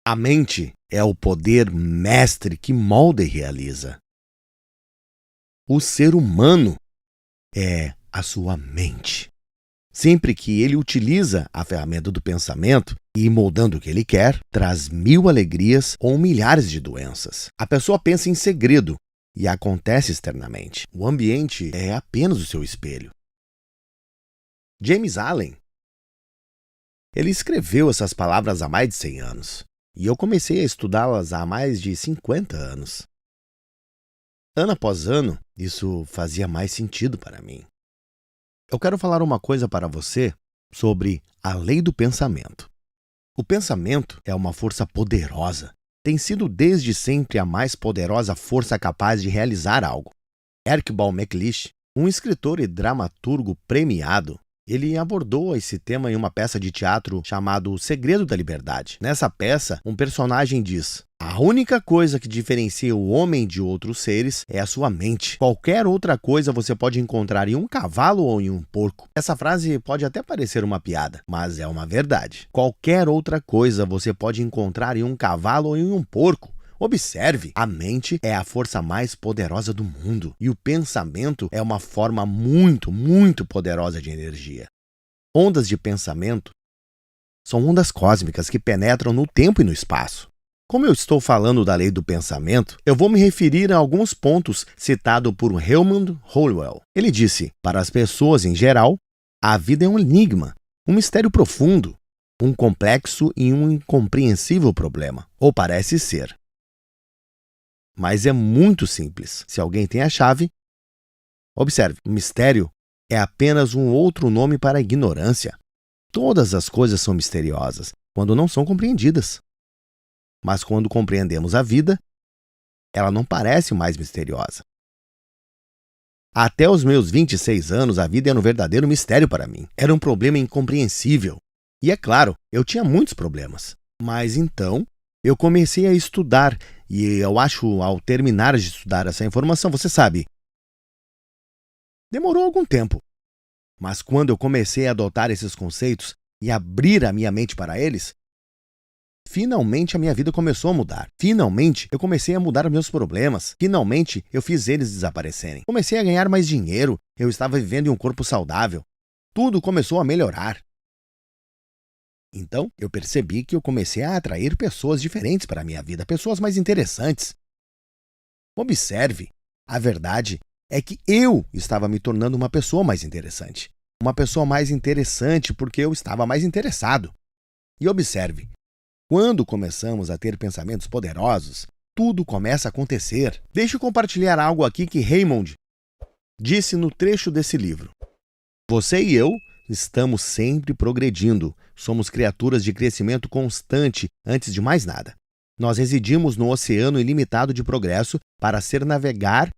A mente é o poder mestre que molda e realiza. O ser humano é a sua mente. Sempre que ele utiliza a ferramenta do pensamento e ir moldando o que ele quer, traz 1000 alegrias ou milhares de doenças. A pessoa pensa em segredo e acontece externamente. O ambiente é apenas o seu espelho. James Allen, ele escreveu essas palavras há mais de 100 anos e eu comecei a estudá-las há mais de 50 anos. Ano após ano, isso fazia mais sentido para mim. Eu quero falar uma coisa para você sobre a lei do pensamento. O pensamento é uma força poderosa. Tem sido desde sempre a mais poderosa força capaz de realizar algo. Archibald MacLeish, um escritor e dramaturgo premiado, ele abordou esse tema em uma peça de teatro chamada O Segredo da Liberdade. Nessa peça, um personagem diz: "A única coisa que diferencia o homem de outros seres é a sua mente. Qualquer outra coisa você pode encontrar em um cavalo ou em um porco." Essa frase pode até parecer uma piada, mas é uma verdade. Qualquer outra coisa você pode encontrar em um cavalo ou em um porco. Observe, a mente é a força mais poderosa do mundo e o pensamento é uma forma muito poderosa de energia. Ondas de pensamento são ondas cósmicas que penetram no tempo e no espaço. Como eu estou falando da lei do pensamento, eu vou me referir a alguns pontos citados por Helmut Hollwell. Ele disse: "Para as pessoas em geral, a vida é um enigma, um mistério profundo, um complexo e um incompreensível problema, ou parece ser. Mas é muito simples. Se alguém tem a chave..." Observe, o mistério é apenas um outro nome para a ignorância. Todas as coisas são misteriosas quando não são compreendidas. Mas quando compreendemos a vida, ela não parece mais misteriosa. Até os meus 26 anos, a vida era um verdadeiro mistério para mim. Era um problema incompreensível. E é claro, eu tinha muitos problemas. Mas então, eu comecei a estudar, e eu acho, ao terminar de estudar essa informação, você sabe, demorou algum tempo. Mas quando eu comecei a adotar esses conceitos e abrir a minha mente para eles, finalmente a minha vida começou a mudar. Finalmente eu comecei a mudar meus problemas. Finalmente eu fiz eles desaparecerem. Comecei a ganhar mais dinheiro. Eu estava vivendo em um corpo saudável. Tudo começou a melhorar. Então, eu percebi que eu comecei a atrair pessoas diferentes para a minha vida, pessoas mais interessantes. Observe, a verdade é que eu estava me tornando uma pessoa mais interessante. Uma pessoa mais interessante porque eu estava mais interessado. E observe, quando começamos a ter pensamentos poderosos, tudo começa a acontecer. Deixe eu compartilhar algo aqui que Raymond disse no trecho desse livro. Você e eu estamos sempre progredindo. Somos criaturas de crescimento constante antes de mais nada. Nós residimos no oceano ilimitado de progresso para ser navegar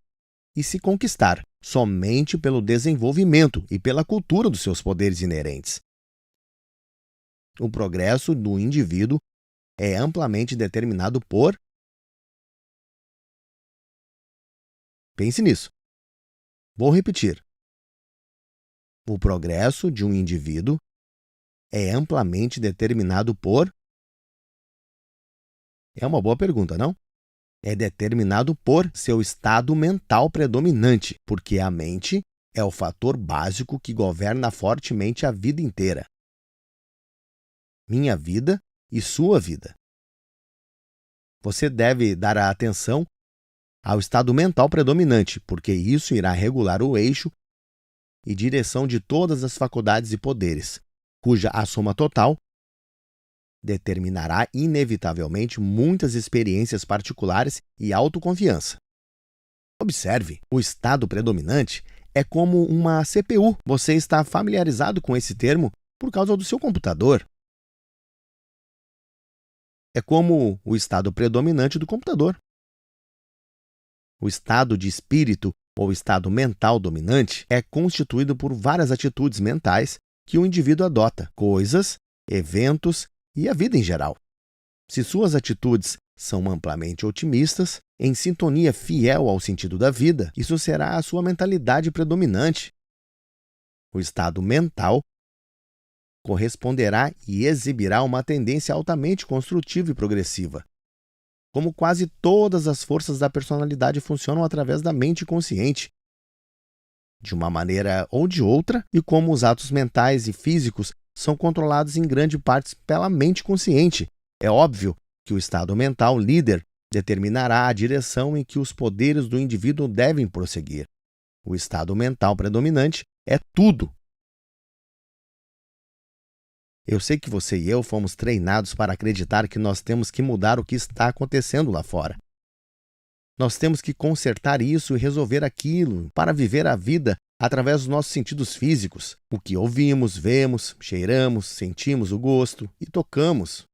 e se conquistar somente pelo desenvolvimento e pela cultura dos seus poderes inerentes. O progresso do indivíduo é amplamente determinado por... Pense nisso. Vou repetir. O progresso de um indivíduo é amplamente determinado por... É uma boa pergunta, não? É determinado por seu estado mental predominante, porque a mente é o fator básico que governa fortemente a vida inteira. Minha vida e sua vida. Você deve dar a atenção ao estado mental predominante, porque isso irá regular o eixo e direção de todas as faculdades e poderes, cuja a soma total determinará inevitavelmente muitas experiências particulares e autoconfiança. Observe, o estado predominante é como uma CPU. Você está familiarizado com esse termo por causa do seu computador. É como o estado predominante do computador. O estado de espírito ou estado mental dominante é constituído por várias atitudes mentais que o indivíduo adota, coisas, eventos e a vida em geral. Se suas atitudes são amplamente otimistas, em sintonia fiel ao sentido da vida, isso será a sua mentalidade predominante. O estado mental corresponderá e exibirá uma tendência altamente construtiva e progressiva. Como quase todas as forças da personalidade funcionam através da mente consciente, de uma maneira ou de outra, e como os atos mentais e físicos são controlados em grande parte pela mente consciente, é óbvio que o estado mental líder determinará a direção em que os poderes do indivíduo devem prosseguir. O estado mental predominante é tudo. Eu sei que você e eu fomos treinados para acreditar que nós temos que mudar o que está acontecendo lá fora. Nós temos que consertar isso e resolver aquilo para viver a vida através dos nossos sentidos físicos, o que ouvimos, vemos, cheiramos, sentimos o gosto e tocamos.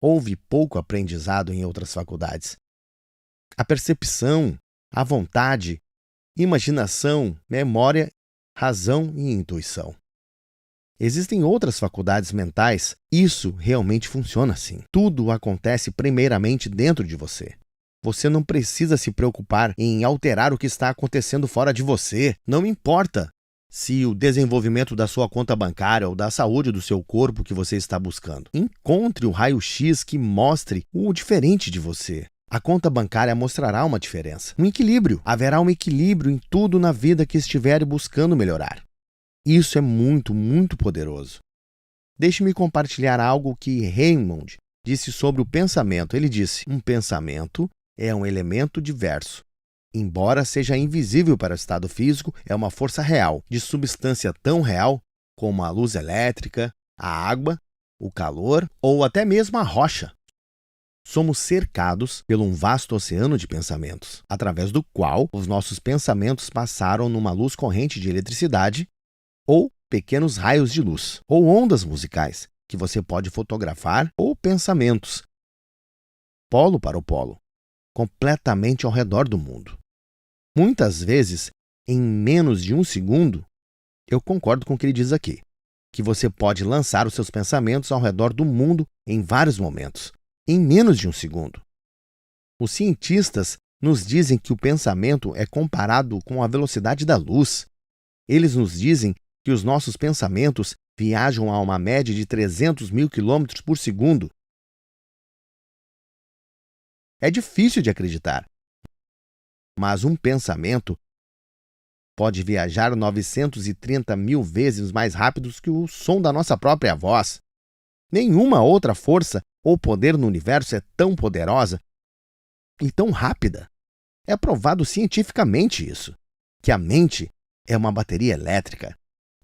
Houve pouco aprendizado em outras faculdades. A percepção, a vontade, imaginação, memória, razão e intuição. Existem outras faculdades mentais, isso realmente funciona assim. Tudo acontece primeiramente dentro de você. Você não precisa se preocupar em alterar o que está acontecendo fora de você. Não importa se o desenvolvimento da sua conta bancária ou da saúde do seu corpo que você está buscando. Encontre o raio-x que mostre o diferente de você. A conta bancária mostrará uma diferença, um equilíbrio. Haverá um equilíbrio em tudo na vida que estiver buscando melhorar. Isso é muito, muito poderoso. Deixe-me compartilhar algo que Raymond disse sobre o pensamento. Ele disse: um pensamento é um elemento diverso. Embora seja invisível para o estado físico, é uma força real, de substância tão real como a luz elétrica, a água, o calor ou até mesmo a rocha. Somos cercados por um vasto oceano de pensamentos, através do qual os nossos pensamentos passaram numa luz corrente de eletricidade ou pequenos raios de luz, ou ondas musicais, que você pode fotografar, ou pensamentos, polo para o polo, completamente ao redor do mundo. Muitas vezes, em menos de um segundo, eu concordo com o que ele diz aqui, que você pode lançar os seus pensamentos ao redor do mundo em vários momentos, em menos de um segundo. Os cientistas nos dizem que o pensamento é comparado com a velocidade da luz. Eles nos dizem que os nossos pensamentos viajam a uma média de 300 mil quilômetros por segundo. É difícil de acreditar, mas um pensamento pode viajar 930 mil vezes mais rápido que o som da nossa própria voz. Nenhuma outra força ou poder no universo é tão poderosa e tão rápida. É provado cientificamente isso, que a mente é uma bateria elétrica,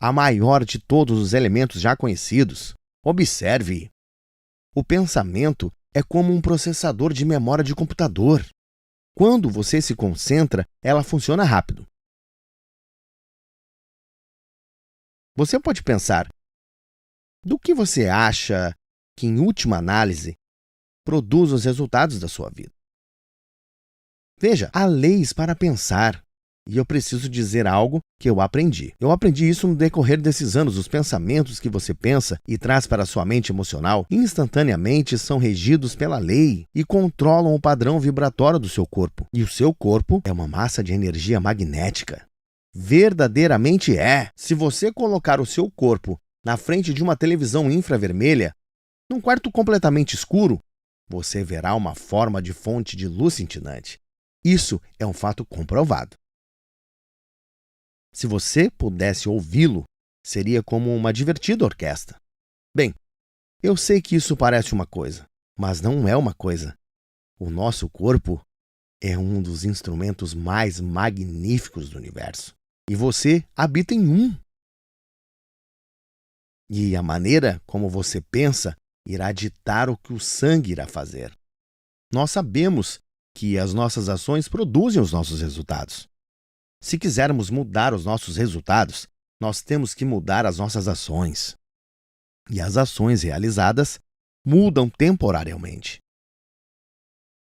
a maior de todos os elementos já conhecidos. Observe. O pensamento é como um processador de memória de computador. Quando você se concentra, ela funciona rápido. Você pode pensar: do que você acha que, em última análise, produz os resultados da sua vida? Veja, há leis para pensar. E eu preciso dizer algo que eu aprendi. Eu aprendi isso no decorrer desses anos. Os pensamentos que você pensa e traz para a sua mente emocional instantaneamente são regidos pela lei e controlam o padrão vibratório do seu corpo. E o seu corpo é uma massa de energia magnética. Verdadeiramente é. Se você colocar o seu corpo na frente de uma televisão infravermelha, num quarto completamente escuro, você verá uma forma de fonte de luz cintilante. Isso é um fato comprovado. Se você pudesse ouvi-lo, seria como uma divertida orquestra. Bem, eu sei que isso parece uma coisa, mas não é uma coisa. O nosso corpo é um dos instrumentos mais magníficos do universo. E você habita em um. E a maneira como você pensa irá ditar o que o sangue irá fazer. Nós sabemos que as nossas ações produzem os nossos resultados. Se quisermos mudar os nossos resultados, nós temos que mudar as nossas ações. E as ações realizadas mudam temporariamente.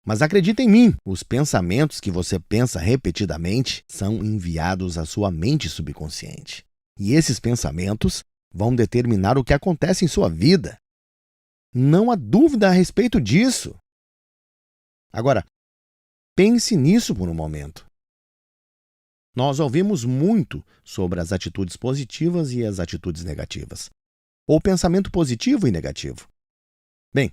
Mas acredita em mim, os pensamentos que você pensa repetidamente são enviados à sua mente subconsciente. E esses pensamentos vão determinar o que acontece em sua vida. Não há dúvida a respeito disso. Agora, pense nisso por um momento. Nós ouvimos muito sobre as atitudes positivas e as atitudes negativas. ou pensamento positivo e negativo? Bem,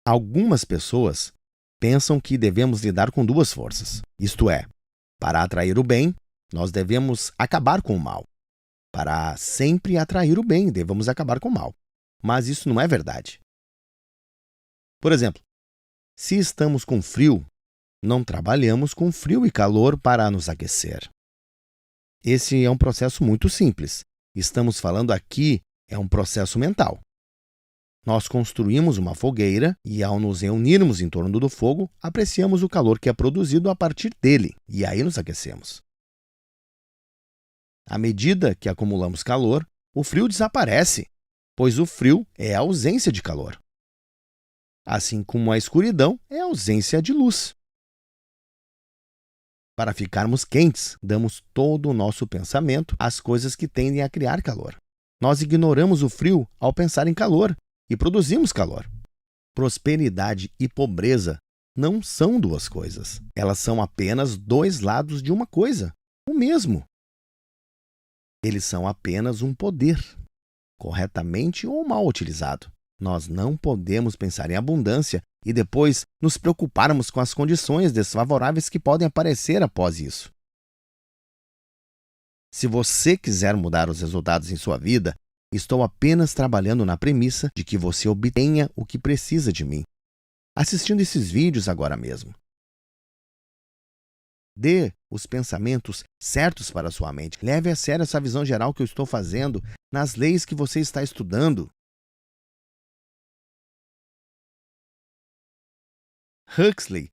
algumas pessoas pensam que devemos lidar com duas forças. Isto é, para atrair o bem, nós devemos acabar com o mal. Para sempre atrair o bem, devemos acabar com o mal. Mas isso não é verdade. Por exemplo, se estamos com frio, não trabalhamos com frio e calor para nos aquecer. Esse é um processo muito simples. Estamos falando aqui é um processo mental. Nós construímos uma fogueira e, ao nos reunirmos em torno do fogo, apreciamos o calor que é produzido a partir dele, e aí nos aquecemos. À medida que acumulamos calor, o frio desaparece, pois o frio é a ausência de calor. Assim como a escuridão é a ausência de luz. Para ficarmos quentes, damos todo o nosso pensamento às coisas que tendem a criar calor. Nós ignoramos o frio ao pensar em calor e produzimos calor. Prosperidade e pobreza não são duas coisas. Elas são apenas dois lados de uma coisa, o mesmo. Eles são apenas um poder, corretamente ou mal utilizado. Nós não podemos pensar em abundância e depois nos preocuparmos com as condições desfavoráveis que podem aparecer após isso. Se você quiser mudar os resultados em sua vida, estou apenas trabalhando na premissa de que você obtenha o que precisa de mim, assistindo esses vídeos agora mesmo. Dê os pensamentos certos para a sua mente. Leve a sério essa visão geral que eu estou fazendo nas leis que você está estudando. Huxley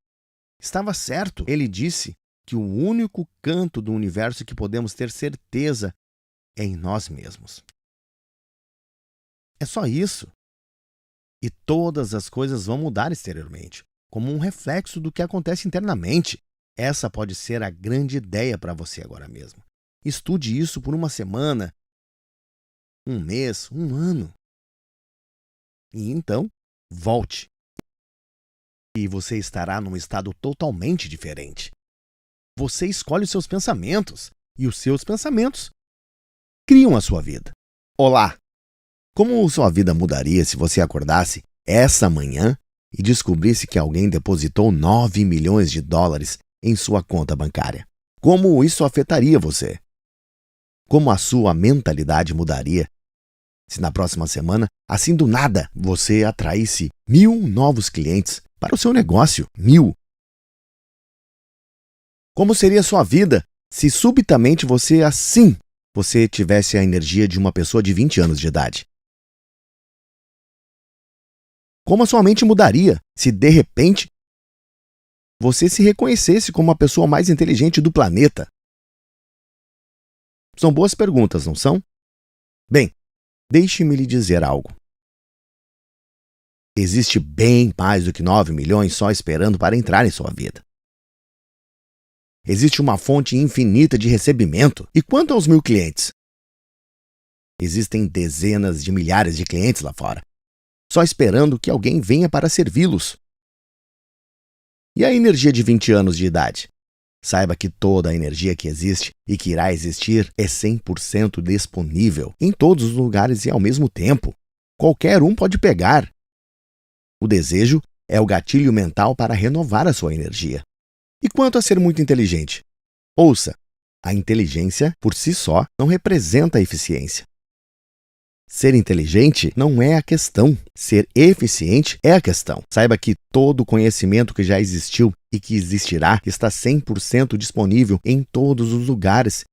estava certo. Ele disse que o único canto do universo que podemos ter certeza é em nós mesmos. É só isso. E todas as coisas vão mudar exteriormente, como um reflexo do que acontece internamente. Essa pode ser a grande ideia para você agora mesmo. Estude isso por uma semana, um mês, um ano. E então, volte. E você estará num estado totalmente diferente. Você escolhe os seus pensamentos, e os seus pensamentos criam a sua vida. Olá! Como sua vida mudaria se você acordasse essa manhã e descobrisse que alguém depositou 9 milhões de dólares em sua conta bancária? Como isso afetaria você? Como a sua mentalidade mudaria se na próxima semana, assim do nada, você atraísse 1.000 novos clientes para o seu negócio? 1.000. Como seria a sua vida se subitamente você tivesse a energia de uma pessoa de 20 anos de idade? Como a sua mente mudaria se, de repente, você se reconhecesse como a pessoa mais inteligente do planeta? São boas perguntas, não são? Bem, deixe-me lhe dizer algo. Existe bem mais do que 9 milhões só esperando para entrar em sua vida. Existe uma fonte infinita de recebimento. E quanto aos 1.000 clientes? Existem dezenas de milhares de clientes lá fora, só esperando que alguém venha para servi-los. E a energia de 20 anos de idade? Saiba que toda a energia que existe e que irá existir é 100% disponível em todos os lugares e ao mesmo tempo. Qualquer um pode pegar. O desejo é o gatilho mental para renovar a sua energia. E quanto a ser muito inteligente? Ouça, a inteligência por si só não representa a eficiência. Ser inteligente não é a questão. Ser eficiente é a questão. Saiba que todo o conhecimento que já existiu e que existirá está 100% disponível em todos os lugares.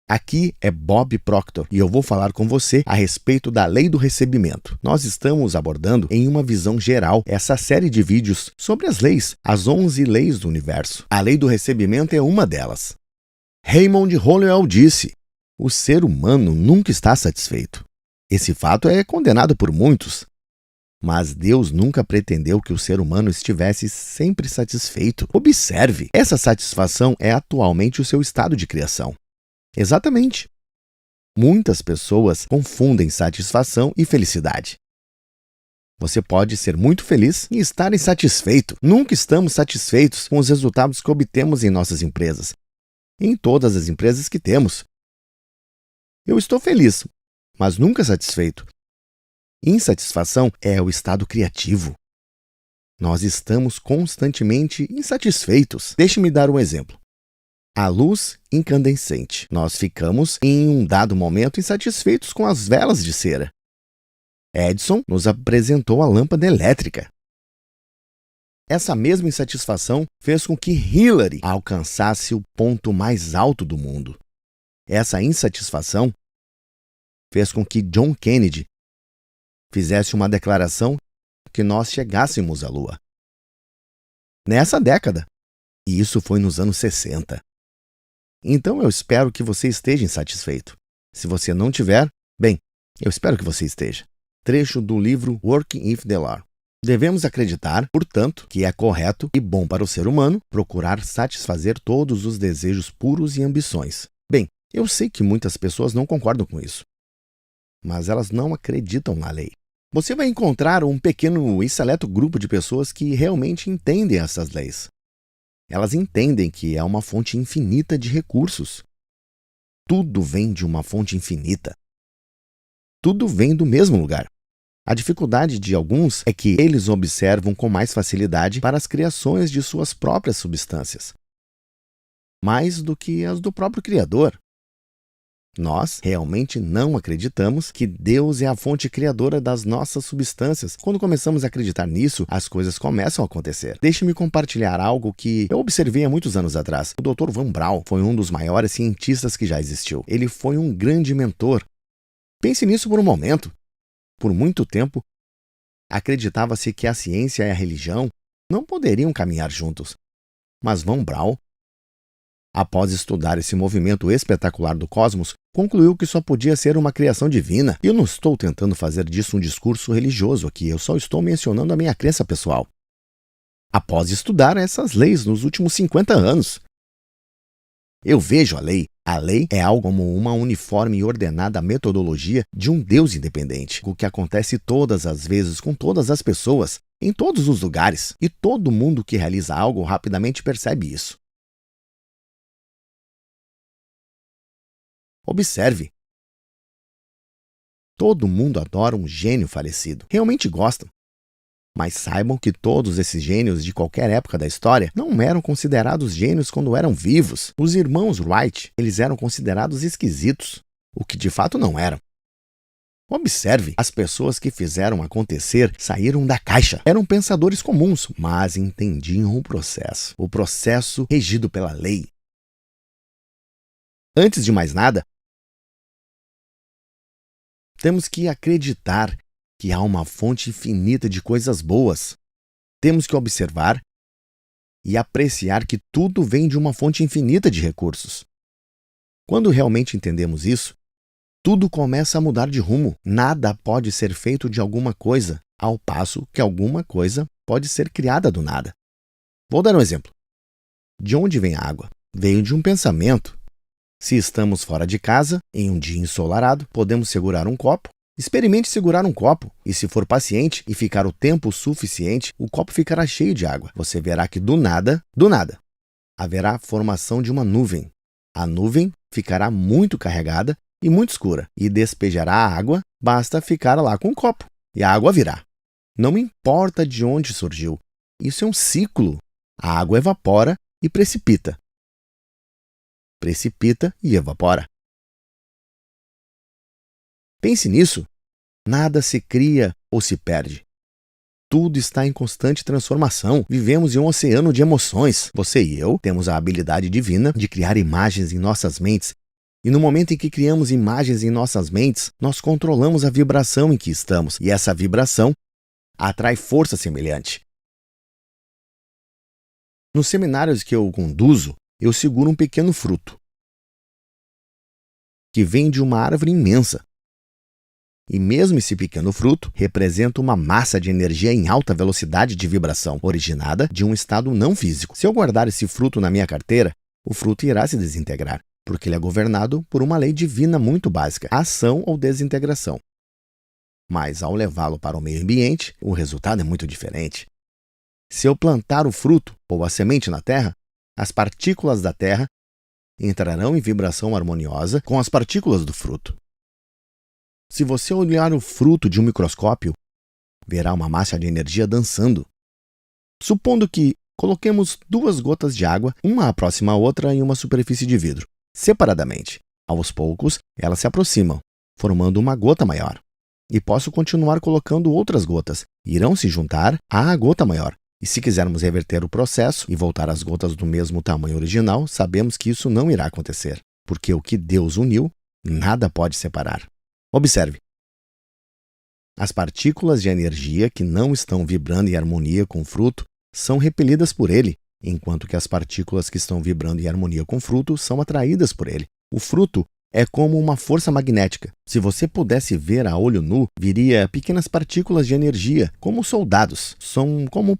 Aqui é Bob Proctor e eu vou falar com você a respeito da lei do recebimento. Nós estamos abordando em uma visão geral essa série de vídeos sobre as leis, as 11 leis do universo. A lei do recebimento é uma delas. Raymond Holliwell disse: o ser humano nunca está satisfeito. Esse fato é condenado por muitos, mas Deus nunca pretendeu que o ser humano estivesse sempre satisfeito. Observe, essa satisfação é atualmente o seu estado de criação. Exatamente. Muitas pessoas confundem satisfação e felicidade. Você pode ser muito feliz e estar insatisfeito. Nunca estamos satisfeitos com os resultados que obtemos em nossas empresas, em todas as empresas que temos. Eu estou feliz, mas nunca satisfeito. Insatisfação é o estado criativo. Nós estamos constantemente insatisfeitos. Deixe-me dar um exemplo. A luz incandescente. Nós ficamos, em um dado momento, insatisfeitos com as velas de cera. Edison nos apresentou a lâmpada elétrica. Essa mesma insatisfação fez com que Hillary alcançasse o ponto mais alto do mundo. Essa insatisfação fez com que John Kennedy fizesse uma declaração que nós chegássemos à Lua. Nessa década. E isso foi nos anos 60. Então eu espero que você esteja insatisfeito. Se você não tiver, bem, eu espero que você esteja. Trecho do livro Working with the Law. Devemos acreditar, portanto, que é correto e bom para o ser humano procurar satisfazer todos os desejos puros e ambições. Bem, eu sei que muitas pessoas não concordam com isso, mas elas não acreditam na lei. Você vai encontrar um pequeno e seleto grupo de pessoas que realmente entendem essas leis. Elas entendem que é uma fonte infinita de recursos. Tudo vem de uma fonte infinita. Tudo vem do mesmo lugar. A dificuldade de alguns é que eles observam com mais facilidade para as criações de suas próprias substâncias, mais do que as do próprio Criador. Nós realmente não acreditamos que Deus é a fonte criadora das nossas substâncias. Quando começamos a acreditar nisso, as coisas começam a acontecer. Deixe-me compartilhar algo que eu observei há muitos anos atrás. O Dr. Van Braun foi um dos maiores cientistas que já existiu. Ele foi um grande mentor. Pense nisso por um momento. Por muito tempo, acreditava-se que a ciência e a religião não poderiam caminhar juntos. Mas Van Braun, após estudar esse movimento espetacular do cosmos, concluiu que só podia ser uma criação divina. Eu não estou tentando fazer disso um discurso religioso aqui, eu só estou mencionando a minha crença pessoal. Após estudar essas leis nos últimos 50 anos, eu vejo a lei. A lei é algo como uma uniforme e ordenada metodologia de um Deus independente, o que acontece todas as vezes com todas as pessoas, em todos os lugares, e todo mundo que realiza algo rapidamente percebe isso. Observe. Todo mundo adora um gênio falecido. Realmente gostam. Mas saibam que todos esses gênios de qualquer época da história não eram considerados gênios quando eram vivos. Os irmãos Wright, eles eram considerados esquisitos, o que de fato não eram. Observe, as pessoas que fizeram acontecer saíram da caixa. Eram pensadores comuns, mas entendiam o processo regido pela lei. Antes de mais nada, temos que acreditar que há uma fonte infinita de coisas boas. Temos que observar e apreciar que tudo vem de uma fonte infinita de recursos. Quando realmente entendemos isso, tudo começa a mudar de rumo. Nada pode ser feito de alguma coisa, ao passo que alguma coisa pode ser criada do nada. Vou dar um exemplo. De onde vem a água? Veio de um pensamento. Se estamos fora de casa, em um dia ensolarado, podemos segurar um copo. Experimente segurar um copo, e se for paciente e ficar o tempo suficiente, o copo ficará cheio de água. Você verá que do nada, haverá formação de uma nuvem. A nuvem ficará muito carregada e muito escura, e despejará a água, basta ficar lá com o copo, e a água virá. Não importa de onde surgiu, isso é um ciclo. A água evapora e precipita. Precipita e evapora. Pense nisso. Nada se cria ou se perde. Tudo está em constante transformação. Vivemos em um oceano de emoções. Você e eu temos a habilidade divina de criar imagens em nossas mentes. E no momento em que criamos imagens em nossas mentes, nós controlamos a vibração em que estamos. E essa vibração atrai força semelhante. Nos seminários que eu conduzo, eu seguro um pequeno fruto que vem de uma árvore imensa. E mesmo esse pequeno fruto representa uma massa de energia em alta velocidade de vibração, originada de um estado não físico. Se eu guardar esse fruto na minha carteira, o fruto irá se desintegrar, porque ele é governado por uma lei divina muito básica, ação ou desintegração. Mas ao levá-lo para o meio ambiente, o resultado é muito diferente. Se eu plantar o fruto ou a semente na terra, as partículas da terra entrarão em vibração harmoniosa com as partículas do fruto. Se você olhar o fruto de um microscópio, verá uma massa de energia dançando. Supondo que coloquemos 2 gotas de água, uma próxima à outra, em uma superfície de vidro, separadamente. Aos poucos, elas se aproximam, formando uma gota maior. E posso continuar colocando outras gotas. Irão se juntar à gota maior. E se quisermos reverter o processo e voltar às gotas do mesmo tamanho original, sabemos que isso não irá acontecer, porque o que Deus uniu, nada pode separar. Observe. As partículas de energia que não estão vibrando em harmonia com o fruto são repelidas por ele, enquanto que as partículas que estão vibrando em harmonia com o fruto são atraídas por ele. O fruto é como uma força magnética. Se você pudesse ver a olho nu, viria pequenas partículas de energia, como soldados. São como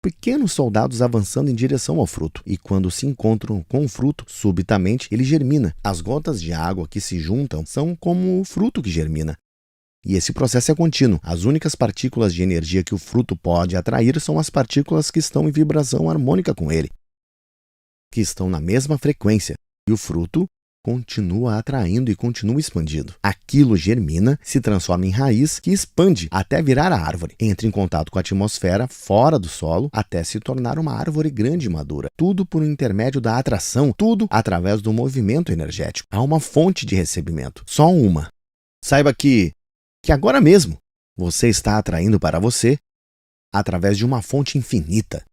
pequenos soldados avançando em direção ao fruto. E quando se encontram com o fruto, subitamente ele germina. As gotas de água que se juntam são como o fruto que germina. E esse processo é contínuo. As únicas partículas de energia que o fruto pode atrair são as partículas que estão em vibração harmônica com ele, que estão na mesma frequência. E o fruto continua atraindo e continua expandindo. Aquilo germina, se transforma em raiz, que expande até virar a árvore. Entra em contato com a atmosfera fora do solo até se tornar uma árvore grande e madura. Tudo por intermédio da atração, tudo através do movimento energético. Há uma fonte de recebimento, só uma. Saiba que agora mesmo você está atraindo para você através de uma fonte infinita.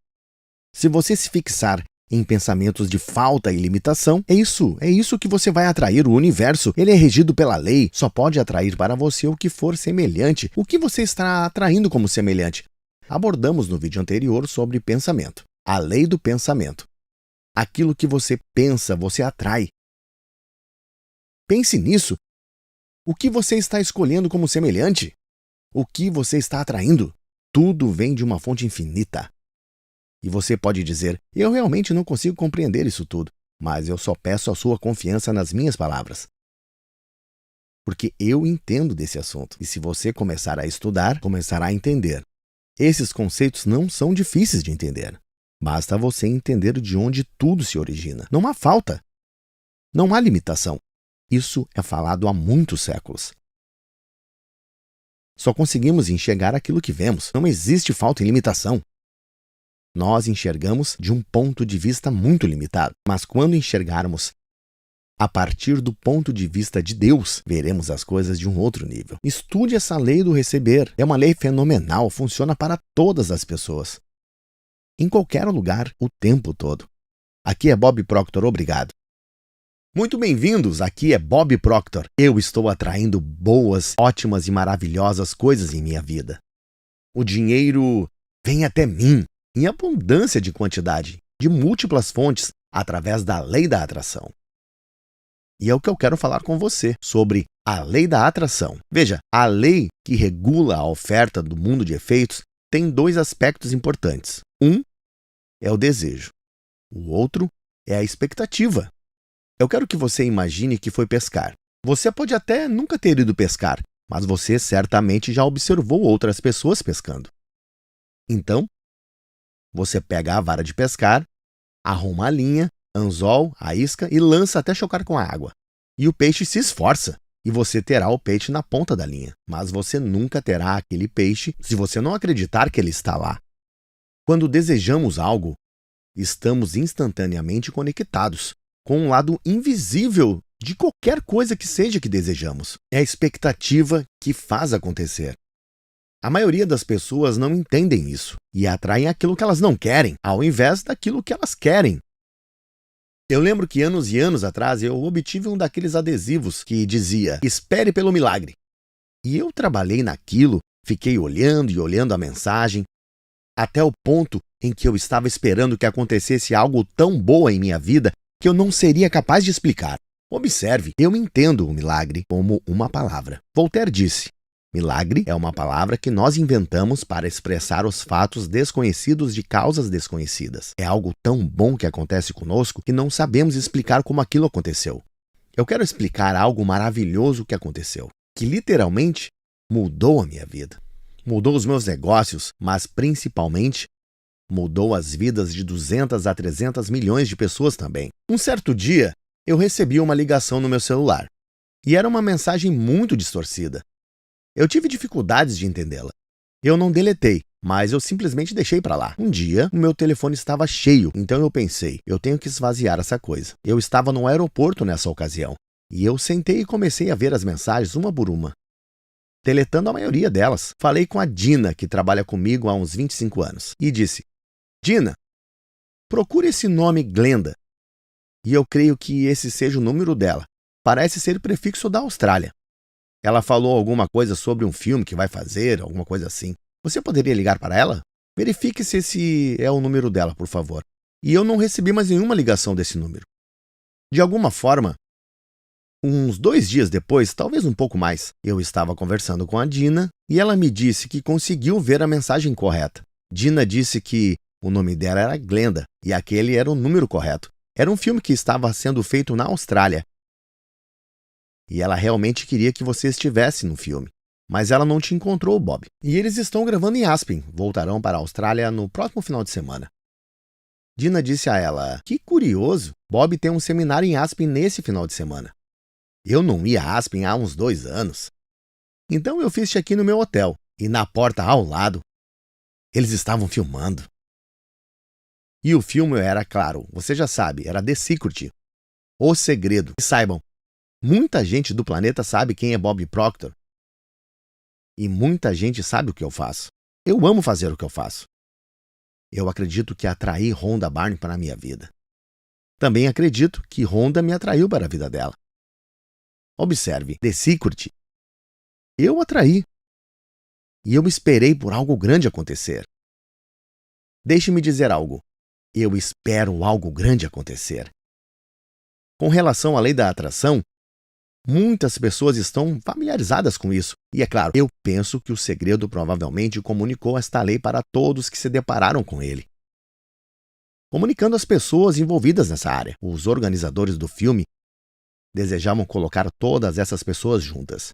Se você se fixar em pensamentos de falta e limitação, é isso que você vai atrair. O universo, ele é regido pela lei, só pode atrair para você o que for semelhante. O que você está atraindo como semelhante? Abordamos no vídeo anterior sobre pensamento, a lei do pensamento. Aquilo que você pensa, você atrai. Pense nisso. O que você está escolhendo como semelhante? O que você está atraindo? Tudo vem de uma fonte infinita. E você pode dizer, eu realmente não consigo compreender isso tudo, mas eu só peço a sua confiança nas minhas palavras. Porque eu entendo desse assunto. E se você começar a estudar, começará a entender. Esses conceitos não são difíceis de entender. Basta você entender de onde tudo se origina. Não há falta. Não há limitação. Isso é falado há muitos séculos. Só conseguimos enxergar aquilo que vemos. Não existe falta e limitação. Nós enxergamos de um ponto de vista muito limitado, mas quando enxergarmos a partir do ponto de vista de Deus, veremos as coisas de um outro nível. Estude essa lei do receber. É uma lei fenomenal, funciona para todas as pessoas. Em qualquer lugar, o tempo todo. Aqui é Bob Proctor, obrigado. Muito bem-vindos, aqui é Bob Proctor. Eu estou atraindo boas, ótimas e maravilhosas coisas em minha vida. O dinheiro vem até mim. Em abundância de quantidade, de múltiplas fontes, através da lei da atração. E é o que eu quero falar com você, sobre a lei da atração. Veja, a lei que regula a oferta do mundo de efeitos tem 2 aspectos importantes. Um é o desejo. O outro é a expectativa. Eu quero que você imagine que foi pescar. Você pode até nunca ter ido pescar, mas você certamente já observou outras pessoas pescando. Então, você pega a vara de pescar, arruma a linha, anzol, a isca e lança até chocar com a água. E o peixe se esforça, e você terá o peixe na ponta da linha. Mas você nunca terá aquele peixe se você não acreditar que ele está lá. Quando desejamos algo, estamos instantaneamente conectados com um lado invisível de qualquer coisa que seja que desejamos. É a expectativa que faz acontecer. A maioria das pessoas não entendem isso e atraem aquilo que elas não querem, ao invés daquilo que elas querem. Eu lembro que anos e anos atrás eu obtive um daqueles adesivos que dizia, espere pelo milagre. E eu trabalhei naquilo, fiquei olhando e olhando a mensagem, até o ponto em que eu estava esperando que acontecesse algo tão boa em minha vida que eu não seria capaz de explicar. Observe, eu entendo o milagre como uma palavra. Voltaire disse, milagre é uma palavra que nós inventamos para expressar os fatos desconhecidos de causas desconhecidas. É algo tão bom que acontece conosco que não sabemos explicar como aquilo aconteceu. Eu quero explicar algo maravilhoso que aconteceu, que literalmente mudou a minha vida. Mudou os meus negócios, mas principalmente mudou as vidas de 200 a 300 milhões de pessoas também. Um certo dia, eu recebi uma ligação no meu celular. E era uma mensagem muito distorcida. Eu tive dificuldades de entendê-la. Eu não deletei, mas eu simplesmente deixei para lá. Um dia, o meu telefone estava cheio, então eu pensei, eu tenho que esvaziar essa coisa. Eu estava no aeroporto nessa ocasião, e eu sentei e comecei a ver as mensagens uma por uma, deletando a maioria delas. Falei com a Dina, que trabalha comigo há uns 25 anos, e disse: Dina, procure esse nome Glenda. E eu creio que esse seja o número dela. Parece ser prefixo da Austrália. Ela falou alguma coisa sobre um filme que vai fazer, alguma coisa assim. Você poderia ligar para ela? Verifique se esse é o número dela, por favor. E eu não recebi mais nenhuma ligação desse número. De alguma forma, uns 2 dias depois, talvez um pouco mais, eu estava conversando com a Dina e ela me disse que conseguiu ver a mensagem correta. Dina disse que o nome dela era Glenda e aquele era o número correto. Era um filme que estava sendo feito na Austrália. E ela realmente queria que você estivesse no filme. Mas ela não te encontrou, Bob. E eles estão gravando em Aspen. Voltarão para a Austrália no próximo final de semana. Dina disse a ela: que curioso, Bob tem um seminário em Aspen nesse final de semana. Eu não ia a Aspen há uns 2 anos. Então eu fiz check-in no meu hotel. E na porta ao lado, eles estavam filmando. E o filme era, claro, você já sabe, era The Secret, O Segredo. E saibam, muita gente do planeta sabe quem é Bob Proctor. E muita gente sabe o que eu faço. Eu amo fazer o que eu faço. Eu acredito que atraí Rhonda Byrne para a minha vida. Também acredito que Rhonda me atraiu para a vida dela. Observe, The Secret. Eu atraí. E eu esperei por algo grande acontecer. Deixe-me dizer algo. Eu espero algo grande acontecer. Com relação à lei da atração, muitas pessoas estão familiarizadas com isso. E é claro, eu penso que o segredo provavelmente comunicou esta lei para todos que se depararam com ele. Comunicando às pessoas envolvidas nessa área. Os organizadores do filme desejavam colocar todas essas pessoas juntas.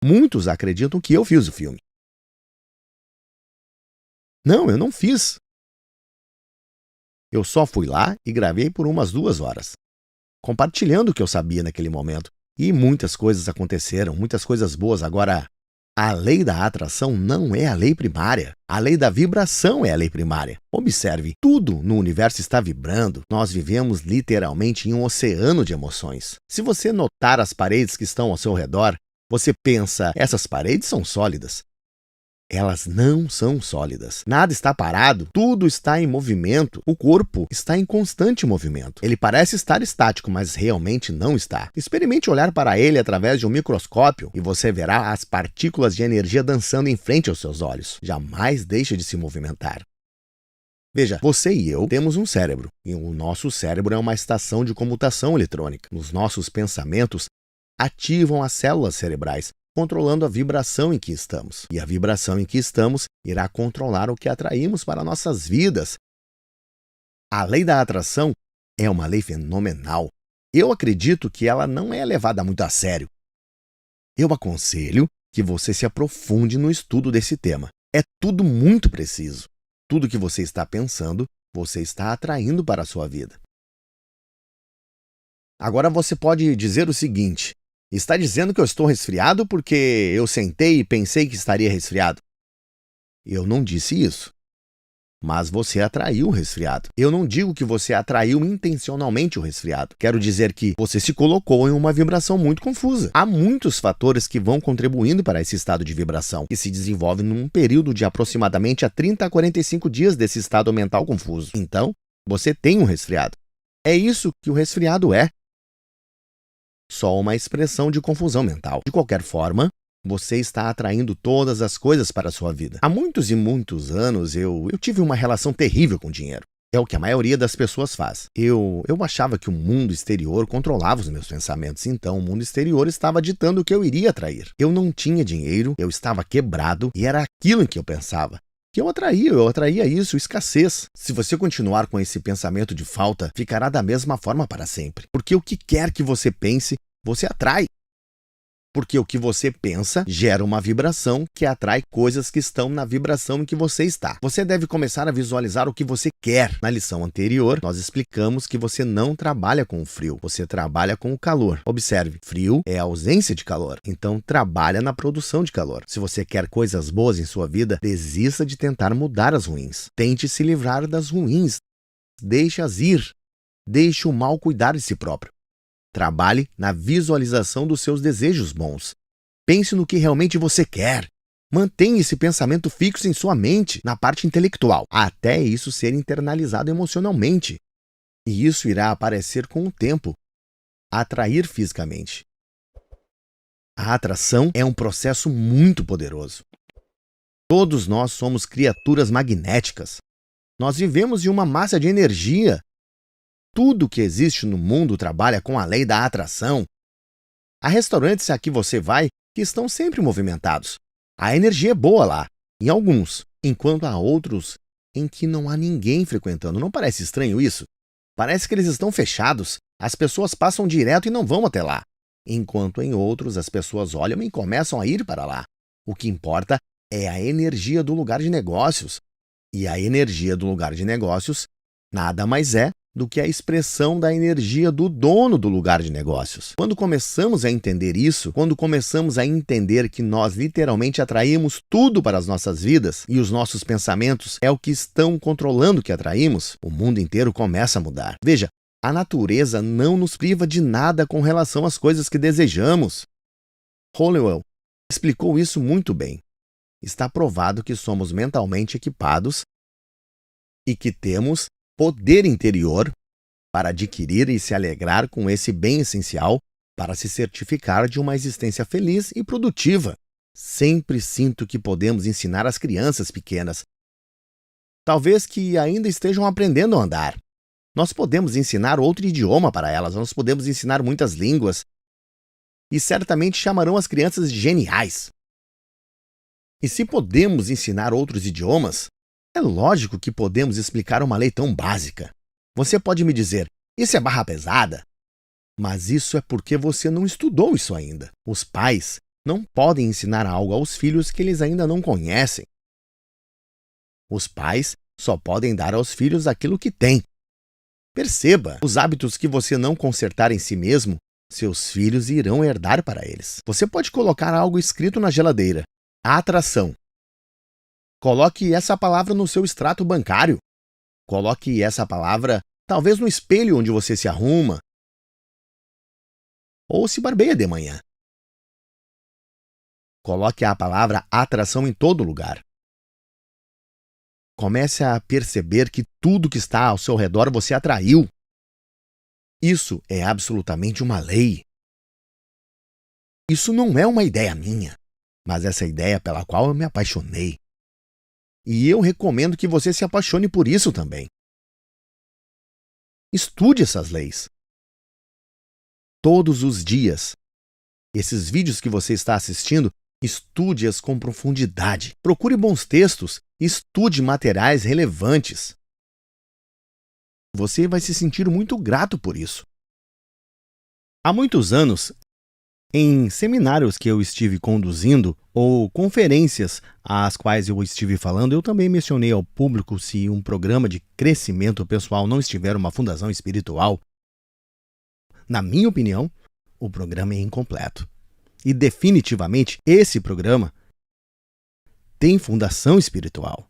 Muitos acreditam que eu fiz o filme. Não, eu não fiz. Eu só fui lá e gravei por umas 2 horas, compartilhando o que eu sabia naquele momento. E muitas coisas aconteceram, muitas coisas boas. Agora, a lei da atração não é a lei primária. A lei da vibração é a lei primária. Observe, tudo no universo está vibrando. Nós vivemos literalmente em um oceano de emoções. Se você notar as paredes que estão ao seu redor, você pensa, essas paredes são sólidas. Elas não são sólidas. Nada está parado, tudo está em movimento. O corpo está em constante movimento. Ele parece estar estático, mas realmente não está. Experimente olhar para ele através de um microscópio e você verá as partículas de energia dançando em frente aos seus olhos. Jamais deixe de se movimentar. Veja, você e eu temos um cérebro, e o nosso cérebro é uma estação de comutação eletrônica. Os nossos pensamentos ativam as células cerebrais, controlando a vibração em que estamos. E a vibração em que estamos irá controlar o que atraímos para nossas vidas. A lei da atração é uma lei fenomenal. Eu acredito que ela não é levada muito a sério. Eu aconselho que você se aprofunde no estudo desse tema. É tudo muito preciso. Tudo que você está pensando, você está atraindo para a sua vida. Agora você pode dizer o seguinte: está dizendo que eu estou resfriado porque eu sentei e pensei que estaria resfriado? Eu não disse isso. Mas você atraiu o resfriado. Eu não digo que você atraiu intencionalmente o resfriado. Quero dizer que você se colocou em uma vibração muito confusa. Há muitos fatores que vão contribuindo para esse estado de vibração, que se desenvolve num período de aproximadamente 30 a 45 dias desse estado mental confuso. Então, você tem um resfriado. É isso que o resfriado é. Só uma expressão de confusão mental. De qualquer forma, você está atraindo todas as coisas para a sua vida. Há muitos e muitos anos eu tive uma relação terrível com dinheiro. É o que a maioria das pessoas faz. Eu achava que o mundo exterior controlava os meus pensamentos, então o mundo exterior estava ditando o que eu iria atrair. Eu não tinha dinheiro, eu estava quebrado e era aquilo em que eu pensava. Que eu atraía isso, escassez. Se você continuar com esse pensamento de falta, ficará da mesma forma para sempre. Porque o que quer que você pense, você atrai. Porque o que você pensa gera uma vibração que atrai coisas que estão na vibração em que você está. Você deve começar a visualizar o que você quer. Na lição anterior, nós explicamos que você não trabalha com o frio, você trabalha com o calor. Observe, frio é a ausência de calor, então trabalha na produção de calor. Se você quer coisas boas em sua vida, desista de tentar mudar as ruins. Tente se livrar das ruins. Deixe-as ir. Deixe o mal cuidar de si próprio. Trabalhe na visualização dos seus desejos bons. Pense no que realmente você quer. Mantenha esse pensamento fixo em sua mente, na parte intelectual, até isso ser internalizado emocionalmente. E isso irá aparecer com o tempo. Atrair fisicamente. A atração é um processo muito poderoso. Todos nós somos criaturas magnéticas. Nós vivemos em uma massa de energia. Tudo que existe no mundo trabalha com a lei da atração. Há restaurantes a que você vai que estão sempre movimentados. A energia é boa lá, em alguns, enquanto há outros em que não há ninguém frequentando. Não parece estranho isso? Parece que eles estão fechados, as pessoas passam direto e não vão até lá. Enquanto em outros as pessoas olham e começam a ir para lá. O que importa é a energia do lugar de negócios. E a energia do lugar de negócios nada mais é do que a expressão da energia do dono do lugar de negócios. Quando começamos a entender isso, quando começamos a entender que nós literalmente atraímos tudo para as nossas vidas e os nossos pensamentos é o que estão controlando o que atraímos, o mundo inteiro começa a mudar. Veja, a natureza não nos priva de nada com relação às coisas que desejamos. Hollowell explicou isso muito bem. Está provado que somos mentalmente equipados e que temos poder interior para adquirir e se alegrar com esse bem essencial para se certificar de uma existência feliz e produtiva. Sempre sinto que podemos ensinar as crianças pequenas, talvez que ainda estejam aprendendo a andar. Nós podemos ensinar outro idioma para elas, nós podemos ensinar muitas línguas e certamente chamarão as crianças de geniais. E se podemos ensinar outros idiomas, é lógico que podemos explicar uma lei tão básica. Você pode me dizer, isso é barra pesada? Mas isso é porque você não estudou isso ainda. Os pais não podem ensinar algo aos filhos que eles ainda não conhecem. Os pais só podem dar aos filhos aquilo que têm. Perceba, os hábitos que você não consertar em si mesmo, seus filhos irão herdar para eles. Você pode colocar algo escrito na geladeira. A atração. Coloque essa palavra no seu extrato bancário. Coloque essa palavra, talvez no espelho onde você se arruma. Ou se barbeia de manhã. Coloque a palavra atração em todo lugar. Comece a perceber que tudo que está ao seu redor você atraiu. Isso é absolutamente uma lei. Isso não é uma ideia minha, mas essa ideia pela qual eu me apaixonei. E eu recomendo que você se apaixone por isso também. Estude essas leis. Todos os dias. Esses vídeos que você está assistindo, estude-as com profundidade. Procure bons textos, estude materiais relevantes. Você vai se sentir muito grato por isso. Há muitos anos, em seminários que eu estive conduzindo ou conferências às quais eu estive falando, eu também mencionei ao público se um programa de crescimento pessoal não estiver uma fundação espiritual. Na minha opinião, o programa é incompleto. E definitivamente esse programa tem fundação espiritual.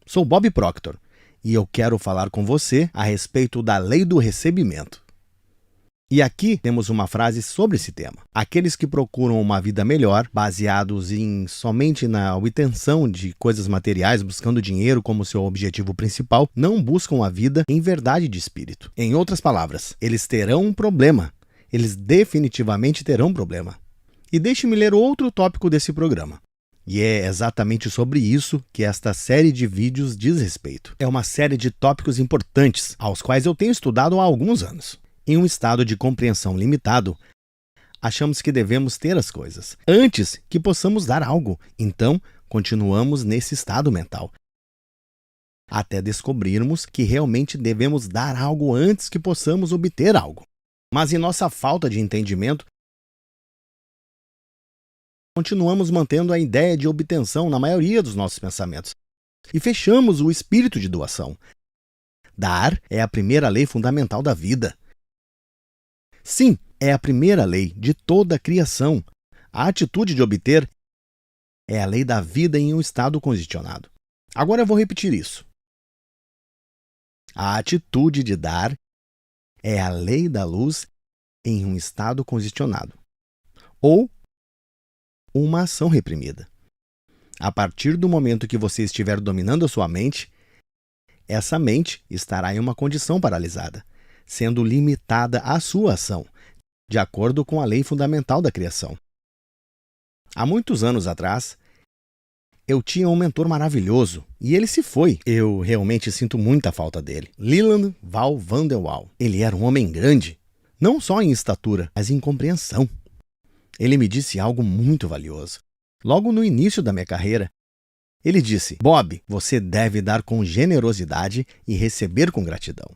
Sou Bob Proctor e eu quero falar com você a respeito da lei do recebimento. E aqui temos uma frase sobre esse tema. Aqueles que procuram uma vida melhor, baseados somente na obtenção de coisas materiais, buscando dinheiro como seu objetivo principal, não buscam a vida em verdade de espírito. Em outras palavras, eles terão um problema. Eles definitivamente terão um problema. E deixe-me ler outro tópico desse programa. E é exatamente sobre isso que esta série de vídeos diz respeito. É uma série de tópicos importantes, aos quais eu tenho estudado há alguns anos. Em um estado de compreensão limitado, achamos que devemos ter as coisas antes que possamos dar algo. Então, continuamos nesse estado mental, até descobrirmos que realmente devemos dar algo antes que possamos obter algo. Mas em nossa falta de entendimento, continuamos mantendo a ideia de obtenção na maioria dos nossos pensamentos e fechamos o espírito de doação. Dar é a primeira lei fundamental da vida. Sim, é a primeira lei de toda a criação. A atitude de obter é a lei da vida em um estado condicionado. Agora eu vou repetir isso. A atitude de dar é a lei da luz em um estado condicionado, ou uma ação reprimida. A partir do momento que você estiver dominando a sua mente, essa mente estará em uma condição paralisada, sendo limitada à sua ação, de acordo com a lei fundamental da criação. Há muitos anos atrás, eu tinha um mentor maravilhoso e ele se foi. Eu realmente sinto muita falta dele. Leland Val van der Waal. Ele era um homem grande, não só em estatura, mas em compreensão. Ele me disse algo muito valioso. Logo no início da minha carreira, ele disse: Bob, você deve dar com generosidade e receber com gratidão.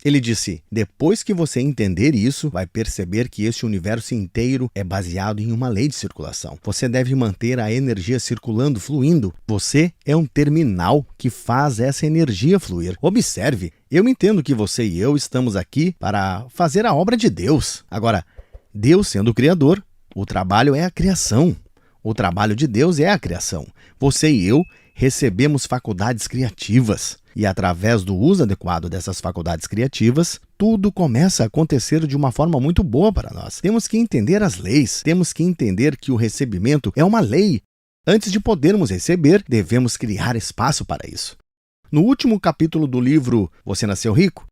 Ele disse: depois que você entender isso, vai perceber que este universo inteiro é baseado em uma lei de circulação. Você deve manter a energia circulando, fluindo. Você é um terminal que faz essa energia fluir. Observe, eu entendo que você e eu estamos aqui para fazer a obra de Deus. Agora, Deus sendo o Criador, o trabalho é a criação. O trabalho de Deus é a criação. Você e eu recebemos faculdades criativas. E através do uso adequado dessas faculdades criativas, tudo começa a acontecer de uma forma muito boa para nós. Temos que entender as leis, temos que entender que o recebimento é uma lei. Antes de podermos receber, devemos criar espaço para isso. No último capítulo do livro Você Nasceu Rico,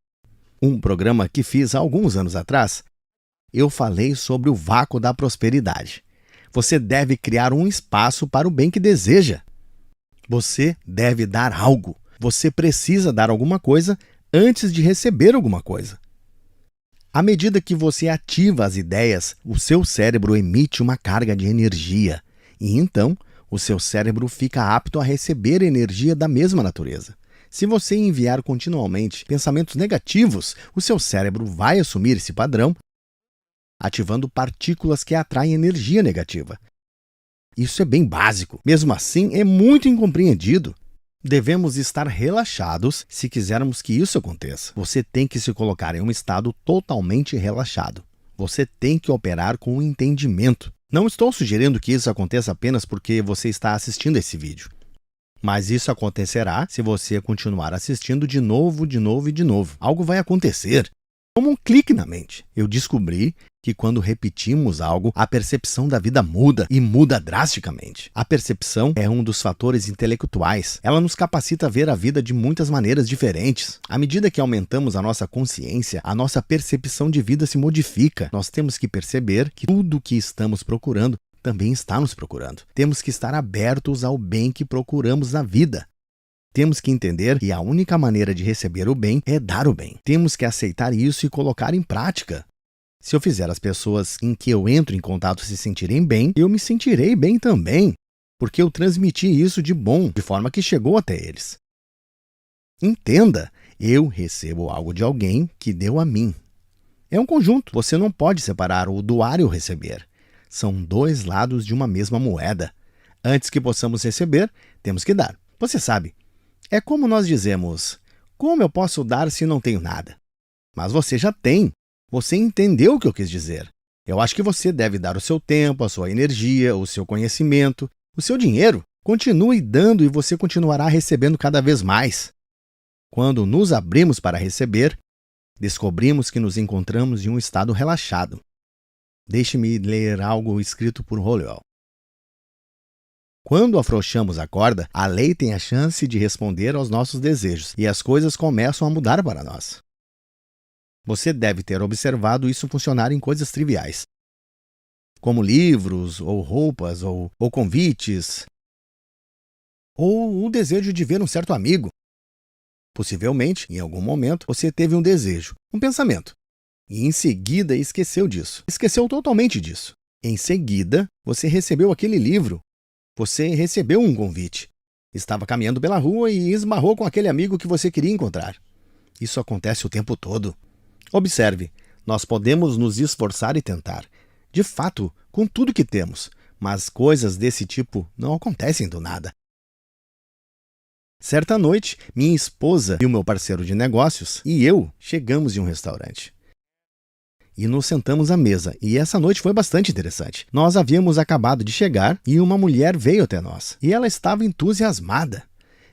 um programa que fiz há alguns anos atrás, eu falei sobre o vácuo da prosperidade. Você deve criar um espaço para o bem que deseja. Você deve dar algo. Você precisa dar alguma coisa antes de receber alguma coisa. À medida que você ativa as ideias, o seu cérebro emite uma carga de energia. E então, o seu cérebro fica apto a receber energia da mesma natureza. Se você enviar continuamente pensamentos negativos, o seu cérebro vai assumir esse padrão, ativando partículas que atraem energia negativa. Isso é bem básico. Mesmo assim, é muito incompreendido. Devemos estar relaxados se quisermos que isso aconteça. Você tem que se colocar em um estado totalmente relaxado. Você tem que operar com entendimento. Não estou sugerindo que isso aconteça apenas porque você está assistindo esse vídeo. Mas isso acontecerá se você continuar assistindo de novo. Algo vai acontecer. Como um clique na mente. Eu descobri que quando repetimos algo, a percepção da vida muda e muda drasticamente. A percepção é um dos fatores intelectuais. Ela nos capacita a ver a vida de muitas maneiras diferentes. À medida que aumentamos a nossa consciência, a nossa percepção de vida se modifica. Nós temos que perceber que tudo o que estamos procurando também está nos procurando. Temos que estar abertos ao bem que procuramos na vida. Temos que entender que a única maneira de receber o bem é dar o bem. Temos que aceitar isso e colocar em prática. Se eu fizer as pessoas em que eu entro em contato se sentirem bem, eu me sentirei bem também, porque eu transmiti isso de bom, de forma que chegou até eles. Entenda, eu recebo algo de alguém que deu a mim. É um conjunto, você não pode separar o doar e o receber. São dois lados de uma mesma moeda. Antes que possamos receber, temos que dar. Você sabe, é como nós dizemos: como eu posso dar se não tenho nada? Mas você já tem. Você entendeu o que eu quis dizer. Eu acho que você deve dar o seu tempo, a sua energia, o seu conhecimento, o seu dinheiro. Continue dando e você continuará recebendo cada vez mais. Quando nos abrimos para receber, descobrimos que nos encontramos em um estado relaxado. Deixe-me ler algo escrito por Holliwell. Quando afrouxamos a corda, a lei tem a chance de responder aos nossos desejos e as coisas começam a mudar para nós. Você deve ter observado isso funcionar em coisas triviais, como livros, ou roupas, ou convites, ou o desejo de ver um certo amigo. Possivelmente, em algum momento, você teve um desejo, um pensamento, e em seguida esqueceu disso. Esqueceu totalmente disso. Em seguida, você recebeu aquele livro. Você recebeu um convite. Estava caminhando pela rua e esbarrou com aquele amigo que você queria encontrar. Isso acontece o tempo todo. Observe, nós podemos nos esforçar e tentar, de fato, com tudo que temos, mas coisas desse tipo não acontecem do nada. Certa noite, minha esposa e o meu parceiro de negócios e eu chegamos em um restaurante. E nos sentamos à mesa, e essa noite foi bastante interessante. Nós havíamos acabado de chegar e uma mulher veio até nós, e ela estava entusiasmada.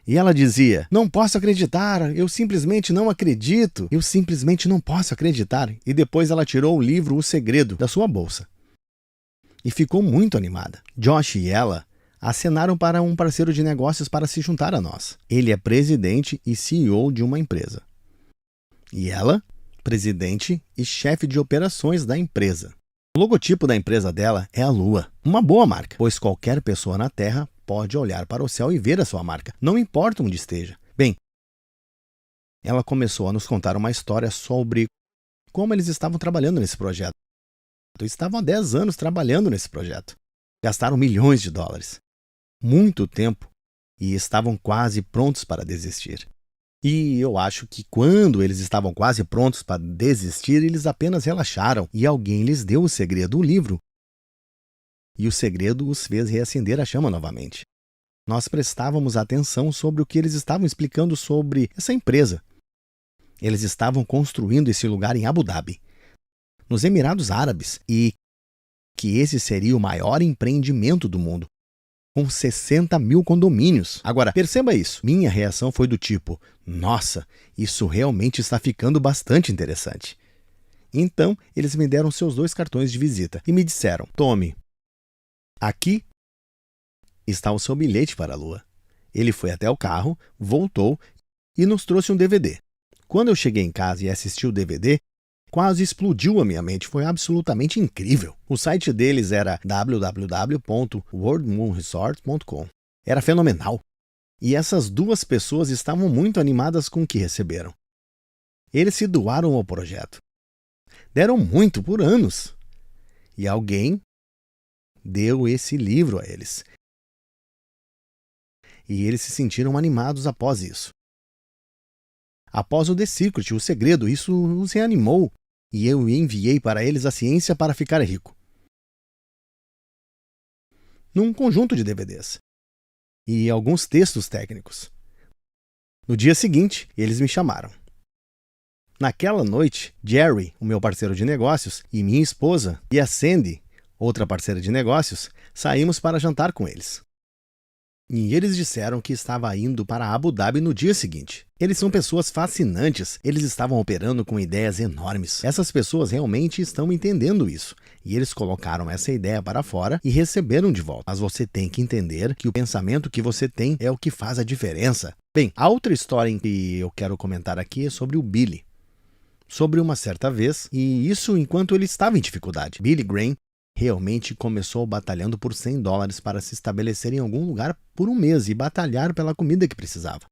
E ela dizia: "Não posso acreditar, eu simplesmente não acredito, eu simplesmente não posso acreditar." E depois ela tirou o livro O Segredo da sua bolsa. E ficou muito animada. Josh e ela acenaram para um parceiro de negócios para se juntar a nós. Ele é presidente e CEO de uma empresa. E ela, presidente e chefe de operações da empresa. O logotipo da empresa dela é a Lua, uma boa marca, pois qualquer pessoa na Terra pode olhar para o céu e ver a sua marca, não importa onde esteja. Bem, ela começou a nos contar uma história sobre como eles estavam trabalhando nesse projeto. Estavam há 10 anos trabalhando nesse projeto. Gastaram milhões de dólares. Muito tempo, e estavam quase prontos para desistir. E eu acho que quando eles estavam quase prontos para desistir, eles apenas relaxaram e alguém lhes deu o segredo, o livro. E o segredo os fez reacender a chama novamente. Nós prestávamos atenção sobre o que eles estavam explicando sobre essa empresa. Eles estavam construindo esse lugar em Abu Dhabi, nos Emirados Árabes, e que esse seria o maior empreendimento do mundo, com 60 mil condomínios. Agora, perceba isso. Minha reação foi do tipo: nossa, isso realmente está ficando bastante interessante. Então, eles me deram seus 2 cartões de visita e me disseram: tome, aqui está o seu bilhete para a Lua. Ele foi até o carro, voltou e nos trouxe um DVD. Quando eu cheguei em casa e assisti o DVD, quase explodiu a minha mente, foi absolutamente incrível. O site deles era www.worldmoonresort.com. Era fenomenal. E essas 2 pessoas estavam muito animadas com o que receberam. Eles se doaram ao projeto. Deram muito por anos. E alguém deu esse livro a eles. E eles se sentiram animados após isso. Após o The Secret, o segredo, isso os reanimou. E eu enviei para eles a ciência para ficar rico, num conjunto de DVDs e alguns textos técnicos. No dia seguinte, eles me chamaram. Naquela noite, Jerry, o meu parceiro de negócios, e minha esposa, e a Sandy, outra parceira de negócios, saímos para jantar com eles. E eles disseram que estava indo para Abu Dhabi no dia seguinte. Eles são pessoas fascinantes, eles estavam operando com ideias enormes. Essas pessoas realmente estão entendendo isso. E eles colocaram essa ideia para fora e receberam de volta. Mas você tem que entender que o pensamento que você tem é o que faz a diferença. Bem, a outra história que eu quero comentar aqui é sobre o Billy. Sobre uma certa vez, e isso enquanto ele estava em dificuldade. Billy Graham realmente começou batalhando por $100 para se estabelecer em algum lugar por um mês e batalhar pela comida que precisava.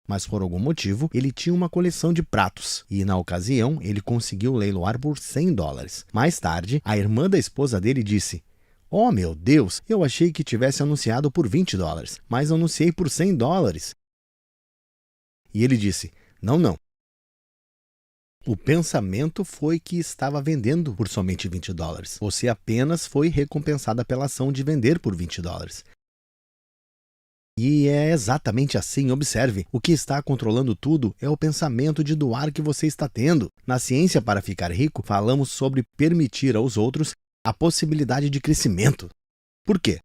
Mas por algum motivo, ele tinha uma coleção de pratos e na ocasião ele conseguiu leiloar por $100. Mais tarde, a irmã da esposa dele disse: "Oh meu Deus, eu achei que tivesse anunciado por $20, mas anunciei por $100. E ele disse: não. O pensamento foi que estava vendendo por somente $20. Você apenas foi recompensada pela ação de vender por $20. E é exatamente assim, observe. O que está controlando tudo é o pensamento de doar que você está tendo. Na ciência para ficar rico, falamos sobre permitir aos outros a possibilidade de crescimento. Por quê?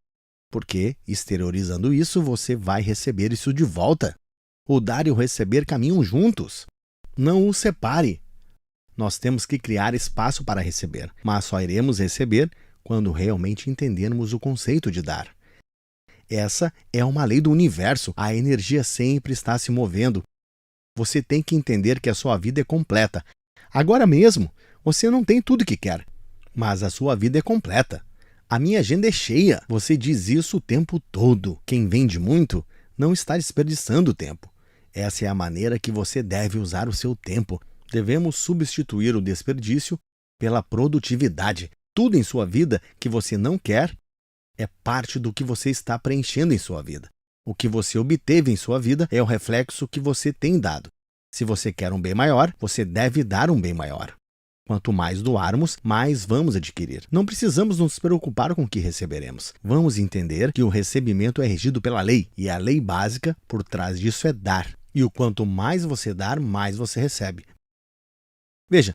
Porque, exteriorizando isso, você vai receber isso de volta. O dar e o receber caminham juntos. Não os separe. Nós temos que criar espaço para receber, mas só iremos receber quando realmente entendermos o conceito de dar. Essa é uma lei do universo. A energia sempre está se movendo. Você tem que entender que a sua vida é completa. Agora mesmo, você não tem tudo que quer, mas a sua vida é completa. A minha agenda é cheia. Você diz isso o tempo todo. Quem vende muito não está desperdiçando tempo. Essa é a maneira que você deve usar o seu tempo. Devemos substituir o desperdício pela produtividade. Tudo em sua vida que você não quer é parte do que você está preenchendo em sua vida. O que você obteve em sua vida é o reflexo que você tem dado. Se você quer um bem maior, você deve dar um bem maior. Quanto mais doarmos, mais vamos adquirir. Não precisamos nos preocupar com o que receberemos. Vamos entender que o recebimento é regido pela lei, e a lei básica por trás disso é dar. E o quanto mais você dar, mais você recebe. Veja,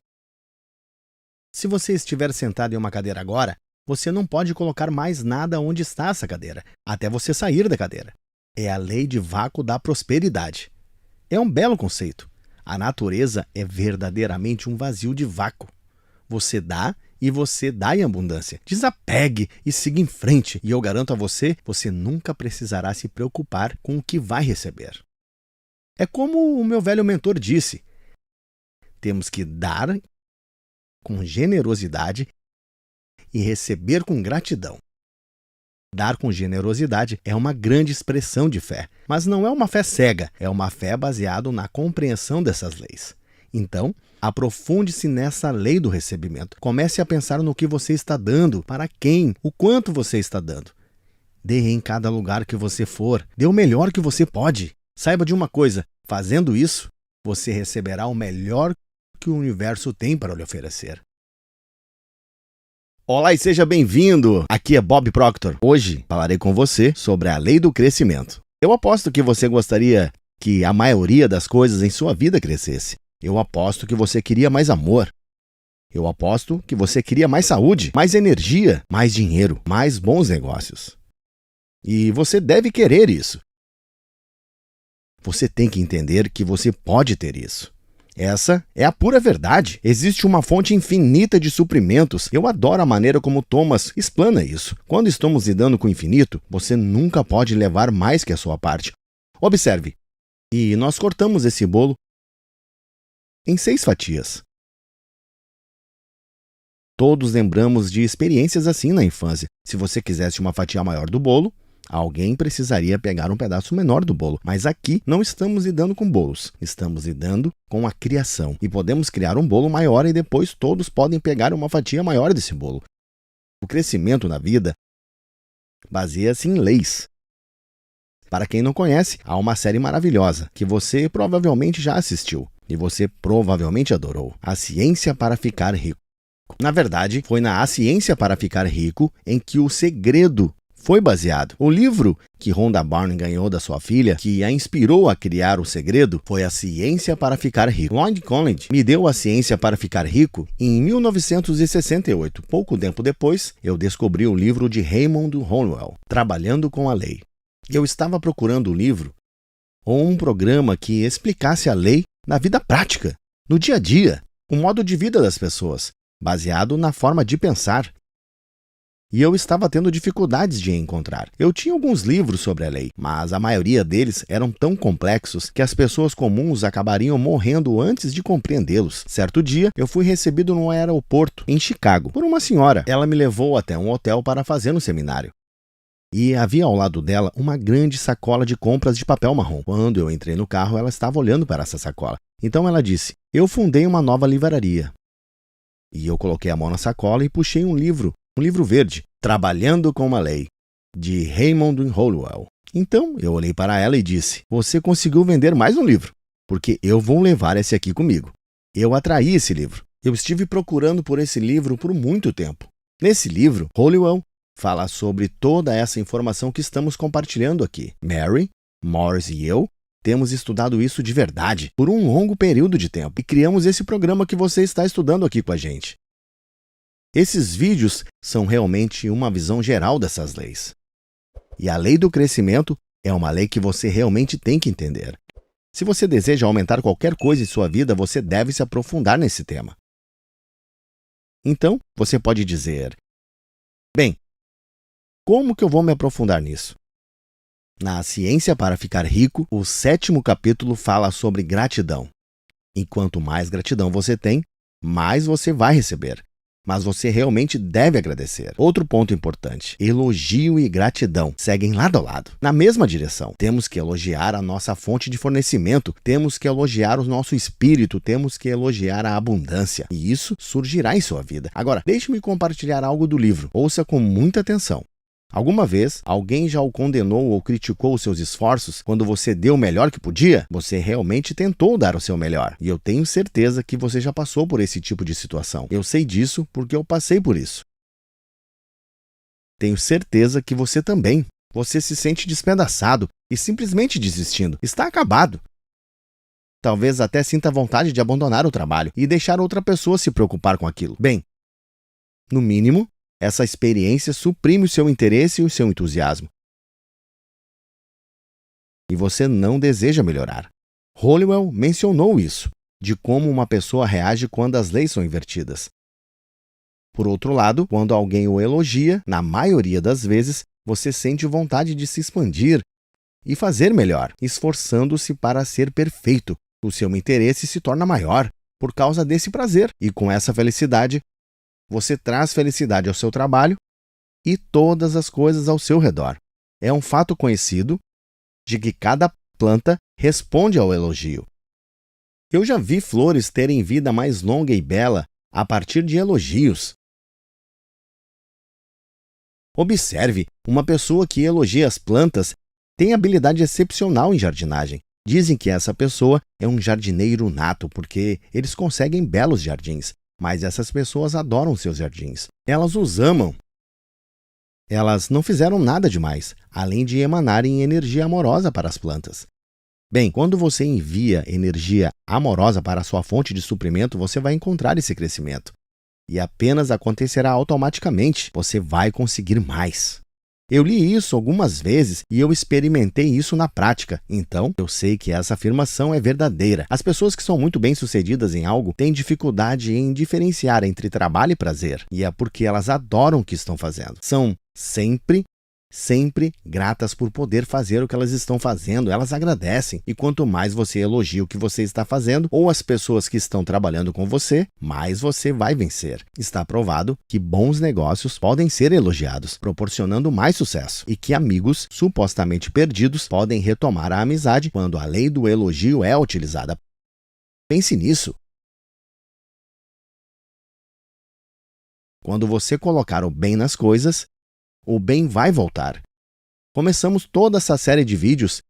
se você estiver sentado em uma cadeira agora, você não pode colocar mais nada onde está essa cadeira, até você sair da cadeira. É a lei de vácuo da prosperidade. É um belo conceito. A natureza é verdadeiramente um vazio de vácuo. Você dá e você dá em abundância. Desapegue e siga em frente. E eu garanto a você, você nunca precisará se preocupar com o que vai receber. É como o meu velho mentor disse, temos que dar com generosidade e receber com gratidão. Dar com generosidade é uma grande expressão de fé, mas não é uma fé cega, é uma fé baseada na compreensão dessas leis. Então, aprofunde-se nessa lei do recebimento. Comece a pensar no que você está dando, para quem, o quanto você está dando. Dê em cada lugar que você for, dê o melhor que você pode. Saiba de uma coisa, fazendo isso, você receberá o melhor que o universo tem para lhe oferecer. Olá e seja bem-vindo! Aqui é Bob Proctor. Hoje falarei com você sobre a lei do crescimento. Eu aposto que você gostaria que a maioria das coisas em sua vida crescesse. Eu aposto que você queria mais amor. Eu aposto que você queria mais saúde, mais energia, mais dinheiro, mais bons negócios. E você deve querer isso. Você tem que entender que você pode ter isso. Essa é a pura verdade. Existe uma fonte infinita de suprimentos. Eu adoro a maneira como Thomas explana isso. Quando estamos lidando com o infinito, você nunca pode levar mais que a sua parte. Observe. E nós cortamos esse bolo em 6 fatias. Todos lembramos de experiências assim na infância. Se você quisesse uma fatia maior do bolo, alguém precisaria pegar um pedaço menor do bolo. Mas aqui não estamos lidando com bolos. Estamos lidando com a criação. E podemos criar um bolo maior e depois todos podem pegar uma fatia maior desse bolo. O crescimento na vida baseia-se em leis. Para quem não conhece, há uma série maravilhosa que você provavelmente já assistiu e você provavelmente adorou. A Ciência para Ficar Rico. Na verdade, foi na A Ciência para Ficar Rico em que o segredo foi baseado. O livro que Rhonda Byrne ganhou da sua filha, que a inspirou a criar o segredo, foi A Ciência para Ficar Rico. Lloyd Collins me deu A Ciência para Ficar Rico em 1968. Pouco tempo depois, eu descobri o livro de Raymond Honeywell, Trabalhando com a Lei. Eu estava procurando um livro ou um programa que explicasse a lei na vida prática, no dia a dia, o modo de vida das pessoas, baseado na forma de pensar. E eu estava tendo dificuldades de encontrar. Eu tinha alguns livros sobre a lei, mas a maioria deles eram tão complexos que as pessoas comuns acabariam morrendo antes de compreendê-los. Certo dia, eu fui recebido no aeroporto, em Chicago, por uma senhora. Ela me levou até um hotel para fazer um seminário. E havia ao lado dela uma grande sacola de compras de papel marrom. Quando eu entrei no carro, ela estava olhando para essa sacola. Então ela disse, eu fundei uma nova livraria. E eu coloquei a mão na sacola e puxei um livro verde, Trabalhando com a Lei, de Raymond Honeywell. Então, eu olhei para ela e disse, você conseguiu vender mais um livro, porque eu vou levar esse aqui comigo. Eu atraí esse livro. Eu estive procurando por esse livro por muito tempo. Nesse livro, Honeywell fala sobre toda essa informação que estamos compartilhando aqui. Mary, Morris e eu temos estudado isso de verdade por um longo período de tempo e criamos esse programa que você está estudando aqui com a gente. Esses vídeos são realmente uma visão geral dessas leis. E a lei do crescimento é uma lei que você realmente tem que entender. Se você deseja aumentar qualquer coisa em sua vida, você deve se aprofundar nesse tema. Então, você pode dizer, bem, como que eu vou me aprofundar nisso? Na Ciência para Ficar Rico, o 7º capítulo fala sobre gratidão. E quanto mais gratidão você tem, mais você vai receber. Mas você realmente deve agradecer. Outro ponto importante, elogio e gratidão seguem lado a lado, na mesma direção. Temos que elogiar a nossa fonte de fornecimento, temos que elogiar o nosso espírito, temos que elogiar a abundância. E isso surgirá em sua vida. Agora, deixe-me compartilhar algo do livro. Ouça com muita atenção. Alguma vez, alguém já o condenou ou criticou os seus esforços quando você deu o melhor que podia? Você realmente tentou dar o seu melhor. E eu tenho certeza que você já passou por esse tipo de situação. Eu sei disso porque eu passei por isso. Tenho certeza que você também. Você se sente despedaçado e simplesmente desistindo. Está acabado. Talvez até sinta vontade de abandonar o trabalho e deixar outra pessoa se preocupar com aquilo. Bem, no mínimo, essa experiência suprime o seu interesse e o seu entusiasmo. E você não deseja melhorar. Hollowell mencionou isso, de como uma pessoa reage quando as leis são invertidas. Por outro lado, quando alguém o elogia, na maioria das vezes, você sente vontade de se expandir e fazer melhor, esforçando-se para ser perfeito. O seu interesse se torna maior por causa desse prazer. E com essa felicidade, você traz felicidade ao seu trabalho e todas as coisas ao seu redor. É um fato conhecido de que cada planta responde ao elogio. Eu já vi flores terem vida mais longa e bela a partir de elogios. Observe, uma pessoa que elogia as plantas tem habilidade excepcional em jardinagem. Dizem que essa pessoa é um jardineiro nato porque eles conseguem belos jardins. Mas essas pessoas adoram seus jardins. Elas os amam. Elas não fizeram nada demais, além de emanarem energia amorosa para as plantas. Bem, quando você envia energia amorosa para a sua fonte de suprimento, você vai encontrar esse crescimento. E apenas acontecerá automaticamente. Você vai conseguir mais. Eu li isso algumas vezes e eu experimentei isso na prática. Então, eu sei que essa afirmação é verdadeira. As pessoas que são muito bem-sucedidas em algo têm dificuldade em diferenciar entre trabalho e prazer. E é porque elas adoram o que estão fazendo. São sempre gratas por poder fazer o que elas estão fazendo. Elas agradecem. E quanto mais você elogia o que você está fazendo ou as pessoas que estão trabalhando com você, mais você vai vencer. Está provado que bons negócios podem ser elogiados, proporcionando mais sucesso, e que amigos supostamente perdidos podem retomar a amizade quando a lei do elogio é utilizada. Pense nisso. Quando você colocar o bem nas coisas, o bem vai voltar. Começamos toda essa série de vídeos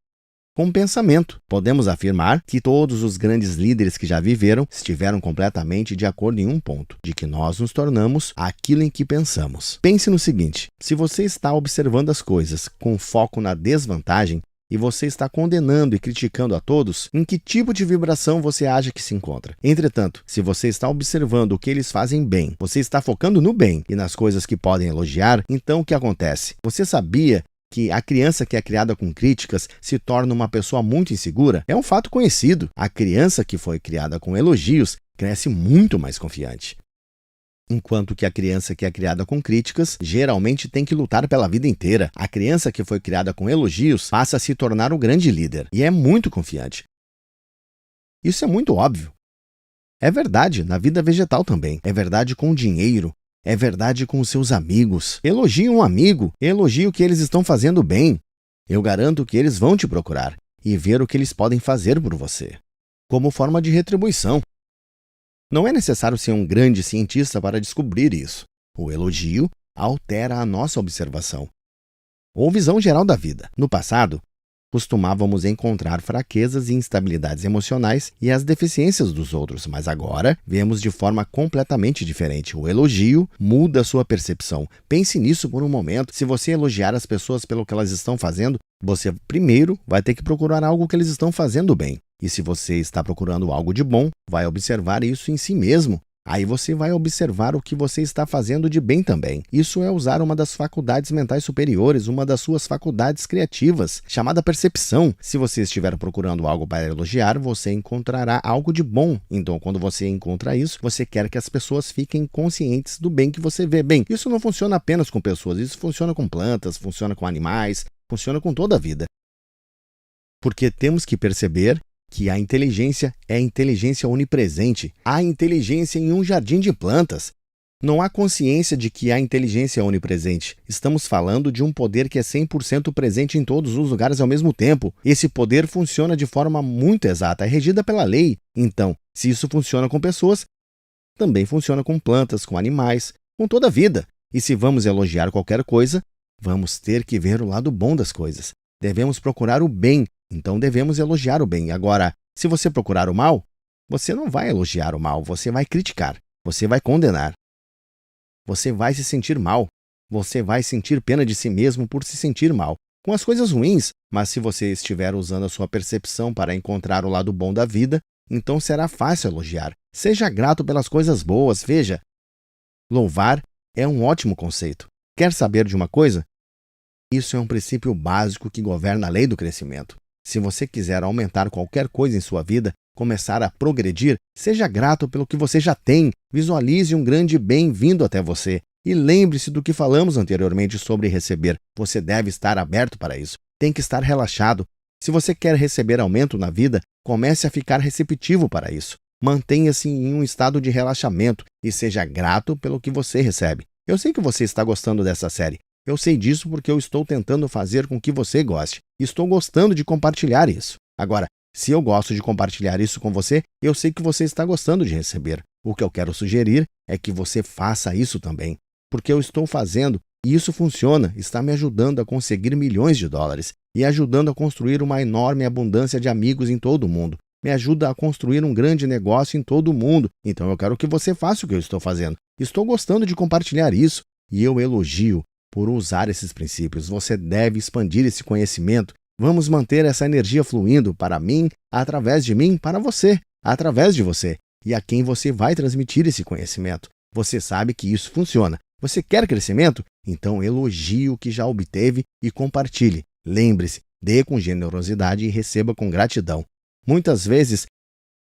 com um pensamento. Podemos afirmar que todos os grandes líderes que já viveram estiveram completamente de acordo em um ponto, de que nós nos tornamos aquilo em que pensamos. Pense no seguinte: se você está observando as coisas com foco na desvantagem e você está condenando e criticando a todos, em que tipo de vibração você acha que se encontra? Entretanto, se você está observando o que eles fazem bem, você está focando no bem e nas coisas que podem elogiar, então o que acontece? Você sabia que a criança que é criada com críticas se torna uma pessoa muito insegura? É um fato conhecido. A criança que foi criada com elogios cresce muito mais confiante. Enquanto que a criança que é criada com críticas geralmente tem que lutar pela vida inteira. A criança que foi criada com elogios passa a se tornar o grande líder e é muito confiante. Isso é muito óbvio. É verdade na vida vegetal também. É verdade com o dinheiro. É verdade com os seus amigos. Elogie um amigo. Elogie o que eles estão fazendo bem. Eu garanto que eles vão te procurar e ver o que eles podem fazer por você, como forma de retribuição. Não é necessário ser um grande cientista para descobrir isso. O elogio altera a nossa observação ou visão geral da vida. No passado, costumávamos encontrar fraquezas e instabilidades emocionais e as deficiências dos outros, mas agora vemos de forma completamente diferente. O elogio muda a sua percepção. Pense nisso por um momento. Se você elogiar as pessoas pelo que elas estão fazendo, você primeiro vai ter que procurar algo que eles estão fazendo bem. E se você está procurando algo de bom, vai observar isso em si mesmo. Aí você vai observar o que você está fazendo de bem também. Isso é usar uma das faculdades mentais superiores, uma das suas faculdades criativas, chamada percepção. Se você estiver procurando algo para elogiar, você encontrará algo de bom. Então, quando você encontra isso, você quer que as pessoas fiquem conscientes do bem que você vê. Bem, isso não funciona apenas com pessoas, isso funciona com plantas, funciona com animais, funciona com toda a vida. Porque temos que perceber que a inteligência é inteligência onipresente. Há inteligência em um jardim de plantas. Não há consciência de que há inteligência onipresente. Estamos falando de um poder que é 100% presente em todos os lugares ao mesmo tempo. Esse poder funciona de forma muito exata, é regida pela lei. Então, se isso funciona com pessoas, também funciona com plantas, com animais, com toda a vida. E se vamos elogiar qualquer coisa, Vamos ter que ver o lado bom das coisas. Devemos procurar o bem, então devemos elogiar o bem. Agora, se você procurar o mal, você não vai elogiar o mal, você vai criticar, você vai condenar. Você vai se sentir mal. Você vai sentir pena de si mesmo por se sentir mal com as coisas ruins, mas se você estiver usando a sua percepção para encontrar o lado bom da vida, então será fácil elogiar. Seja grato pelas coisas boas, veja. Louvar é um ótimo conceito. Quer saber de uma coisa? Isso é um princípio básico que governa a lei do crescimento. Se você quiser aumentar qualquer coisa em sua vida, começar a progredir, seja grato pelo que você já tem. Visualize um grande bem vindo até você. E lembre-se do que falamos anteriormente sobre receber. Você deve estar aberto para isso. Tem que estar relaxado. Se você quer receber aumento na vida, comece a ficar receptivo para isso. Mantenha-se em um estado de relaxamento e seja grato pelo que você recebe. Eu sei que você está gostando dessa série. Eu sei disso porque eu estou tentando fazer com que você goste. Estou gostando de compartilhar isso. Agora, se eu gosto de compartilhar isso com você, eu sei que você está gostando de receber. O que eu quero sugerir é que você faça isso também. Porque eu estou fazendo e isso funciona, está me ajudando a conseguir milhões de dólares e ajudando a construir uma enorme abundância de amigos em todo o mundo. Me ajuda a construir um grande negócio em todo o mundo. Então eu quero que você faça o que eu estou fazendo. Estou gostando de compartilhar isso e eu elogio por usar esses princípios. Você deve expandir esse conhecimento. Vamos manter essa energia fluindo para mim, através de mim, para você, através de você e a quem você vai transmitir esse conhecimento. Você sabe que isso funciona. Você quer crescimento? Então elogie o que já obteve e compartilhe. Lembre-se, dê com generosidade e receba com gratidão. Muitas vezes,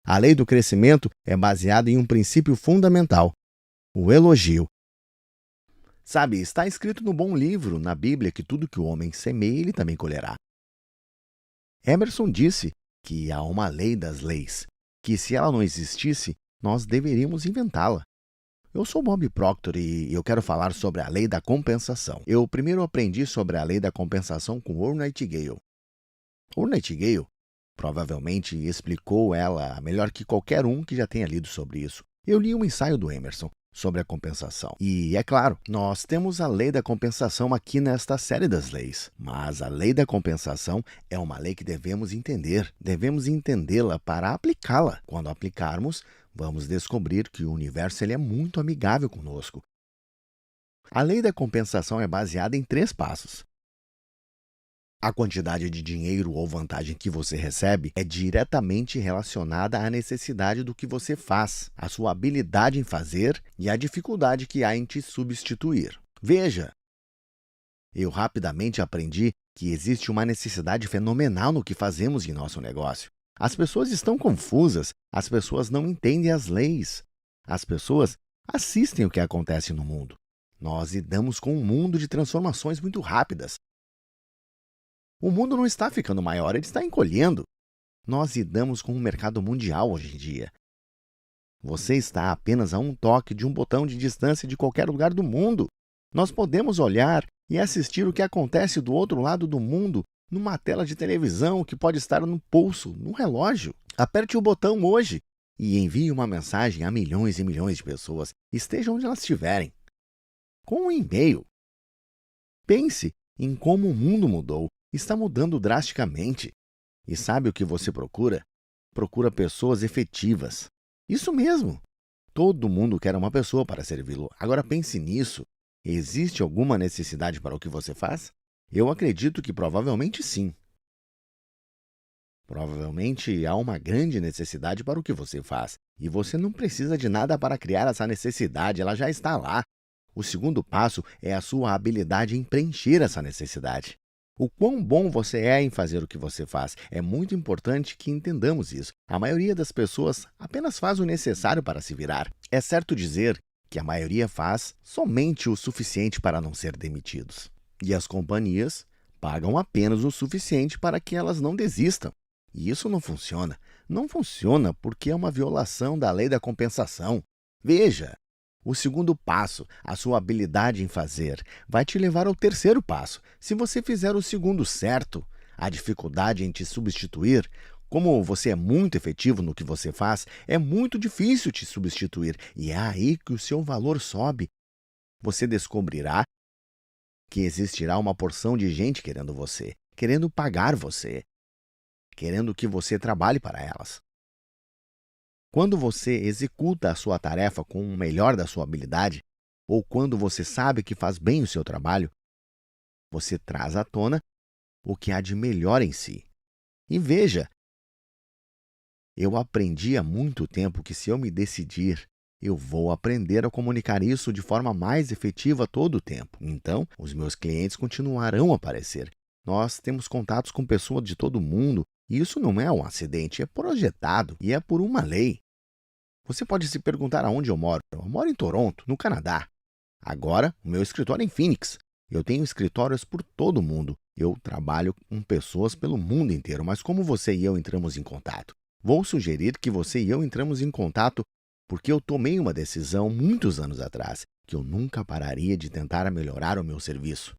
a lei do crescimento é baseada em um princípio fundamental, o elogio. Sabe, está escrito no bom livro, na Bíblia, que tudo que o homem semeia, ele também colherá. Emerson disse que há uma lei das leis, que se ela não existisse, nós deveríamos inventá-la. Eu sou Bob Proctor e eu quero falar sobre a lei da compensação. Eu primeiro aprendi sobre a lei da compensação com Earl Nightingale. Earl Nightingale provavelmente explicou ela melhor que qualquer um que já tenha lido sobre isso. Eu li um ensaio do Emerson sobre a compensação. E, é claro, nós temos a lei da compensação aqui nesta série das leis. Mas a lei da compensação é uma lei que devemos entender. Devemos entendê-la para aplicá-la. Quando aplicarmos, vamos descobrir que o universo ele é muito amigável conosco. A lei da compensação é baseada em 3 passos. A quantidade de dinheiro ou vantagem que você recebe é diretamente relacionada à necessidade do que você faz, à sua habilidade em fazer e à dificuldade que há em te substituir. Veja, eu rapidamente aprendi que existe uma necessidade fenomenal no que fazemos em nosso negócio. As pessoas estão confusas, as pessoas não entendem as leis. As pessoas assistem o que acontece no mundo. Nós lidamos com um mundo de transformações muito rápidas. O mundo não está ficando maior, ele está encolhendo. Nós lidamos com um mercado mundial hoje em dia. Você está apenas a um toque de um botão de distância de qualquer lugar do mundo. Nós podemos olhar e assistir o que acontece do outro lado do mundo numa tela de televisão que pode estar no pulso, no relógio. Aperte o botão hoje e envie uma mensagem a milhões e milhões de pessoas, estejam onde elas estiverem. Com um e-mail. Pense em como o mundo mudou. Está mudando drasticamente. E sabe o que você procura? Procura pessoas efetivas. Isso mesmo. Todo mundo quer uma pessoa para servi-lo. Agora pense nisso. Existe alguma necessidade para o que você faz? Eu acredito que provavelmente sim. Provavelmente há uma grande necessidade para o que você faz. E você não precisa de nada para criar essa necessidade, ela já está lá. O segundo passo é a sua habilidade em preencher essa necessidade. O quão bom você é em fazer o que você faz. É muito importante que entendamos isso. A maioria das pessoas apenas faz o necessário para se virar. É certo dizer que a maioria faz somente o suficiente para não ser demitidos. E as companhias pagam apenas o suficiente para que elas não desistam. E isso não funciona. Não funciona porque é uma violação da lei da compensação. Veja! O segundo passo, a sua habilidade em fazer, vai te levar ao terceiro passo. Se você fizer o segundo certo, a dificuldade em te substituir, como você é muito efetivo no que você faz, é muito difícil te substituir. E é aí que o seu valor sobe. Você descobrirá que existirá uma porção de gente querendo você, querendo pagar você, querendo que você trabalhe para elas. Quando você executa a sua tarefa com o melhor da sua habilidade, ou quando você sabe que faz bem o seu trabalho, você traz à tona o que há de melhor em si. E veja, eu aprendi há muito tempo que se eu me decidir, eu vou aprender a comunicar isso de forma mais efetiva todo o tempo. Então, os meus clientes continuarão a aparecer. Nós temos contatos com pessoas de todo mundo e isso não é um acidente, é projetado e é por uma lei. Você pode se perguntar aonde eu moro. Eu moro em Toronto, no Canadá. Agora, o meu escritório é em Phoenix. Eu tenho escritórios por todo o mundo. Eu trabalho com pessoas pelo mundo inteiro, mas como você e eu entramos em contato? Vou sugerir que você e eu entramos em contato porque eu tomei uma decisão muitos anos atrás, que eu nunca pararia de tentar melhorar o meu serviço.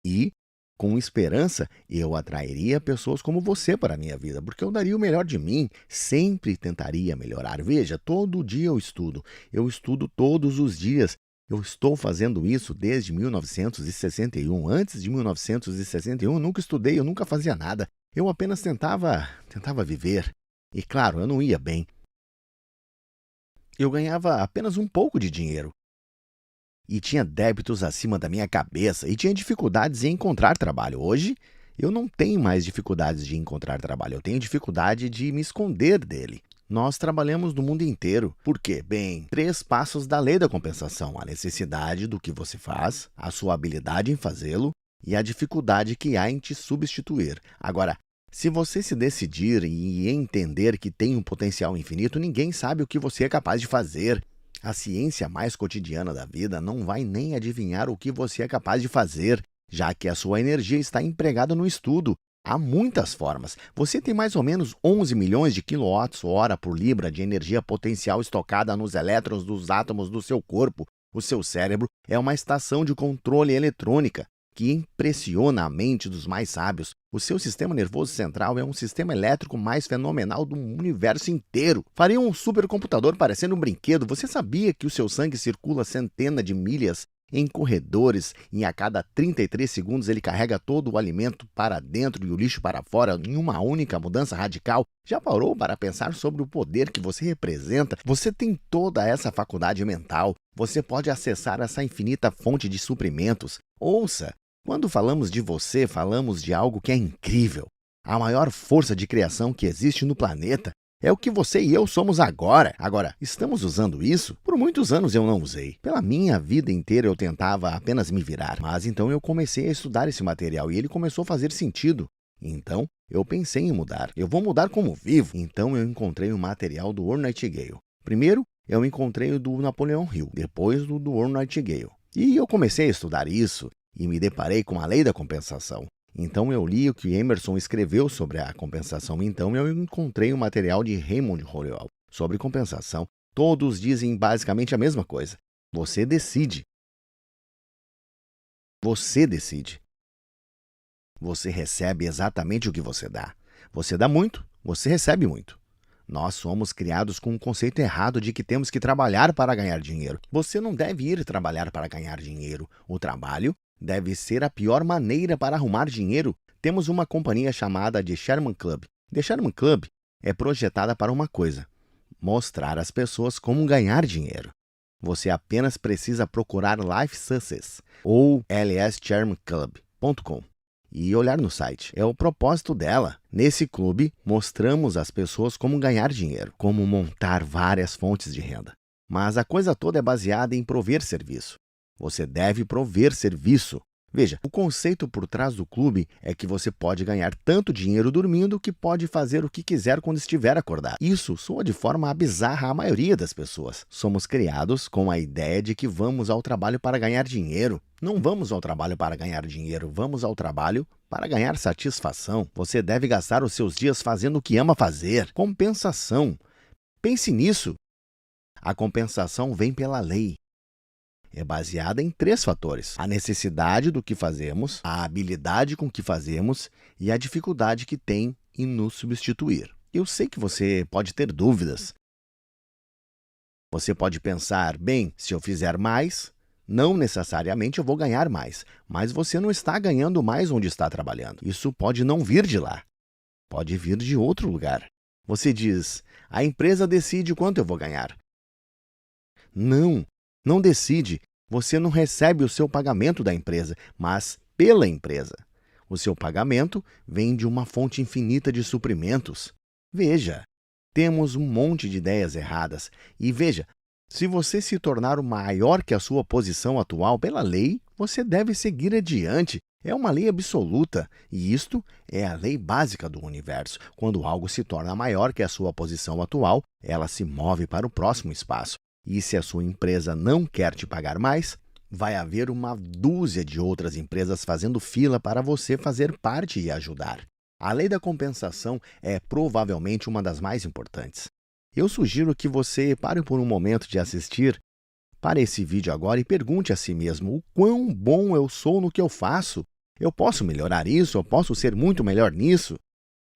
E, com esperança, eu atrairia pessoas como você para a minha vida, porque eu daria o melhor de mim, sempre tentaria melhorar. Veja, todo dia eu estudo todos os dias. Eu estou fazendo isso desde 1961. Antes de 1961, eu nunca estudei, eu nunca fazia nada. Eu apenas tentava viver. E claro, eu não ia bem. Eu ganhava apenas um pouco de dinheiro. E tinha débitos acima da minha cabeça e tinha dificuldades em encontrar trabalho. Hoje, eu não tenho mais dificuldades de encontrar trabalho, eu tenho dificuldade de me esconder dele. Nós trabalhamos no mundo inteiro. Por quê? Bem, 3 passos da lei da compensação: a necessidade do que você faz, a sua habilidade em fazê-lo e a dificuldade que há em te substituir. Agora, se você se decidir e entender que tem um potencial infinito, ninguém sabe o que você é capaz de fazer. A ciência mais cotidiana da vida não vai nem adivinhar o que você é capaz de fazer, já que a sua energia está empregada no estudo. Há muitas formas. Você tem mais ou menos 11 milhões de quilowatts-hora por libra de energia potencial estocada nos elétrons dos átomos do seu corpo. O seu cérebro é uma estação de controle eletrônica que impressiona a mente dos mais sábios. O seu sistema nervoso central é um sistema elétrico mais fenomenal do universo inteiro. Faria um supercomputador parecendo um brinquedo. Você sabia que o seu sangue circula centenas de milhas em corredores e a cada 33 segundos ele carrega todo o alimento para dentro e o lixo para fora em uma única mudança radical? Já parou para pensar sobre o poder que você representa? Você tem toda essa faculdade mental. Você pode acessar essa infinita fonte de suprimentos. Ouça! Quando falamos de você, falamos de algo que é incrível. A maior força de criação que existe no planeta é o que você e eu somos agora. Agora, estamos usando isso? Por muitos anos eu não usei. Pela minha vida inteira eu tentava apenas me virar. Mas então eu comecei a estudar esse material e ele começou a fazer sentido. Então, eu pensei em mudar. Eu vou mudar como vivo. Então eu encontrei o material do Earl Nightingale. Primeiro, eu encontrei o do Napoleão Hill. Depois, do Earl Nightingale. E eu comecei a estudar isso e me deparei com a lei da compensação. Então eu li o que Emerson escreveu sobre a compensação. Então eu encontrei o material de Raymond Holliwell sobre compensação. Todos dizem basicamente a mesma coisa. Você decide. Você decide. Você recebe exatamente o que você dá. Você dá muito, você recebe muito. Nós somos criados com um conceito errado de que temos que trabalhar para ganhar dinheiro. Você não deve ir trabalhar para ganhar dinheiro. O trabalho deve ser a pior maneira para arrumar dinheiro. Temos uma companhia chamada de Sherman Club. The Sherman Club é projetada para uma coisa: mostrar às pessoas como ganhar dinheiro. Você apenas precisa procurar Life Success ou lsshermanclub.com e olhar no site. É o propósito dela. Nesse clube, mostramos às pessoas como ganhar dinheiro, como montar várias fontes de renda. Mas a coisa toda é baseada em prover serviço. Você deve prover serviço. Veja, o conceito por trás do clube é que você pode ganhar tanto dinheiro dormindo que pode fazer o que quiser quando estiver acordado. Isso soa de forma bizarra à maioria das pessoas. Somos criados com a ideia de que vamos ao trabalho para ganhar dinheiro. Não vamos ao trabalho para ganhar dinheiro, vamos ao trabalho para ganhar satisfação. Você deve gastar os seus dias fazendo o que ama fazer. Compensação. Pense nisso. A compensação vem pela lei. É baseada em 3 fatores: a necessidade do que fazemos, a habilidade com que fazemos e a dificuldade que tem em nos substituir. Eu sei que você pode ter dúvidas. Você pode pensar, bem, se eu fizer mais, Não necessariamente eu vou ganhar mais, mas você não está ganhando mais onde está trabalhando. Isso pode não vir de lá, pode vir de outro lugar. Você diz, a empresa decide quanto eu vou ganhar. Não, não decide. Você não recebe o seu pagamento da empresa, mas pela empresa. O seu pagamento vem de uma fonte infinita de suprimentos. Veja, temos um monte de ideias erradas. E veja, se você se tornar maior que a sua posição atual pela lei, você deve seguir adiante. É uma lei absoluta, e isto é a lei básica do universo. Quando algo se torna maior que a sua posição atual, ela se move para o próximo espaço. E se a sua empresa não quer te pagar mais, vai haver uma dúzia de outras empresas fazendo fila para você fazer parte e ajudar. A lei da compensação é provavelmente uma das mais importantes. Eu sugiro que você pare por um momento de assistir para esse vídeo agora e pergunte a si mesmo o quão bom eu sou no que eu faço. Eu posso melhorar isso? Eu posso ser muito melhor nisso?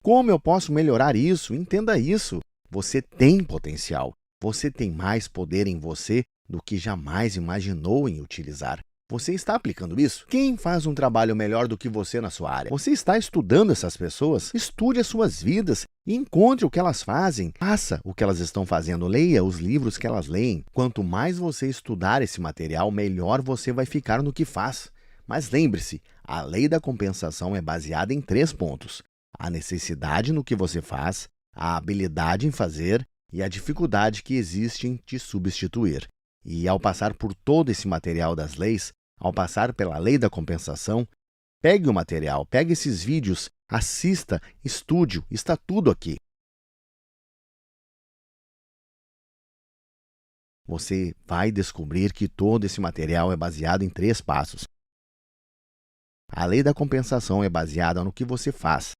Como eu posso melhorar isso? Entenda isso. Você tem potencial. Você tem mais poder em você do que jamais imaginou em utilizar. Você está aplicando isso? Quem faz um trabalho melhor do que você na sua área? Você está estudando essas pessoas? Estude as suas vidas e encontre o que elas fazem. Faça o que elas estão fazendo. Leia os livros que elas leem. Quanto mais você estudar esse material, melhor você vai ficar no que faz. Mas lembre-se, a lei da compensação é baseada em 3 pontos: a necessidade no que você faz, a habilidade em fazer e a dificuldade que existe em te substituir. E ao passar por todo esse material das leis, ao passar pela lei da compensação, pegue o material, pegue esses vídeos, assista, estude, está tudo aqui. Você vai descobrir que todo esse material é baseado em 3 passos. A lei da compensação é baseada no que você faz.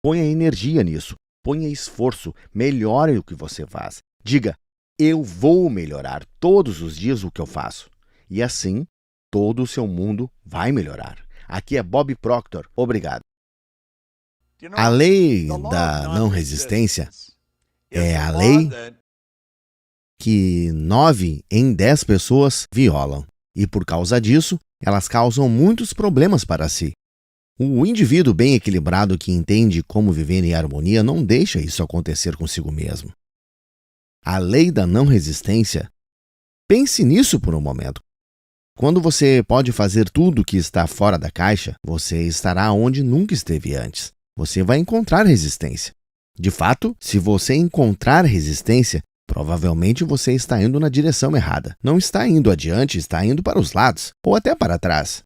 Ponha energia nisso. Ponha esforço, melhore o que você faz. Diga, eu vou melhorar todos os dias o que eu faço. E assim, todo o seu mundo vai melhorar. Aqui é Bob Proctor. Obrigado. A lei da não resistência é a lei que 9 em 10 pessoas violam. E por causa disso, elas causam muitos problemas para si. O indivíduo bem equilibrado que entende como viver em harmonia não deixa isso acontecer consigo mesmo. A lei da não resistência, pense nisso por um momento. Quando você pode fazer tudo que está fora da caixa, você estará onde nunca esteve antes. Você vai encontrar resistência. De fato, se você encontrar resistência, provavelmente você está indo na direção errada. Não está indo adiante, está indo para os lados ou até para trás.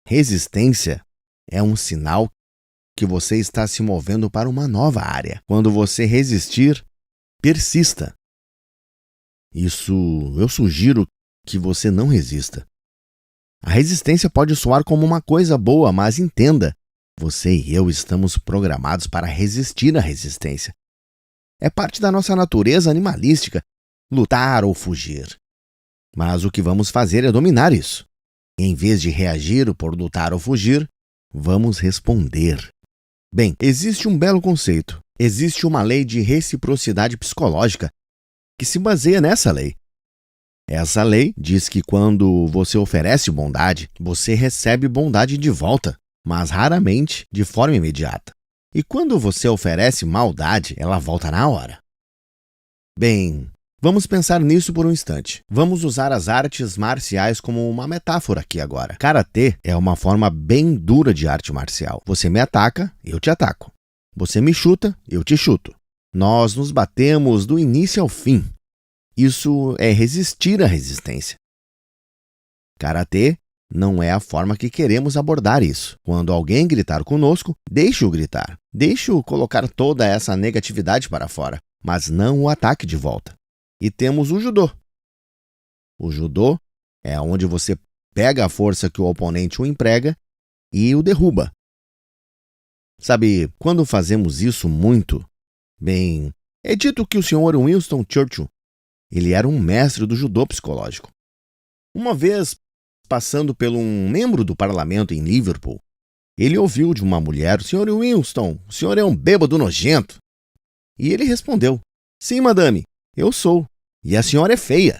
Resistência é um sinal que você está se movendo para uma nova área. Quando você resistir, persista. Isso eu sugiro que você não resista. A resistência pode soar como uma coisa boa, mas entenda, você e eu estamos programados para resistir à resistência. É parte da nossa natureza animalística, lutar ou fugir. Mas o que vamos fazer é dominar isso. Em vez de reagir por lutar ou fugir, vamos responder. Bem, existe um belo conceito. Existe uma lei de reciprocidade psicológica que se baseia nessa lei. Essa lei diz que quando você oferece bondade, você recebe bondade de volta, mas raramente de forma imediata. E quando você oferece maldade, ela volta na hora. Bem, vamos pensar nisso por um instante. Vamos usar as artes marciais como uma metáfora aqui agora. Karatê é uma forma bem dura de arte marcial. Você me ataca, eu te ataco. Você me chuta, eu te chuto. Nós nos batemos do início ao fim. Isso é resistir à resistência. Karatê não é a forma que queremos abordar isso. Quando alguém gritar conosco, deixe-o gritar. Deixe-o colocar toda essa negatividade para fora, mas não o ataque de volta. E temos o judô. O judô é onde você pega a força que o oponente o emprega e o derruba. Sabe, quando fazemos isso muito, bem, é dito que o Sr. Winston Churchill, ele era um mestre do judô psicológico. Uma vez, passando por um membro do parlamento em Liverpool, ele ouviu de uma mulher: Sr. Winston, o senhor é um bêbado nojento. E ele respondeu: Sim, madame, eu sou. E a senhora é feia.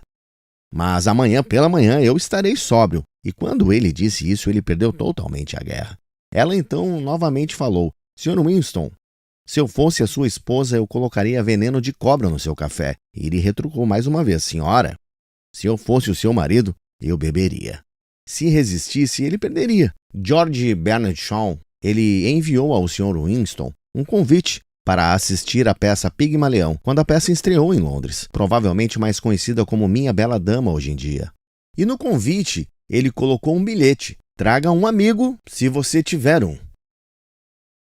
Mas amanhã pela manhã eu estarei sóbrio. E quando ele disse isso, ele perdeu totalmente a guerra. Ela então novamente falou: Sr. Winston, se eu fosse a sua esposa, eu colocaria veneno de cobra no seu café. E ele retrucou mais uma vez: Senhora, se eu fosse o seu marido, eu beberia. Se resistisse, ele perderia. George Bernard Shaw, ele enviou ao Sr. Winston um convite para assistir à peça Pigmalião, quando a peça estreou em Londres, provavelmente mais conhecida como Minha Bela Dama hoje em dia. E no convite, ele colocou um bilhete: traga um amigo se você tiver um.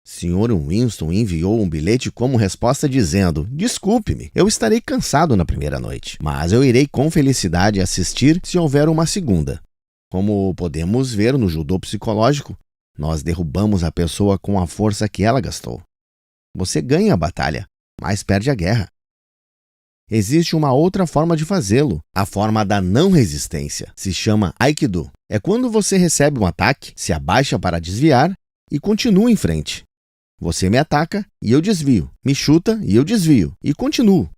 Sr. Winston enviou um bilhete como resposta dizendo: desculpe-me, eu estarei cansado na primeira noite, mas eu irei com felicidade assistir se houver uma segunda. Como podemos ver no judô psicológico, nós derrubamos a pessoa com a força que ela gastou. Você ganha a batalha, mas perde a guerra. Existe uma outra forma de fazê-lo, a forma da não resistência. Se chama Aikido. É quando você recebe um ataque, se abaixa para desviar e continua em frente. Você me ataca e eu desvio, me chuta e eu desvio, e continuo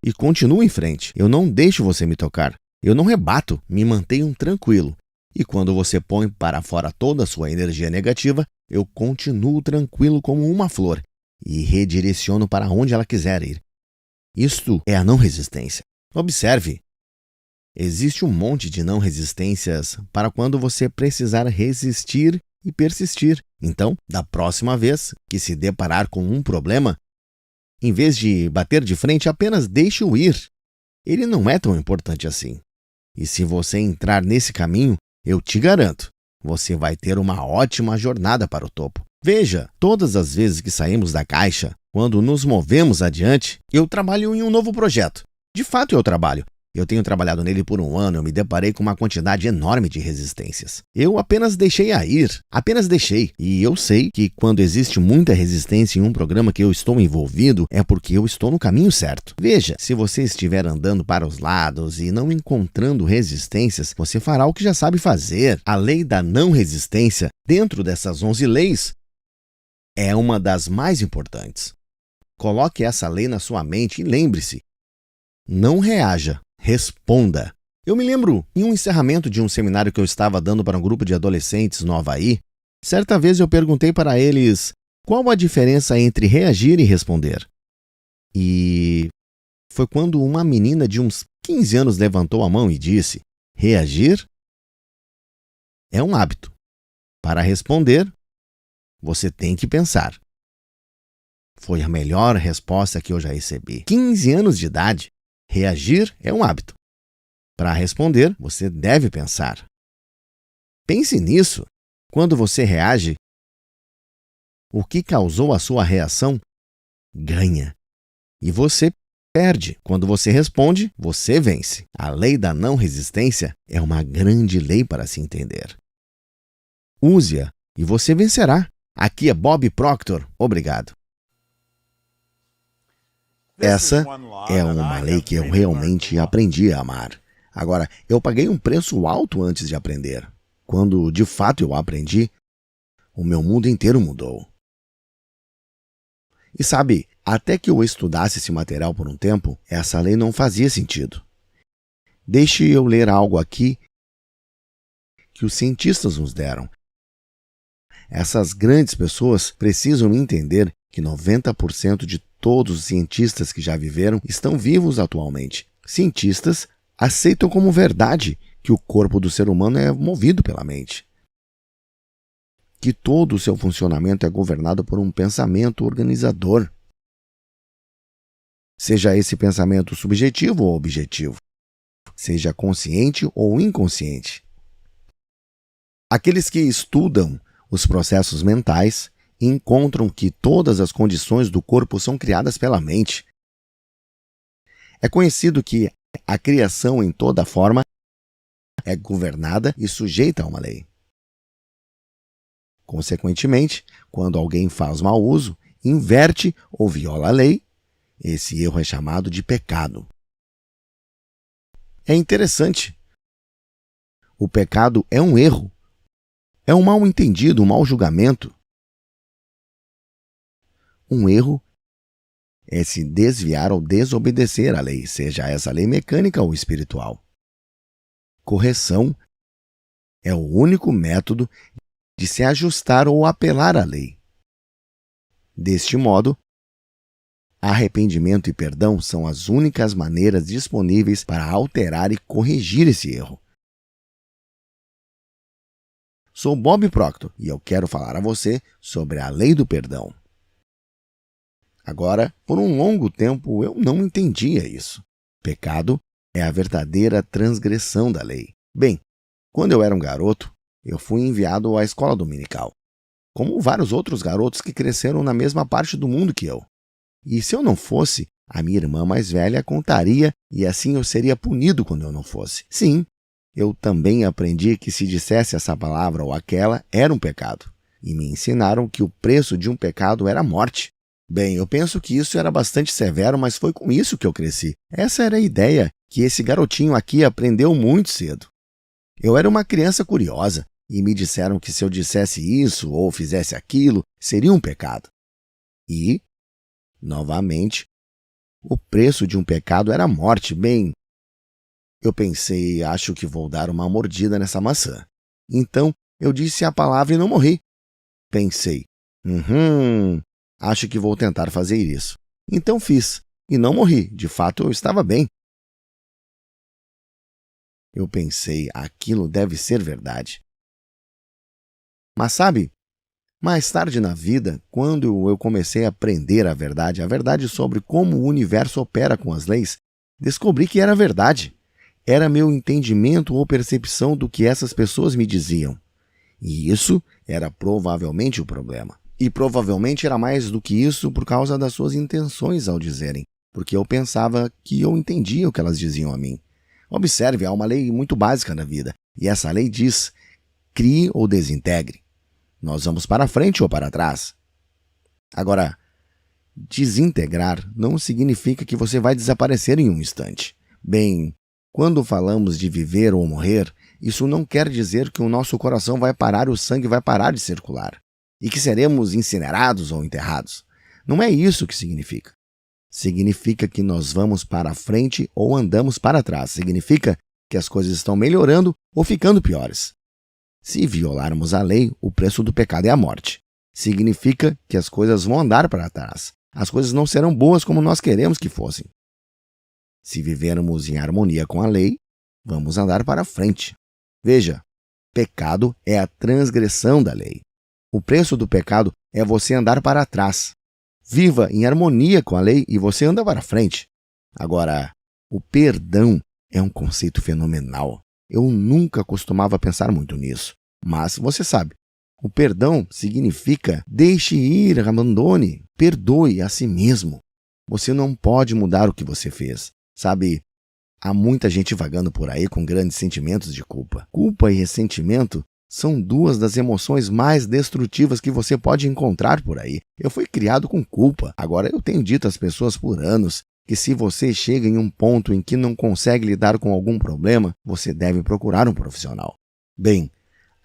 em frente. Eu não deixo você me tocar, eu não rebato, me mantenho tranquilo. E quando você põe para fora toda a sua energia negativa, eu continuo tranquilo como uma flor e redireciono para onde ela quiser ir. Isto é a não resistência. Observe, existe um monte de não resistências para quando você precisar resistir e persistir. Então, da próxima vez que se deparar com um problema, em vez de bater de frente, apenas deixe-o ir. Ele não é tão importante assim. E se você entrar nesse caminho, eu te garanto, você vai ter uma ótima jornada para o topo. Veja, todas as vezes que saímos da caixa, quando nos movemos adiante, eu trabalho em um novo projeto. De fato, eu trabalho. Eu tenho trabalhado nele por um ano, eu me deparei com uma quantidade enorme de resistências. Eu apenas deixei-a ir, apenas deixei. E eu sei que quando existe muita resistência em um programa que eu estou envolvido, é porque eu estou no caminho certo. Veja, se você estiver andando para os lados e não encontrando resistências, você fará o que já sabe fazer. A lei da não resistência, dentro dessas 11 leis, é uma das mais importantes. Coloque essa lei na sua mente e lembre-se: não reaja, responda. Eu me lembro, em um encerramento de um seminário que eu estava dando para um grupo de adolescentes no Havaí, certa vez eu perguntei para eles qual a diferença entre reagir e responder. E foi quando uma menina de uns 15 anos levantou a mão e disse: reagir é um hábito. Para responder, você tem que pensar. Foi a melhor resposta que eu já recebi. 15 anos de idade. Reagir é um hábito. Para responder, você deve pensar. Pense nisso. Quando você reage, o que causou a sua reação ganha. E você perde. Quando você responde, você vence. A lei da não resistência é uma grande lei para se entender. Use-a e você vencerá. Aqui é Bob Proctor. Obrigado. Essa é uma lei que eu realmente aprendi a amar. Agora, eu paguei um preço alto antes de aprender. Quando de fato eu aprendi, o meu mundo inteiro mudou. E sabe, até que eu estudasse esse material por um tempo, essa lei não fazia sentido. Deixe eu ler algo aqui que os cientistas nos deram. Essas grandes pessoas precisam entender que 90% de todos os cientistas que já viveram estão vivos atualmente. Cientistas aceitam como verdade que o corpo do ser humano é movido pela mente. Que todo o seu funcionamento é governado por um pensamento organizador. Seja esse pensamento subjetivo ou objetivo. Seja consciente ou inconsciente. Aqueles que estudam os processos mentais encontram que todas as condições do corpo são criadas pela mente. É conhecido que a criação em toda forma é governada e sujeita a uma lei. Consequentemente, quando alguém faz mau uso, inverte ou viola a lei, esse erro é chamado de pecado. É interessante. O pecado é um erro. É um mal-entendido, um mau julgamento. Um erro é se desviar ou desobedecer à lei, seja essa lei mecânica ou espiritual. correção é o único método de se ajustar ou apelar à lei. Deste modo, arrependimento e perdão são as únicas maneiras disponíveis para alterar e corrigir esse erro. Sou Bob Proctor e eu quero falar a você sobre a lei do perdão. Agora, por um longo tempo eu não entendia isso. Pecado é a verdadeira transgressão da lei. Bem, quando eu era um garoto, eu fui enviado à escola dominical, como vários outros garotos que cresceram na mesma parte do mundo que eu. E se eu não fosse, a minha irmã mais velha contaria e assim eu seria punido quando eu não fosse. Sim, eu também aprendi que se dissesse essa palavra ou aquela era um pecado. E me ensinaram que o preço de um pecado era a morte. Bem, eu penso que isso era bastante severo, mas foi com isso que eu cresci. Essa era a ideia que esse garotinho aqui aprendeu muito cedo. Eu era uma criança curiosa e me disseram que se eu dissesse isso ou fizesse aquilo, seria um pecado. E, novamente, o preço de um pecado era a morte. Bem, eu pensei, acho que vou dar uma mordida nessa maçã. Então, eu disse a palavra e não morri. Pensei, acho que vou tentar fazer isso. Então fiz, e não morri. De fato, eu estava bem. Eu pensei, aquilo deve ser verdade. Mas sabe, mais tarde na vida, quando eu comecei a aprender a verdade sobre como o universo opera com as leis, descobri que era verdade. Era meu entendimento ou percepção do que essas pessoas me diziam. E isso era provavelmente o problema. E provavelmente era mais do que isso por causa das suas intenções ao dizerem, porque eu pensava que eu entendia o que elas diziam a mim. Observe, há uma lei muito básica na vida, e essa lei diz: crie ou desintegre. Nós vamos para frente ou para trás. Agora, desintegrar não significa que você vai desaparecer em um instante. Bem, quando falamos de viver ou morrer, isso não quer dizer que o nosso coração vai parar e o sangue vai parar de circular, e que seremos incinerados ou enterrados. Não é isso que significa. Significa que nós vamos para a frente ou andamos para trás. Significa que as coisas estão melhorando ou ficando piores. Se violarmos a lei, o preço do pecado é a morte. Significa que as coisas vão andar para trás. As coisas não serão boas como nós queremos que fossem. Se vivermos em harmonia com a lei, vamos andar para frente. Veja, pecado é a transgressão da lei. O preço do pecado é você andar para trás. Viva em harmonia com a lei e você anda para frente. Agora, o perdão é um conceito fenomenal. Eu nunca costumava pensar muito nisso. Mas você sabe, o perdão significa deixe ir, abandone, perdoe a si mesmo. Você não pode mudar o que você fez. Sabe, há muita gente vagando por aí com grandes sentimentos de culpa. Culpa e ressentimento são duas das emoções mais destrutivas que você pode encontrar por aí. Eu fui criado com culpa. Agora, eu tenho dito às pessoas por anos que se você chega em um ponto em que não consegue lidar com algum problema, você deve procurar um profissional. Bem,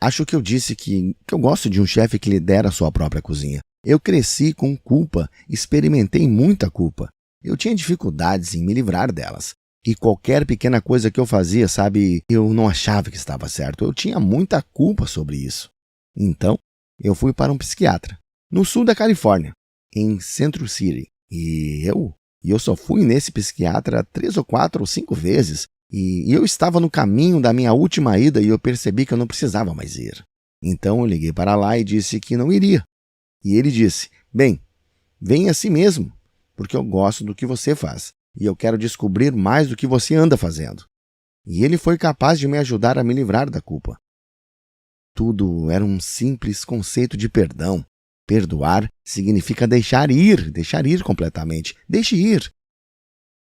acho que eu disse que eu gosto de um chefe que lidera a sua própria cozinha. Eu cresci com culpa, experimentei muita culpa. Eu tinha dificuldades em me livrar delas. E qualquer pequena coisa que eu fazia, sabe, eu não achava que estava certo. Eu tinha muita culpa sobre isso. Então, eu fui para um psiquiatra, no sul da Califórnia, em Central City. E eu só fui nesse psiquiatra 3 ou 4 ou 5 vezes. E eu estava no caminho da minha última ida e eu percebi que eu não precisava mais ir. Então, eu liguei para lá e disse que não iria. E ele disse, bem, venha assim mesmo, porque eu gosto do que você faz. E eu quero descobrir mais do que você anda fazendo. E ele foi capaz de me ajudar a me livrar da culpa. Tudo era um simples conceito de perdão. Perdoar significa deixar ir completamente. Deixe ir.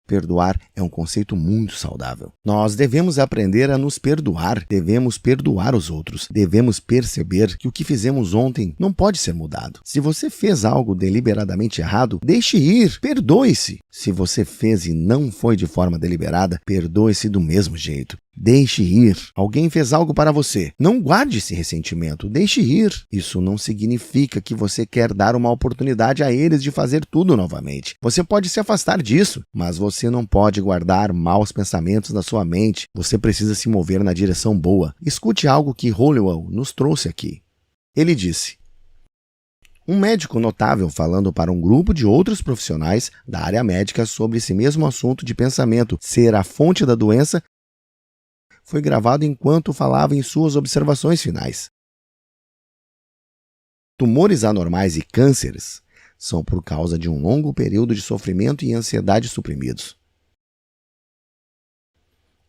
Perdoar é um conceito muito saudável. Nós devemos aprender a nos perdoar, devemos perdoar os outros, devemos perceber que o que fizemos ontem não pode ser mudado. Se você fez algo deliberadamente errado, deixe ir, perdoe-se. Se você fez e não foi de forma deliberada, perdoe-se do mesmo jeito. Deixe ir. Alguém fez algo para você. Não guarde esse ressentimento. Deixe ir. Isso não significa que você quer dar uma oportunidade a eles de fazer tudo novamente. Você pode se afastar disso, mas você não pode guardar maus pensamentos na sua mente. Você precisa se mover na direção boa. Escute algo que Hollowell nos trouxe aqui. Ele disse: um médico notável falando para um grupo de outros profissionais da área médica sobre esse mesmo assunto de pensamento ser a fonte da doença foi gravado enquanto falava em suas observações finais. Tumores anormais e cânceres são por causa de um longo período de sofrimento e ansiedade suprimidos.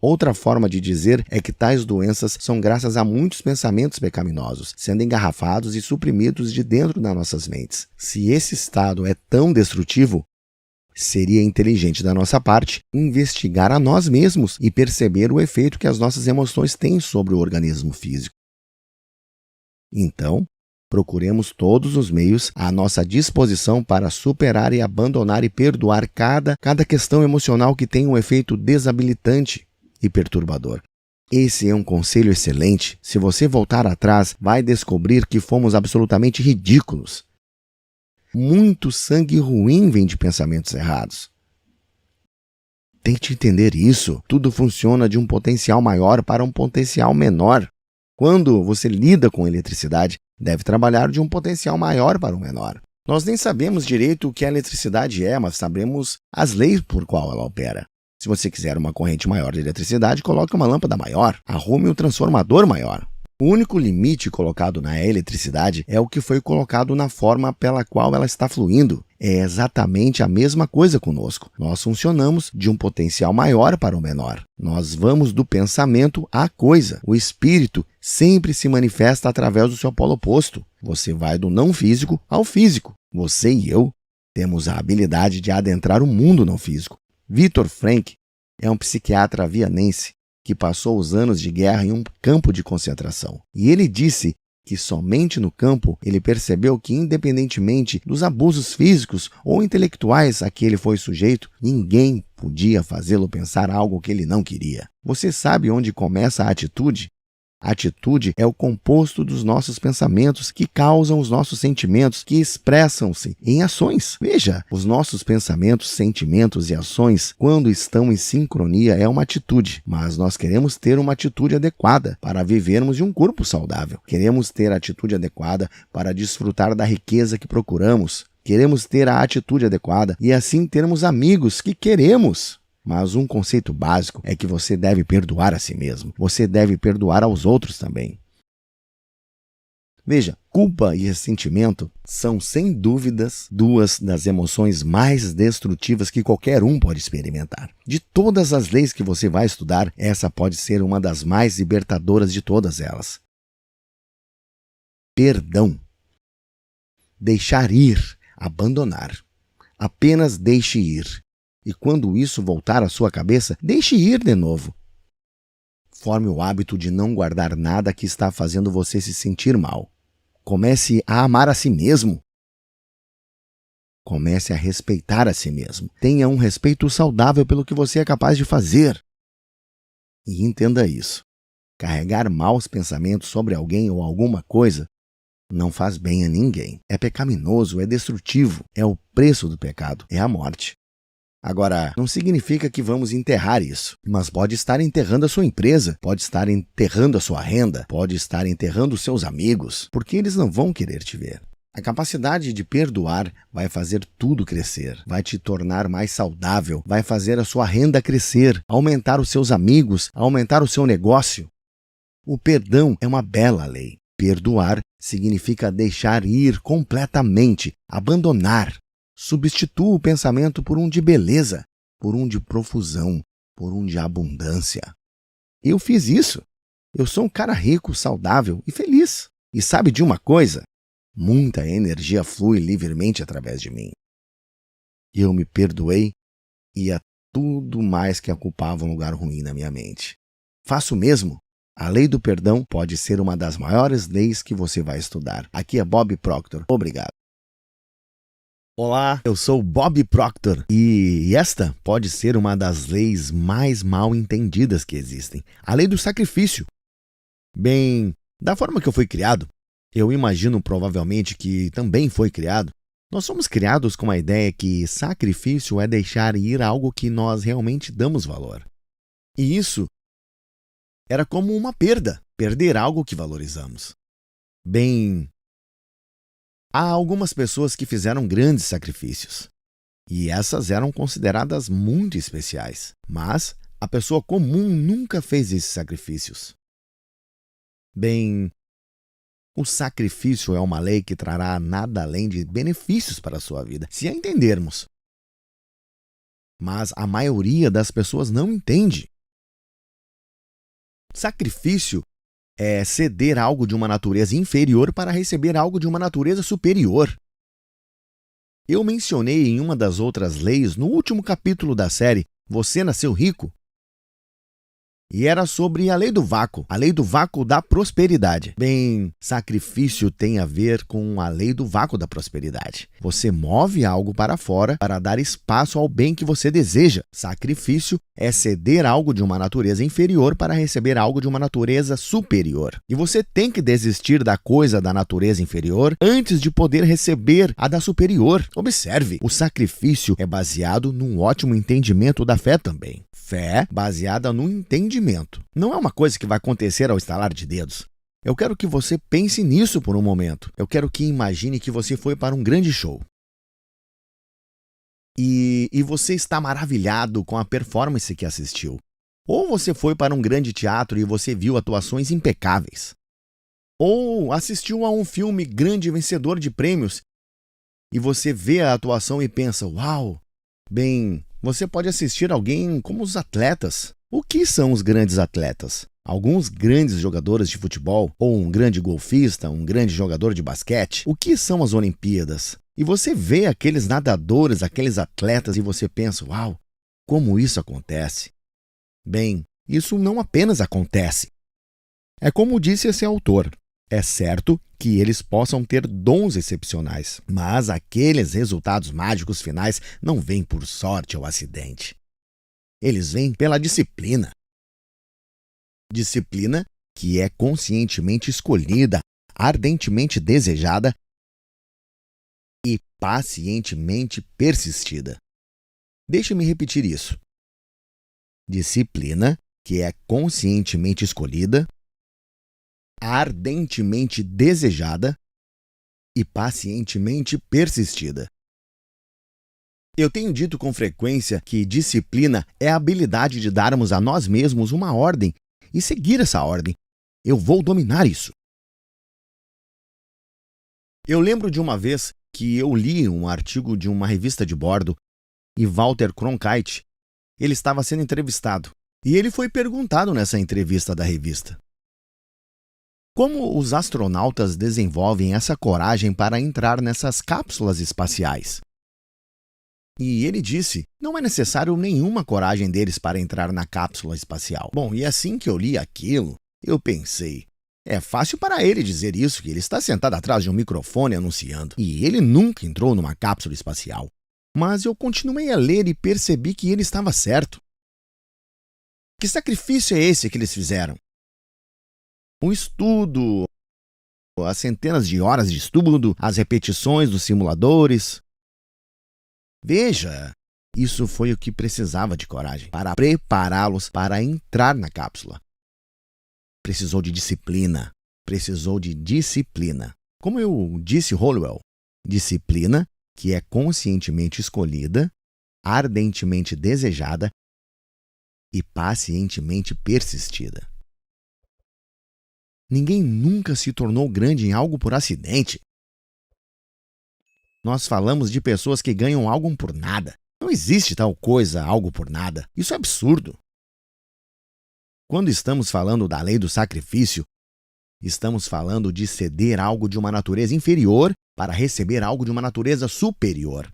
Outra forma de dizer é que tais doenças são graças a muitos pensamentos pecaminosos, sendo engarrafados e suprimidos de dentro das nossas mentes. Se esse estado é tão destrutivo, seria inteligente da nossa parte investigar a nós mesmos e perceber o efeito que as nossas emoções têm sobre o organismo físico. Então, procuremos todos os meios à nossa disposição para superar e abandonar e perdoar cada questão emocional que tem um efeito desabilitante e perturbador. Esse é um conselho excelente. Se você voltar atrás, vai descobrir que fomos absolutamente ridículos. Muito sangue ruim vem de pensamentos errados. Tente entender isso. Tudo funciona de um potencial maior para um potencial menor. Quando você lida com eletricidade, deve trabalhar de um potencial maior para um menor. Nós nem sabemos direito o que a eletricidade é, mas sabemos as leis por qual ela opera. Se você quiser uma corrente maior de eletricidade, coloque uma lâmpada maior. Arrume um transformador maior. O único limite colocado na eletricidade é o que foi colocado na forma pela qual ela está fluindo. É exatamente a mesma coisa conosco. Nós funcionamos de um potencial maior para o menor. Nós vamos do pensamento à coisa. O espírito sempre se manifesta através do seu polo oposto. Você vai do não físico ao físico. Você e eu temos a habilidade de adentrar o mundo não físico. Viktor Frankl é um psiquiatra vienense que passou os anos de guerra em um campo de concentração. E ele disse que somente no campo ele percebeu que, independentemente dos abusos físicos ou intelectuais a que ele foi sujeito, ninguém podia fazê-lo pensar algo que ele não queria. Você sabe onde começa a atitude? A atitude é o composto dos nossos pensamentos que causam os nossos sentimentos, que expressam-se em ações. Veja, os nossos pensamentos, sentimentos e ações, quando estão em sincronia, é uma atitude. Mas nós queremos ter uma atitude adequada para vivermos de um corpo saudável. Queremos ter a atitude adequada para desfrutar da riqueza que procuramos. Queremos ter a atitude adequada e assim termos amigos que queremos. Mas um conceito básico é que você deve perdoar a si mesmo. Você deve perdoar aos outros também. Veja, culpa e ressentimento são, sem dúvidas, duas das emoções mais destrutivas que qualquer um pode experimentar. De todas as leis que você vai estudar, essa pode ser uma das mais libertadoras de todas elas. Perdão. Deixar ir, abandonar. Apenas deixe ir. E quando isso voltar à sua cabeça, deixe ir de novo. Forme o hábito de não guardar nada que está fazendo você se sentir mal. Comece a amar a si mesmo. Comece a respeitar a si mesmo. Tenha um respeito saudável pelo que você é capaz de fazer. E entenda isso. Carregar maus pensamentos sobre alguém ou alguma coisa não faz bem a ninguém. É pecaminoso, é destrutivo. É o preço do pecado, é a morte. Agora, não significa que vamos enterrar isso, mas pode estar enterrando a sua empresa, pode estar enterrando a sua renda, pode estar enterrando os seus amigos, porque eles não vão querer te ver. A capacidade de perdoar vai fazer tudo crescer, vai te tornar mais saudável, vai fazer a sua renda crescer, aumentar os seus amigos, aumentar o seu negócio. O perdão é uma bela lei. Perdoar significa deixar ir completamente, abandonar. Substitua o pensamento por um de beleza, por um de profusão, por um de abundância. Eu fiz isso. Eu sou um cara rico, saudável e feliz. E sabe de uma coisa? Muita energia flui livremente através de mim. Eu me perdoei e a tudo mais que ocupava um lugar ruim na minha mente. Faço o mesmo. A lei do perdão pode ser uma das maiores leis que você vai estudar. Aqui é Bob Proctor. Obrigado. Olá, eu sou Bob Proctor e esta pode ser uma das leis mais mal entendidas que existem, a lei do sacrifício. Bem, da forma que eu fui criado, eu imagino provavelmente que também foi criado, nós somos criados com a ideia que sacrifício é deixar ir algo que nós realmente damos valor. E isso era como uma perda, perder algo que valorizamos. Bem, há algumas pessoas que fizeram grandes sacrifícios, e essas eram consideradas muito especiais, mas a pessoa comum nunca fez esses sacrifícios. Bem, o sacrifício é uma lei que trará nada além de benefícios para a sua vida, se a entendermos. Mas a maioria das pessoas não entende. Sacrifício é ceder algo de uma natureza inferior para receber algo de uma natureza superior. Eu mencionei em uma das outras leis, no último capítulo da série, Você Nasceu Rico? E era sobre a lei do vácuo da prosperidade. Bem, sacrifício tem a ver com a lei do vácuo da prosperidade. Você move algo para fora para dar espaço ao bem que você deseja. Sacrifício é ceder algo de uma natureza inferior para receber algo de uma natureza superior. E você tem que desistir da coisa da natureza inferior antes de poder receber a da superior. Observe, o sacrifício é baseado num ótimo entendimento da fé também. Fé baseada no entendimento. Não é uma coisa que vai acontecer ao estalar de dedos. Eu quero que você pense nisso por um momento. Eu quero que imagine que você foi para um grande show. E você está maravilhado com a performance que assistiu. Ou você foi para um grande teatro e você viu atuações impecáveis. Ou assistiu a um filme grande vencedor de prêmios e você vê a atuação e pensa, uau! Bem, você pode assistir alguém como os atletas. O que são os grandes atletas? Alguns grandes jogadores de futebol, ou um grande golfista, um grande jogador de basquete. O que são as Olimpíadas? E você vê aqueles nadadores, aqueles atletas e você pensa, uau, como isso acontece? Bem, isso não apenas acontece. É como disse esse autor. É certo que eles possam ter dons excepcionais, mas aqueles resultados mágicos finais não vêm por sorte ou acidente. Eles vêm pela disciplina. Disciplina que é conscientemente escolhida, ardentemente desejada e pacientemente persistida. Deixe-me repetir isso. Disciplina que é conscientemente escolhida, ardentemente desejada e pacientemente persistida. Eu tenho dito com frequência que disciplina é a habilidade de darmos a nós mesmos uma ordem e seguir essa ordem. Eu vou dominar isso. Eu lembro de uma vez que eu li um artigo de uma revista de bordo e Walter Cronkite, ele estava sendo entrevistado e ele foi perguntado nessa entrevista da revista: como os astronautas desenvolvem essa coragem para entrar nessas cápsulas espaciais? E ele disse, não é necessário nenhuma coragem deles para entrar na cápsula espacial. Bom, e assim que eu li aquilo, eu pensei, é fácil para ele dizer isso, que ele está sentado atrás de um microfone anunciando. E ele nunca entrou numa cápsula espacial. Mas eu continuei a ler e percebi que ele estava certo. Que sacrifício é esse que eles fizeram? O estudo, as centenas de horas de estudo, as repetições dos simuladores. Veja, isso foi o que precisava de coragem para prepará-los para entrar na cápsula. Precisou de disciplina. Como eu disse Hollowell, disciplina que é conscientemente escolhida, ardentemente desejada e pacientemente persistida. Ninguém nunca se tornou grande em algo por acidente. Nós falamos de pessoas que ganham algo por nada. Não existe tal coisa, algo por nada. Isso é absurdo. Quando estamos falando da lei do sacrifício, estamos falando de ceder algo de uma natureza inferior para receber algo de uma natureza superior.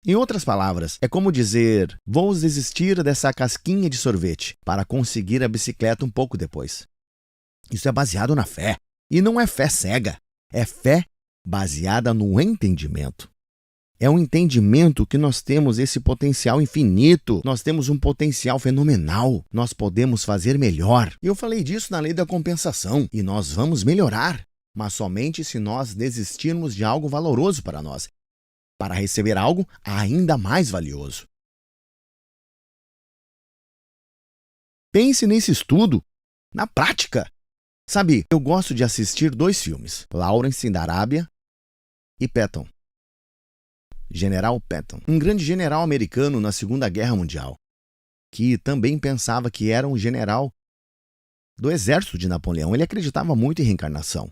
Em outras palavras, é como dizer, vou desistir dessa casquinha de sorvete para conseguir a bicicleta um pouco depois. Isso é baseado na fé. E não é fé cega. É fé baseada no entendimento. É um entendimento que nós temos esse potencial infinito, nós temos um potencial fenomenal, nós podemos fazer melhor. E eu falei disso na lei da compensação, e nós vamos melhorar, mas somente se nós desistirmos de algo valoroso para nós, para receber algo ainda mais valioso. Pense nesse estudo, na prática. Sabe, eu gosto de assistir 2 filmes, Lawrence da Arábia e Patton. General Patton, um grande general americano na Segunda Guerra Mundial, que também pensava que era um general do exército de Napoleão. Ele acreditava muito em reencarnação.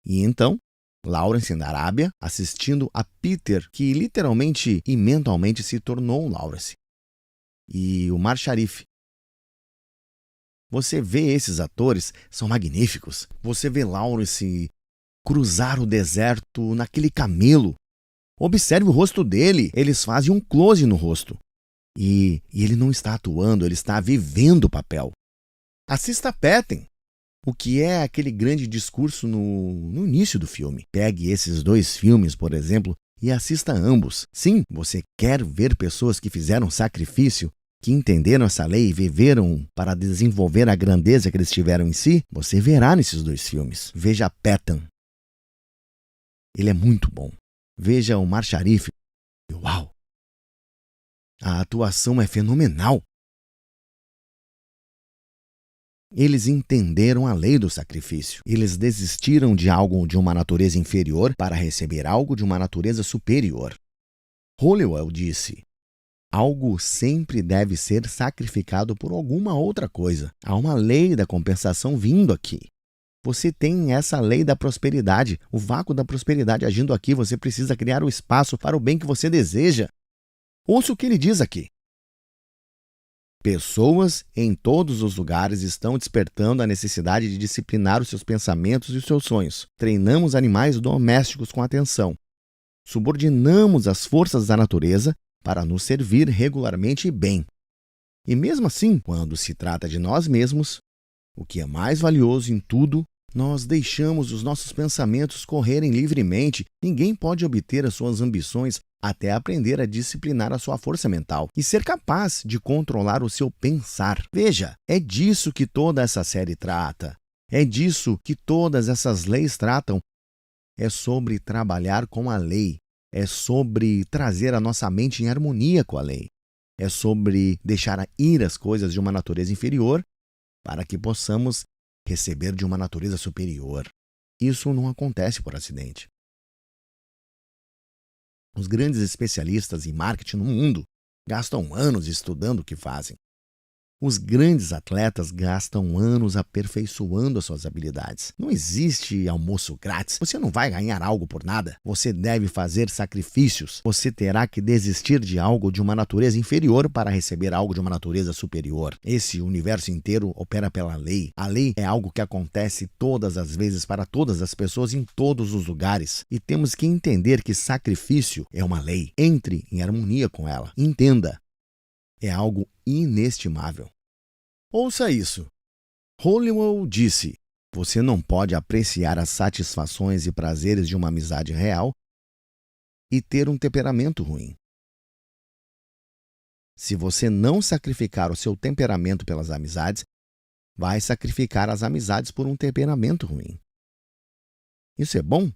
E então, Lawrence da Arábia, assistindo a Peter, que literalmente e mentalmente se tornou um Lawrence, e o Mar Sharif. Você vê esses atores, são magníficos. Você vê Lawrence cruzar o deserto naquele camelo. Observe o rosto dele, eles fazem um close no rosto. E ele não está atuando, ele está vivendo o papel. Assista Patton, o que é aquele grande discurso no início do filme. Pegue esses 2 filmes, por exemplo, e assista ambos. Sim, você quer ver pessoas que fizeram sacrifício, que entenderam essa lei e viveram para desenvolver a grandeza que eles tiveram em si? Você verá nesses 2 filmes. Veja Patton. Ele é muito bom. Veja o Mar Sharif. Uau! A atuação é fenomenal. Eles entenderam a lei do sacrifício. Eles desistiram de algo de uma natureza inferior para receber algo de uma natureza superior. Halliwell disse: algo sempre deve ser sacrificado por alguma outra coisa. Há uma lei da compensação vindo aqui. Você tem essa lei da prosperidade, o vácuo da prosperidade agindo aqui. Você precisa criar o espaço para o bem que você deseja. Ouça o que ele diz aqui. Pessoas em todos os lugares estão despertando a necessidade de disciplinar os seus pensamentos e os seus sonhos. Treinamos animais domésticos com atenção. Subordinamos as forças da natureza para nos servir regularmente e bem. E mesmo assim, quando se trata de nós mesmos, o que é mais valioso em tudo, nós deixamos os nossos pensamentos correrem livremente. Ninguém pode obter as suas ambições até aprender a disciplinar a sua força mental e ser capaz de controlar o seu pensar. Veja, é disso que toda essa série trata. É disso que todas essas leis tratam. É sobre trabalhar com a lei. É sobre trazer a nossa mente em harmonia com a lei. É sobre deixar ir as coisas de uma natureza inferior para que possamos receber de uma natureza superior. Isso não acontece por acidente. Os grandes especialistas em marketing no mundo gastam anos estudando o que fazem. Os grandes atletas gastam anos aperfeiçoando as suas habilidades. Não existe almoço grátis. Você não vai ganhar algo por nada. Você deve fazer sacrifícios. Você terá que desistir de algo de uma natureza inferior para receber algo de uma natureza superior. Esse universo inteiro opera pela lei. A lei é algo que acontece todas as vezes para todas as pessoas em todos os lugares. E temos que entender que sacrifício é uma lei. Entre em harmonia com ela. Entenda. É algo inestimável. Ouça isso. Halliwell disse: você não pode apreciar as satisfações e prazeres de uma amizade real e ter um temperamento ruim. Se você não sacrificar o seu temperamento pelas amizades, vai sacrificar as amizades por um temperamento ruim. Isso é bom?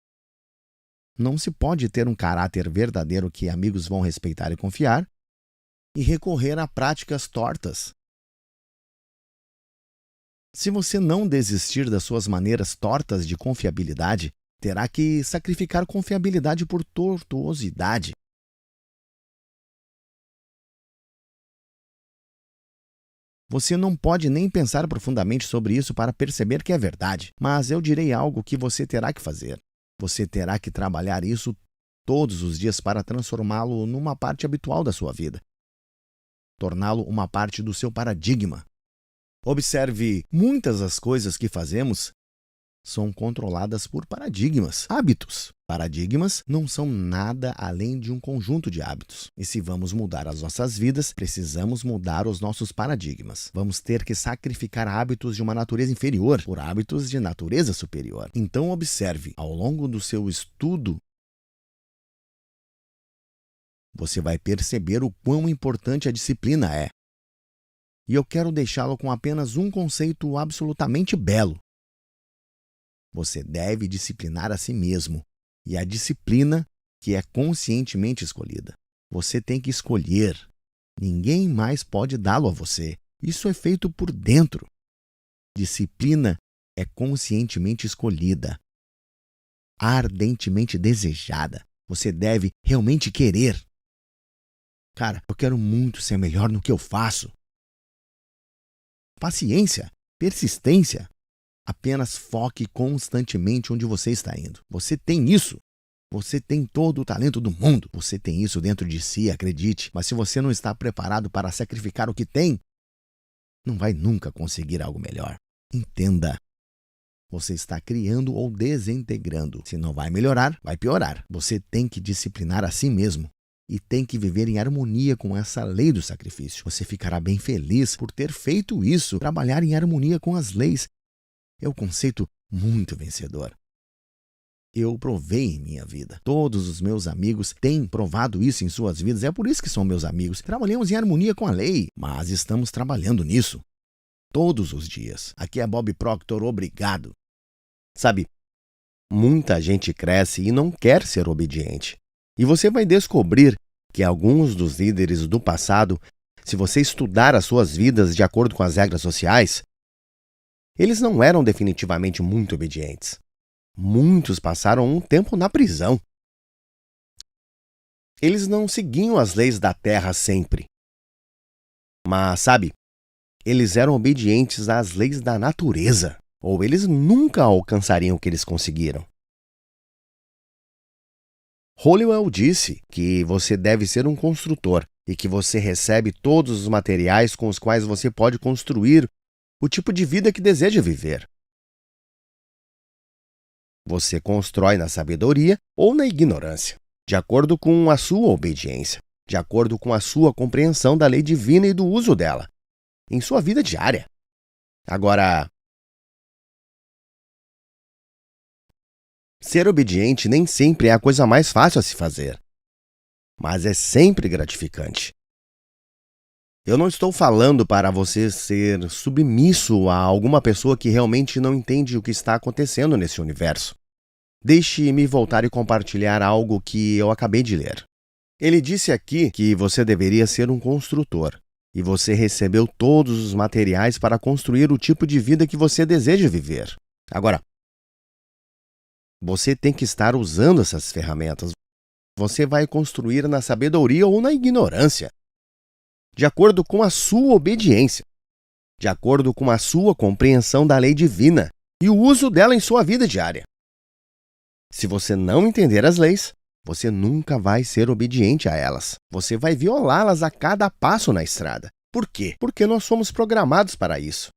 Não se pode ter um caráter verdadeiro que amigos vão respeitar e confiar e recorrer a práticas tortas. Se você não desistir das suas maneiras tortas de confiabilidade, terá que sacrificar confiabilidade por tortuosidade. Você não pode nem pensar profundamente sobre isso para perceber que é verdade, mas eu direi algo que você terá que fazer. Você terá que trabalhar isso todos os dias para transformá-lo numa parte habitual da sua vida. Torná-lo uma parte do seu paradigma. Observe, muitas das coisas que fazemos são controladas por paradigmas, hábitos. Paradigmas não são nada além de um conjunto de hábitos. E se vamos mudar as nossas vidas, precisamos mudar os nossos paradigmas. Vamos ter que sacrificar hábitos de uma natureza inferior por hábitos de natureza superior. Então observe, ao longo do seu estudo você vai perceber o quão importante a disciplina é. E eu quero deixá-lo com apenas um conceito absolutamente belo. Você deve disciplinar a si mesmo, e a disciplina que é conscientemente escolhida. Você tem que escolher. Ninguém mais pode dá-lo a você. Isso é feito por dentro. Disciplina é conscientemente escolhida, ardentemente desejada. Você deve realmente querer. Cara, eu quero muito ser melhor no que eu faço. Paciência, persistência. Apenas foque constantemente onde você está indo. Você tem isso. Você tem todo o talento do mundo. Você tem isso dentro de si, acredite. Mas se você não está preparado para sacrificar o que tem, não vai nunca conseguir algo melhor. Entenda. Você está criando ou desintegrando. Se não vai melhorar, vai piorar. Você tem que disciplinar a si mesmo e tem que viver em harmonia com essa lei do sacrifício. Você ficará bem feliz por ter feito isso. Trabalhar em harmonia com as leis é um conceito muito vencedor. Eu provei em minha vida. Todos os meus amigos têm provado isso em suas vidas. É por isso que são meus amigos. Trabalhamos em harmonia com a lei, mas estamos trabalhando nisso todos os dias. Aqui é Bob Proctor, obrigado. Sabe, muita gente cresce e não quer ser obediente. E você vai descobrir que alguns dos líderes do passado, se você estudar as suas vidas de acordo com as regras sociais, eles não eram definitivamente muito obedientes. Muitos passaram um tempo na prisão. Eles não seguiam as leis da terra sempre. Mas, sabe, eles eram obedientes às leis da natureza, ou eles nunca alcançariam o que eles conseguiram. Halliwell disse que você deve ser um construtor e que você recebe todos os materiais com os quais você pode construir o tipo de vida que deseja viver. Você constrói na sabedoria ou na ignorância, de acordo com a sua obediência, de acordo com a sua compreensão da lei divina e do uso dela, em sua vida diária. Agora, ser obediente nem sempre é a coisa mais fácil a se fazer, mas é sempre gratificante. Eu não estou falando para você ser submisso a alguma pessoa que realmente não entende o que está acontecendo nesse universo. Deixe-me voltar e compartilhar algo que eu acabei de ler. Ele disse aqui que você deveria ser um construtor, e você recebeu todos os materiais para construir o tipo de vida que você deseja viver. Agora, você tem que estar usando essas ferramentas. Você vai construir na sabedoria ou na ignorância, de acordo com a sua obediência, de acordo com a sua compreensão da lei divina e o uso dela em sua vida diária. Se você não entender as leis, você nunca vai ser obediente a elas. Você vai violá-las a cada passo na estrada. Por quê? Porque nós somos programados para isso.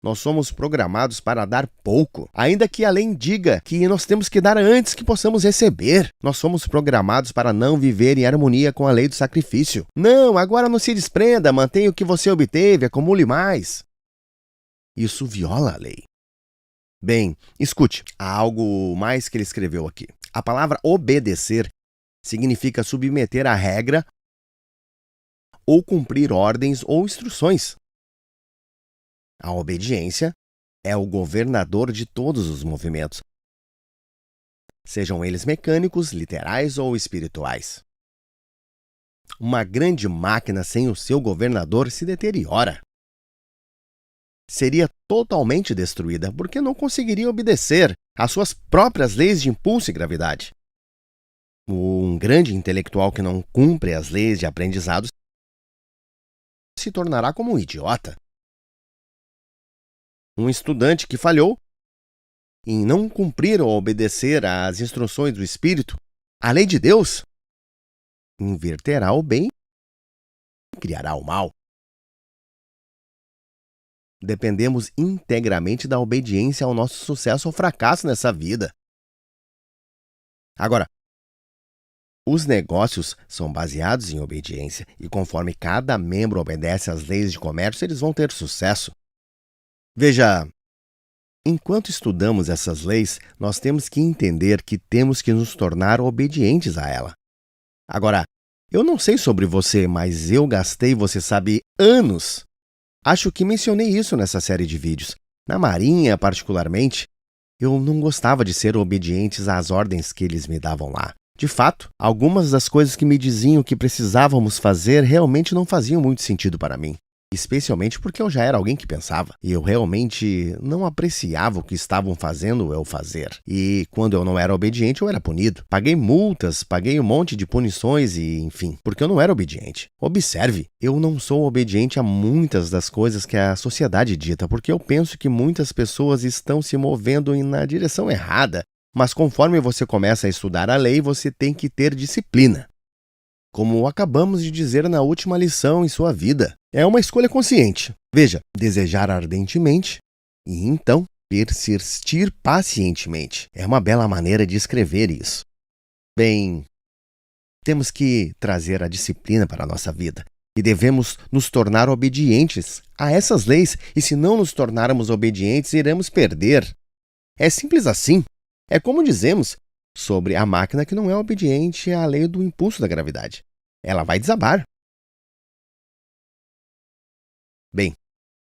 Nós somos programados para dar pouco, ainda que a lei diga que nós temos que dar antes que possamos receber. Nós somos programados para não viver em harmonia com a lei do sacrifício. Não, agora não se desprenda, mantenha o que você obteve, acumule mais. Isso viola a lei. Bem, escute, há algo mais que ele escreveu aqui. A palavra obedecer significa submeter a regra ou cumprir ordens ou instruções. A obediência é o governador de todos os movimentos, sejam eles mecânicos, literais ou espirituais. Uma grande máquina sem o seu governador se deteriora. Seria totalmente destruída porque não conseguiria obedecer às suas próprias leis de impulso e gravidade. Um grande intelectual que não cumpre as leis de aprendizado se tornará como um idiota. Um estudante que falhou em não cumprir ou obedecer às instruções do Espírito, a lei de Deus, inverterá o bem e criará o mal. Dependemos integramente da obediência ao nosso sucesso ou fracasso nessa vida. Agora, os negócios são baseados em obediência e conforme cada membro obedece às leis de comércio, eles vão ter sucesso. Veja, enquanto estudamos essas leis, nós temos que entender que temos que nos tornar obedientes a ela. Agora, eu não sei sobre você, mas eu gastei, você sabe, anos. Acho que mencionei isso nessa série de vídeos. Na Marinha, particularmente, eu não gostava de ser obediente às ordens que eles me davam lá. De fato, algumas das coisas que me diziam que precisávamos fazer realmente não faziam muito sentido para mim. Especialmente porque eu já era alguém que pensava. E eu realmente não apreciava o que estavam fazendo eu fazer. E quando eu não era obediente, eu era punido. Paguei multas, paguei um monte de punições e, enfim, porque eu não era obediente. Observe, eu não sou obediente a muitas das coisas que a sociedade dita, porque eu penso que muitas pessoas estão se movendo na direção errada. Mas conforme você começa a estudar a lei, você tem que ter disciplina. Como acabamos de dizer na última lição em sua vida, é uma escolha consciente. Veja, desejar ardentemente e então persistir pacientemente. É uma bela maneira de escrever isso. Bem, temos que trazer a disciplina para a nossa vida e devemos nos tornar obedientes a essas leis, e se não nos tornarmos obedientes, iremos perder. É simples assim. É como dizemos sobre a máquina que não é obediente à lei do impulso da gravidade. Ela vai desabar. Bem,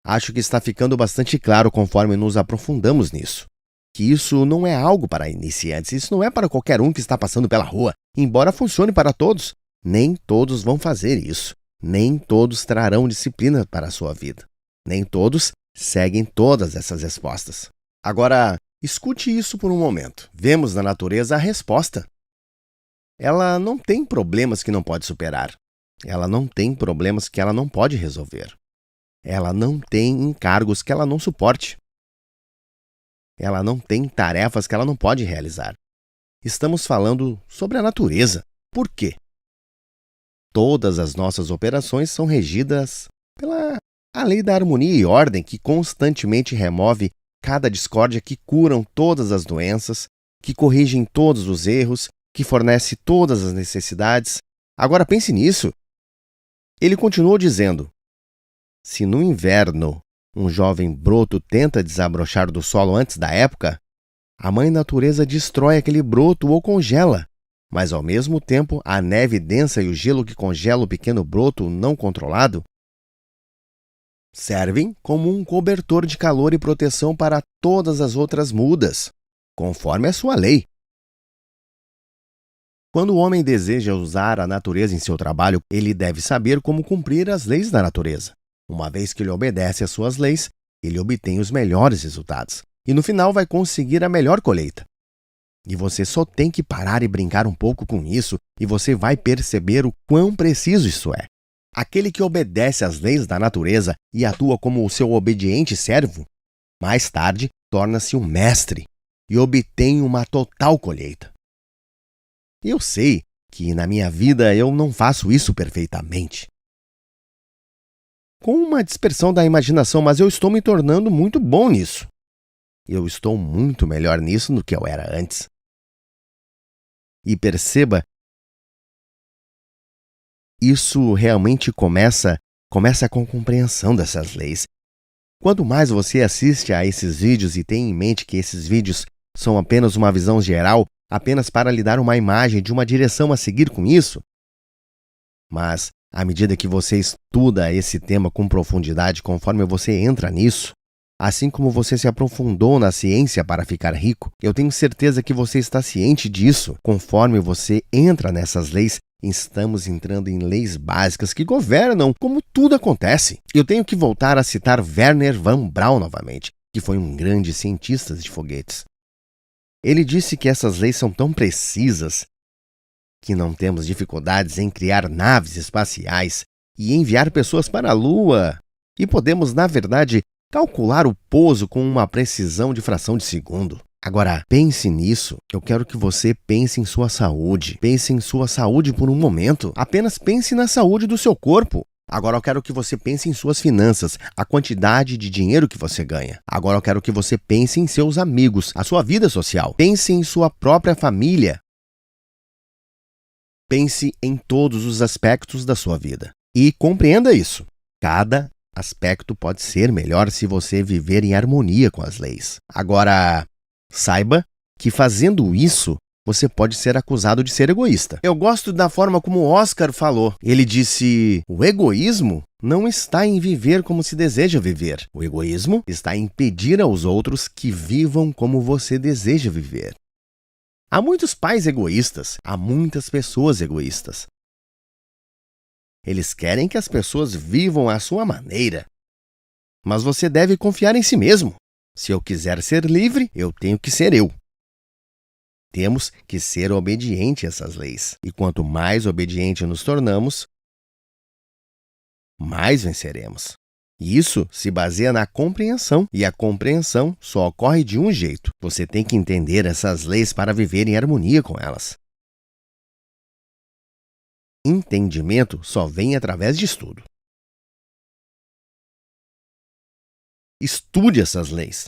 acho que está ficando bastante claro conforme nos aprofundamos nisso, que isso não é algo para iniciantes, isso não é para qualquer um que está passando pela rua. Embora funcione para todos, nem todos vão fazer isso. Nem todos trarão disciplina para a sua vida. Nem todos seguem todas essas respostas. Agora, escute isso por um momento. Vemos na natureza a resposta. Ela não tem problemas que não pode superar. Ela não tem problemas que ela não pode resolver. Ela não tem encargos que ela não suporte. Ela não tem tarefas que ela não pode realizar. Estamos falando sobre a natureza. Por quê? Todas as nossas operações são regidas pela lei da harmonia e ordem, que constantemente remove cada discórdia, que curam todas as doenças, que corrigem todos os erros, que fornece todas as necessidades. Agora pense nisso. Ele continuou dizendo: se no inverno um jovem broto tenta desabrochar do solo antes da época, a mãe natureza destrói aquele broto ou congela. Mas ao mesmo tempo, a neve densa e o gelo que congela o pequeno broto não controlado servem como um cobertor de calor e proteção para todas as outras mudas, conforme a sua lei. Quando o homem deseja usar a natureza em seu trabalho, ele deve saber como cumprir as leis da natureza. Uma vez que ele obedece às suas leis, ele obtém os melhores resultados e no final vai conseguir a melhor colheita. E você só tem que parar e brincar um pouco com isso e você vai perceber o quão preciso isso é. Aquele que obedece às leis da natureza e atua como o seu obediente servo, mais tarde torna-se um mestre e obtém uma total colheita. Eu sei que na minha vida eu não faço isso perfeitamente, com uma dispersão da imaginação, mas eu estou me tornando muito bom nisso. Eu estou muito melhor nisso do que eu era antes. E perceba, isso realmente começa com a compreensão dessas leis. Quanto mais você assiste a esses vídeos e tem em mente que esses vídeos são apenas uma visão geral, apenas para lhe dar uma imagem de uma direção a seguir com isso, mas à medida que você estuda esse tema com profundidade, conforme você entra nisso, assim como você se aprofundou na ciência para ficar rico, eu tenho certeza que você está ciente disso. Conforme você entra nessas leis, estamos entrando em leis básicas que governam como tudo acontece. Eu tenho que voltar a citar Wernher von Braun novamente, que foi um grande cientista de foguetes. Ele disse que essas leis são tão precisas que não temos dificuldades em criar naves espaciais e enviar pessoas para a Lua. E podemos, na verdade, calcular o pouso com uma precisão de fração de segundo. Agora, pense nisso. Eu quero que você pense em sua saúde. Pense em sua saúde por um momento. Apenas pense na saúde do seu corpo. Agora eu quero que você pense em suas finanças, a quantidade de dinheiro que você ganha. Agora eu quero que você pense em seus amigos, a sua vida social. Pense em sua própria família. Pense em todos os aspectos da sua vida. E compreenda isso. Cada aspecto pode ser melhor se você viver em harmonia com as leis. Agora, saiba que fazendo isso, você pode ser acusado de ser egoísta. Eu gosto da forma como o Oscar falou. Ele disse: o egoísmo não está em viver como se deseja viver. O egoísmo está em pedir aos outros que vivam como você deseja viver. Há muitos pais egoístas, há muitas pessoas egoístas. Eles querem que as pessoas vivam à sua maneira. Mas você deve confiar em si mesmo. Se eu quiser ser livre, eu tenho que ser eu. Temos que ser obedientes a essas leis. E quanto mais obediente nos tornamos, mais venceremos. E isso se baseia na compreensão. E a compreensão só ocorre de um jeito. Você tem que entender essas leis para viver em harmonia com elas. Entendimento só vem através de estudo. Estude essas leis.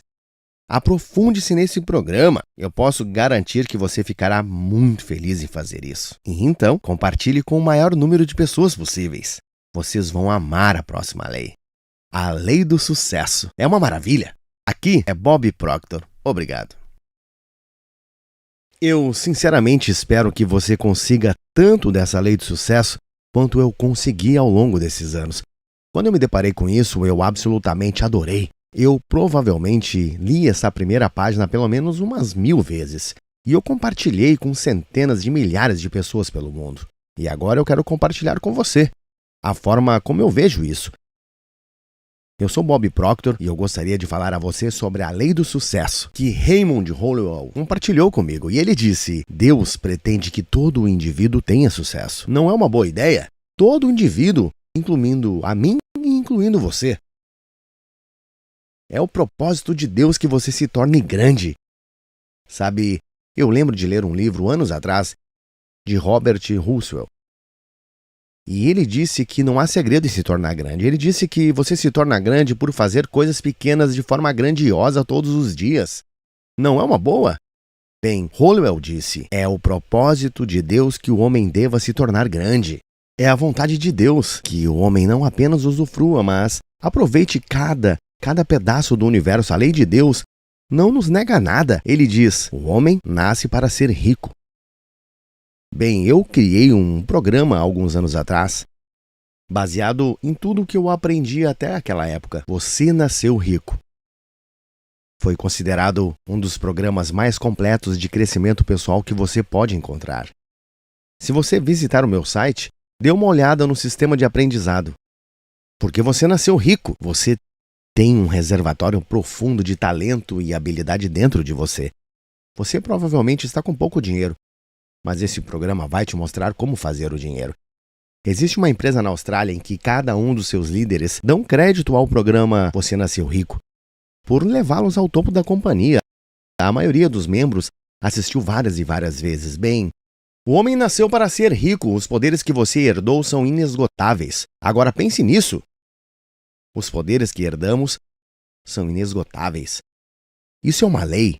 Aprofunde-se nesse programa. Eu posso garantir que você ficará muito feliz em fazer isso. E então, compartilhe com o maior número de pessoas possíveis. Vocês vão amar a próxima lei. A lei do sucesso. É uma maravilha. Aqui é Bob Proctor. Obrigado. Eu sinceramente espero que você consiga tanto dessa lei do sucesso quanto eu consegui ao longo desses anos. Quando eu me deparei com isso, eu absolutamente adorei. Eu provavelmente li essa primeira página pelo menos umas 1000 vezes. E eu compartilhei com centenas de milhares de pessoas pelo mundo. E agora eu quero compartilhar com você a forma como eu vejo isso. Eu sou Bob Proctor e eu gostaria de falar a você sobre a lei do sucesso, que Raymond Hollowell compartilhou comigo. E ele disse: Deus pretende que todo indivíduo tenha sucesso. Não é uma boa ideia? Todo indivíduo, incluindo a mim e incluindo você. É o propósito de Deus que você se torne grande. Sabe, eu lembro de ler um livro anos atrás de Robert Russell. E ele disse que não há segredo em se tornar grande. Ele disse que você se torna grande por fazer coisas pequenas de forma grandiosa todos os dias. Não é uma boa? Bem, Hollowell disse: é o propósito de Deus que o homem deva se tornar grande. É a vontade de Deus que o homem não apenas usufrua, mas aproveite cada pedaço do universo. A lei de Deus não nos nega nada. Ele diz: o homem nasce para ser rico. Bem, eu criei um programa há alguns anos atrás, baseado em tudo o que eu aprendi até aquela época. Você nasceu rico. Foi considerado um dos programas mais completos de crescimento pessoal que você pode encontrar. Se você visitar o meu site, dê uma olhada no sistema de aprendizado. Porque você nasceu rico. Você tem um reservatório profundo de talento e habilidade dentro de você. Você provavelmente está com pouco dinheiro, mas esse programa vai te mostrar como fazer o dinheiro. Existe uma empresa na Austrália em que cada um dos seus líderes dão crédito ao programa Você Nasceu Rico, por levá-los ao topo da companhia. A maioria dos membros assistiu várias e várias vezes. Bem, o homem nasceu para ser rico. Os poderes que você herdou são inesgotáveis. Agora pense nisso. Os poderes que herdamos são inesgotáveis. Isso é uma lei.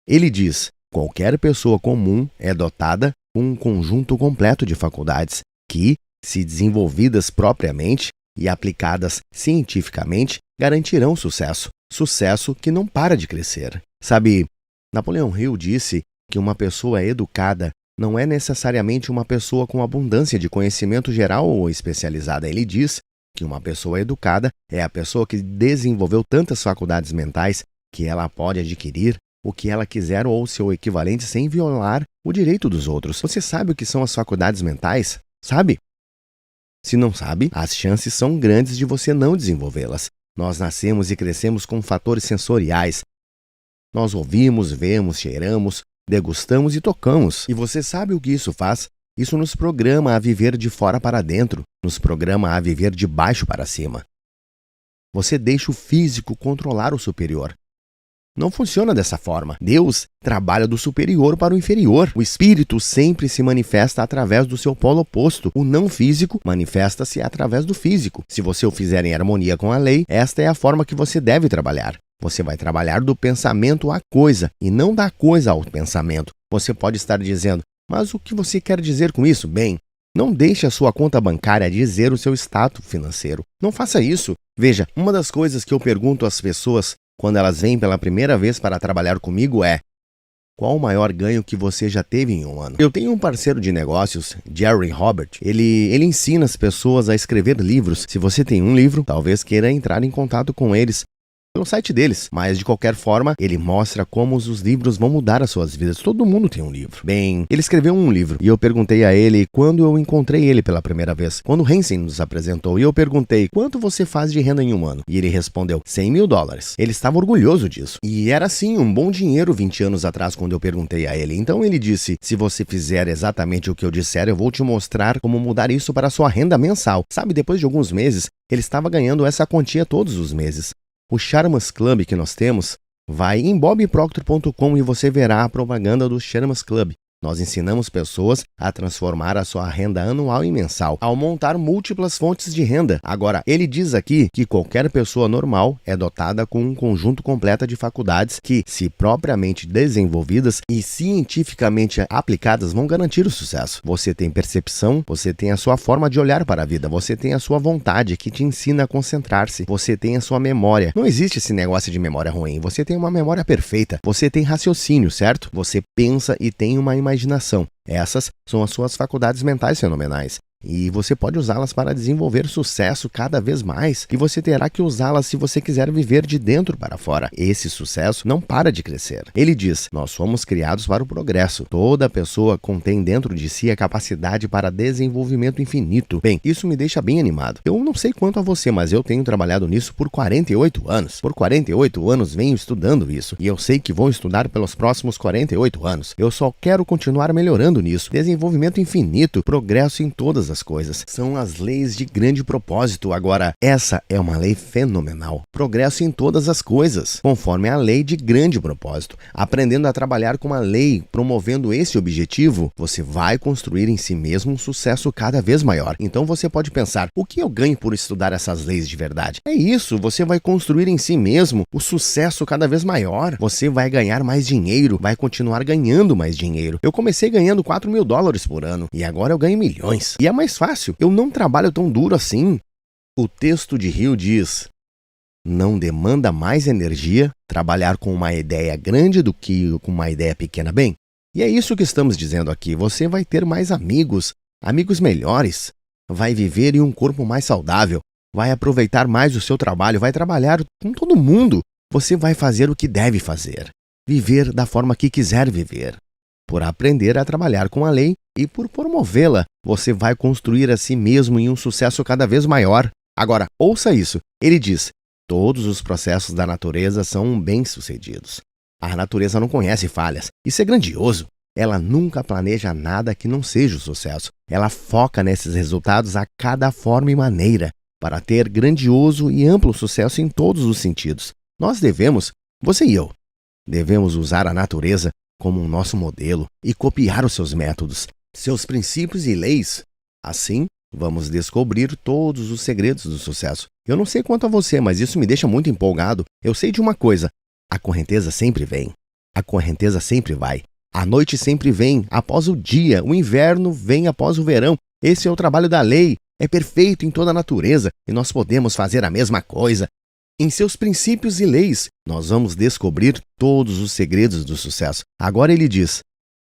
Ele diz: qualquer pessoa comum é dotada com um conjunto completo de faculdades que, se desenvolvidas propriamente e aplicadas cientificamente, garantirão sucesso. Sucesso que não para de crescer. Sabe, Napoleão Hill disse que uma pessoa educada não é necessariamente uma pessoa com abundância de conhecimento geral ou especializada. Ele diz que uma pessoa educada é a pessoa que desenvolveu tantas faculdades mentais que ela pode adquirir o que ela quiser ou seu equivalente sem violar o direito dos outros. Você sabe o que são as faculdades mentais? Sabe? Se não sabe, as chances são grandes de você não desenvolvê-las. Nós nascemos e crescemos com fatores sensoriais. Nós ouvimos, vemos, cheiramos, degustamos e tocamos. E você sabe o que isso faz? Isso nos programa a viver de fora para dentro, nos programa a viver de baixo para cima. Você deixa o físico controlar o superior. Não funciona dessa forma. Deus trabalha do superior para o inferior. O espírito sempre se manifesta através do seu polo oposto. O não físico manifesta-se através do físico. Se você o fizer em harmonia com a lei, esta é a forma que você deve trabalhar. Você vai trabalhar do pensamento à coisa e não da coisa ao pensamento. Você pode estar dizendo: mas o que você quer dizer com isso? Bem, não deixe a sua conta bancária dizer o seu status financeiro. Não faça isso. Veja, uma das coisas que eu pergunto às pessoas quando elas vêm pela primeira vez para trabalhar comigo é: Qual o maior ganho que você já teve em um ano? Eu tenho um parceiro de negócios, Jerry Robert. Ele ensina as pessoas a escrever livros. Se você tem um livro, talvez queira entrar em contato com eles pelo site deles, mas de qualquer forma, ele mostra como os livros vão mudar as suas vidas. Todo mundo tem um livro. Bem, ele escreveu um livro e eu perguntei a ele quando eu encontrei ele pela primeira vez, quando o Hansen nos apresentou, e eu perguntei, quanto você faz de renda em um ano? E ele respondeu, $100 mil. Ele estava orgulhoso disso. E era sim um bom dinheiro 20 anos atrás quando eu perguntei a ele. Então ele disse, se você fizer exatamente o que eu disser, eu vou te mostrar como mudar isso para a sua renda mensal. Sabe, depois de alguns meses, ele estava ganhando essa quantia todos os meses. O Sharmas Club que nós temos, vai em bobproctor.com e você verá a propaganda do Sharmas Club. Nós ensinamos pessoas a transformar a sua renda anual em mensal, ao montar múltiplas fontes de renda. Agora, ele diz aqui que qualquer pessoa normal é dotada com um conjunto completo de faculdades que, se propriamente desenvolvidas e cientificamente aplicadas, vão garantir o sucesso. Você tem percepção, você tem a sua forma de olhar para a vida, você tem a sua vontade que te ensina a concentrar-se, você tem a sua memória. Não existe esse negócio de memória ruim, você tem uma memória perfeita, você tem raciocínio, certo? Você pensa e tem uma imaginação. Essas são as suas faculdades mentais fenomenais. E você pode usá-las para desenvolver sucesso cada vez mais. E você terá que usá-las se você quiser viver de dentro para fora. Esse sucesso não para de crescer. Ele diz, nós somos criados para o progresso. Toda pessoa contém dentro de si a capacidade para desenvolvimento infinito. Bem, isso me deixa bem animado. Eu não sei quanto a você, mas eu tenho trabalhado nisso por 48 anos. Por 48 anos venho estudando isso. E eu sei que vou estudar pelos próximos 48 anos. Eu só quero continuar melhorando nisso. Desenvolvimento infinito, progresso em todas as coisas. São as leis de grande propósito. Agora, essa é uma lei fenomenal. Progresso em todas as coisas, conforme a lei de grande propósito. Aprendendo a trabalhar com a lei, promovendo esse objetivo, você vai construir em si mesmo um sucesso cada vez maior. Então você pode pensar, o que eu ganho por estudar essas leis de verdade? É isso, você vai construir em si mesmo o sucesso cada vez maior. Você vai ganhar mais dinheiro, vai continuar ganhando mais dinheiro. Eu comecei ganhando $4 mil por ano e agora eu ganho milhões. E é mais fácil, eu não trabalho tão duro assim. O texto de Hill diz, não demanda mais energia trabalhar com uma ideia grande do que com uma ideia pequena. Bem, e é isso que estamos dizendo aqui, você vai ter mais amigos, amigos melhores, vai viver em um corpo mais saudável, vai aproveitar mais o seu trabalho, vai trabalhar com todo mundo, você vai fazer o que deve fazer, viver da forma que quiser viver. Por aprender a trabalhar com a lei e por promovê-la, você vai construir a si mesmo em um sucesso cada vez maior. Agora, ouça isso. Ele diz, todos os processos da natureza são bem-sucedidos. A natureza não conhece falhas. Isso é grandioso. Ela nunca planeja nada que não seja o sucesso. Ela foca nesses resultados a cada forma e maneira, para ter grandioso e amplo sucesso em todos os sentidos. Nós devemos, você e eu, devemos usar a natureza como o nosso modelo e copiar os seus métodos, seus princípios e leis. Assim, vamos descobrir todos os segredos do sucesso. Eu não sei quanto a você, mas isso me deixa muito empolgado. Eu sei de uma coisa, a correnteza sempre vem, a correnteza sempre vai, a noite sempre vem após o dia, o inverno vem após o verão. Esse é o trabalho da lei, é perfeito em toda a natureza e nós podemos fazer a mesma coisa. Em seus princípios e leis, nós vamos descobrir todos os segredos do sucesso. Agora ele diz,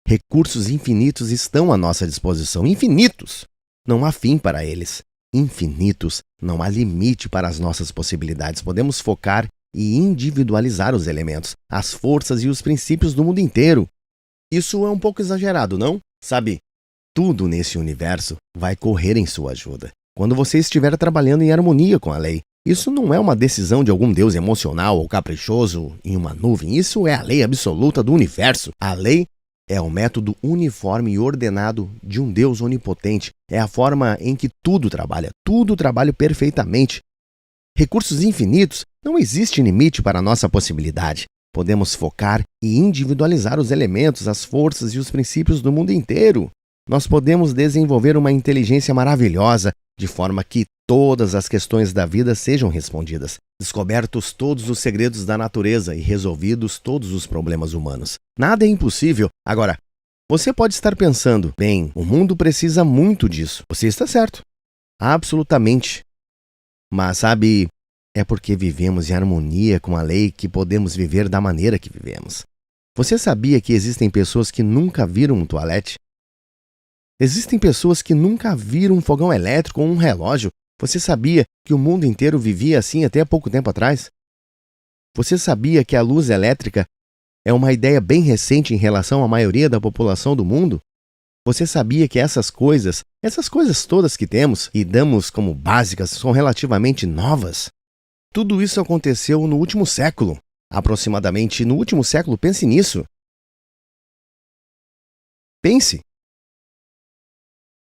recursos infinitos estão à nossa disposição. Infinitos! Não há fim para eles. Infinitos, não há limite para as nossas possibilidades. Podemos focar e individualizar os elementos, as forças e os princípios do mundo inteiro. Isso é um pouco exagerado, não? Sabe, tudo nesse universo vai correr em sua ajuda. Quando você estiver trabalhando em harmonia com a lei, isso não é uma decisão de algum deus emocional ou caprichoso em uma nuvem. Isso é a lei absoluta do universo. A lei é o método uniforme e ordenado de um Deus onipotente. É a forma em que tudo trabalha perfeitamente. Recursos infinitos, não existe limite para a nossa possibilidade. Podemos focar e individualizar os elementos, as forças e os princípios do mundo inteiro. Nós podemos desenvolver uma inteligência maravilhosa, de forma que todas as questões da vida sejam respondidas, descobertos todos os segredos da natureza e resolvidos todos os problemas humanos. Nada é impossível. Agora, você pode estar pensando, bem, o mundo precisa muito disso. Você está certo. Absolutamente. Mas sabe, é porque vivemos em harmonia com a lei que podemos viver da maneira que vivemos. Você sabia que existem pessoas que nunca viram um toalete? Existem pessoas que nunca viram um fogão elétrico ou um relógio. Você sabia que o mundo inteiro vivia assim até pouco tempo atrás? Você sabia que a luz elétrica é uma ideia bem recente em relação à maioria da população do mundo? Você sabia que essas coisas todas que temos e damos como básicas, são relativamente novas? Tudo isso aconteceu no último século. Aproximadamente no último século, pense nisso. Pense.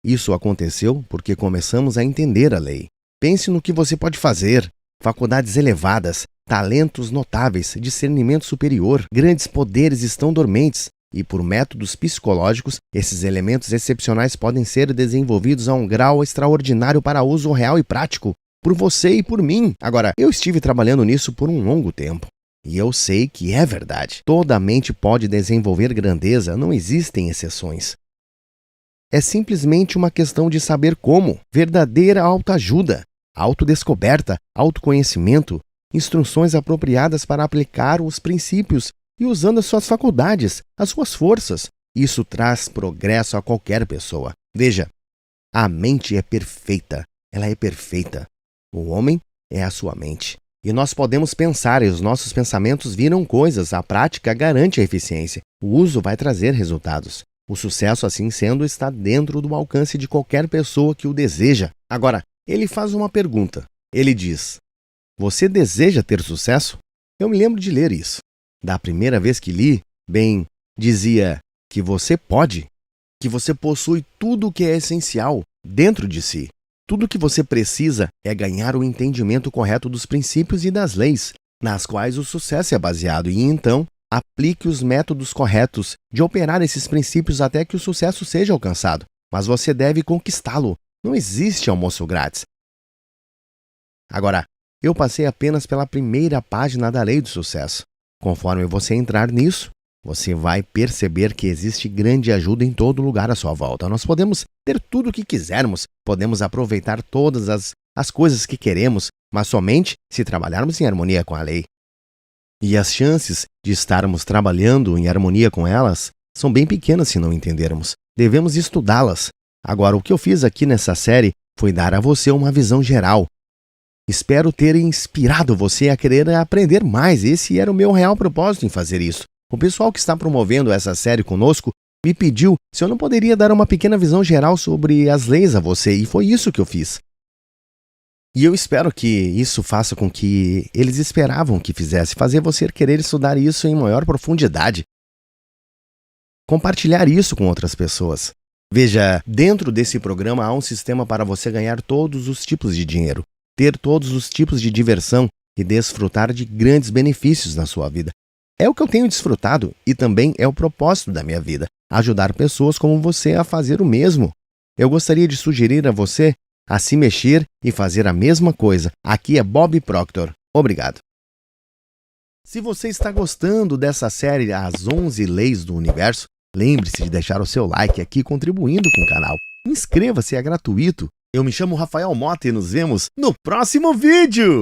Isso aconteceu porque começamos a entender a lei. Pense no que você pode fazer. Faculdades elevadas, talentos notáveis, discernimento superior, grandes poderes estão dormentes. E por métodos psicológicos, esses elementos excepcionais podem ser desenvolvidos a um grau extraordinário para uso real e prático, por você e por mim. Agora, eu estive trabalhando nisso por um longo tempo. E eu sei que é verdade. Toda mente pode desenvolver grandeza, não existem exceções. É simplesmente uma questão de saber como. Verdadeira autoajuda, autodescoberta, autoconhecimento, instruções apropriadas para aplicar os princípios e usando as suas faculdades, as suas forças. Isso traz progresso a qualquer pessoa. Veja, a mente é perfeita. Ela é perfeita. O homem é a sua mente. E nós podemos pensar e os nossos pensamentos viram coisas. A prática garante a eficiência. O uso vai trazer resultados. O sucesso, assim sendo, está dentro do alcance de qualquer pessoa que o deseja. Agora, ele faz uma pergunta. Ele diz: você deseja ter sucesso? Eu me lembro de ler isso. Da primeira vez que li, dizia que você pode, que você possui tudo o que é essencial dentro de si. Tudo o que você precisa é ganhar o entendimento correto dos princípios e das leis, nas quais o sucesso é baseado, e então aplique os métodos corretos de operar esses princípios até que o sucesso seja alcançado. Mas você deve conquistá-lo. Não existe almoço grátis. Agora, eu passei apenas pela primeira página da lei do sucesso. Conforme você entrar nisso, você vai perceber que existe grande ajuda em todo lugar à sua volta. Nós podemos ter tudo o que quisermos, podemos aproveitar todas as coisas que queremos, mas somente se trabalharmos em harmonia com a lei. E as chances de estarmos trabalhando em harmonia com elas são bem pequenas se não entendermos. Devemos estudá-las. Agora, o que eu fiz aqui nessa série foi dar a você uma visão geral. Espero ter inspirado você a querer aprender mais. Esse era o meu real propósito em fazer isso. O pessoal que está promovendo essa série conosco me pediu se eu não poderia dar uma pequena visão geral sobre as leis a você, e foi isso que eu fiz. E eu espero que isso faça com que eles esperavam que fizesse, fazer você querer estudar isso em maior profundidade. Compartilhar isso com outras pessoas. Veja, dentro desse programa há um sistema para você ganhar todos os tipos de dinheiro, ter todos os tipos de diversão e desfrutar de grandes benefícios na sua vida. É o que eu tenho desfrutado e também é o propósito da minha vida, ajudar pessoas como você a fazer o mesmo. Eu gostaria de sugerir a você a se mexer e fazer a mesma coisa. Aqui é Bob Proctor. Obrigado. Se você está gostando dessa série As 11 Leis do Universo, lembre-se de deixar o seu like aqui contribuindo com o canal. Inscreva-se, é gratuito. Eu me chamo Rafael Mota e nos vemos no próximo vídeo!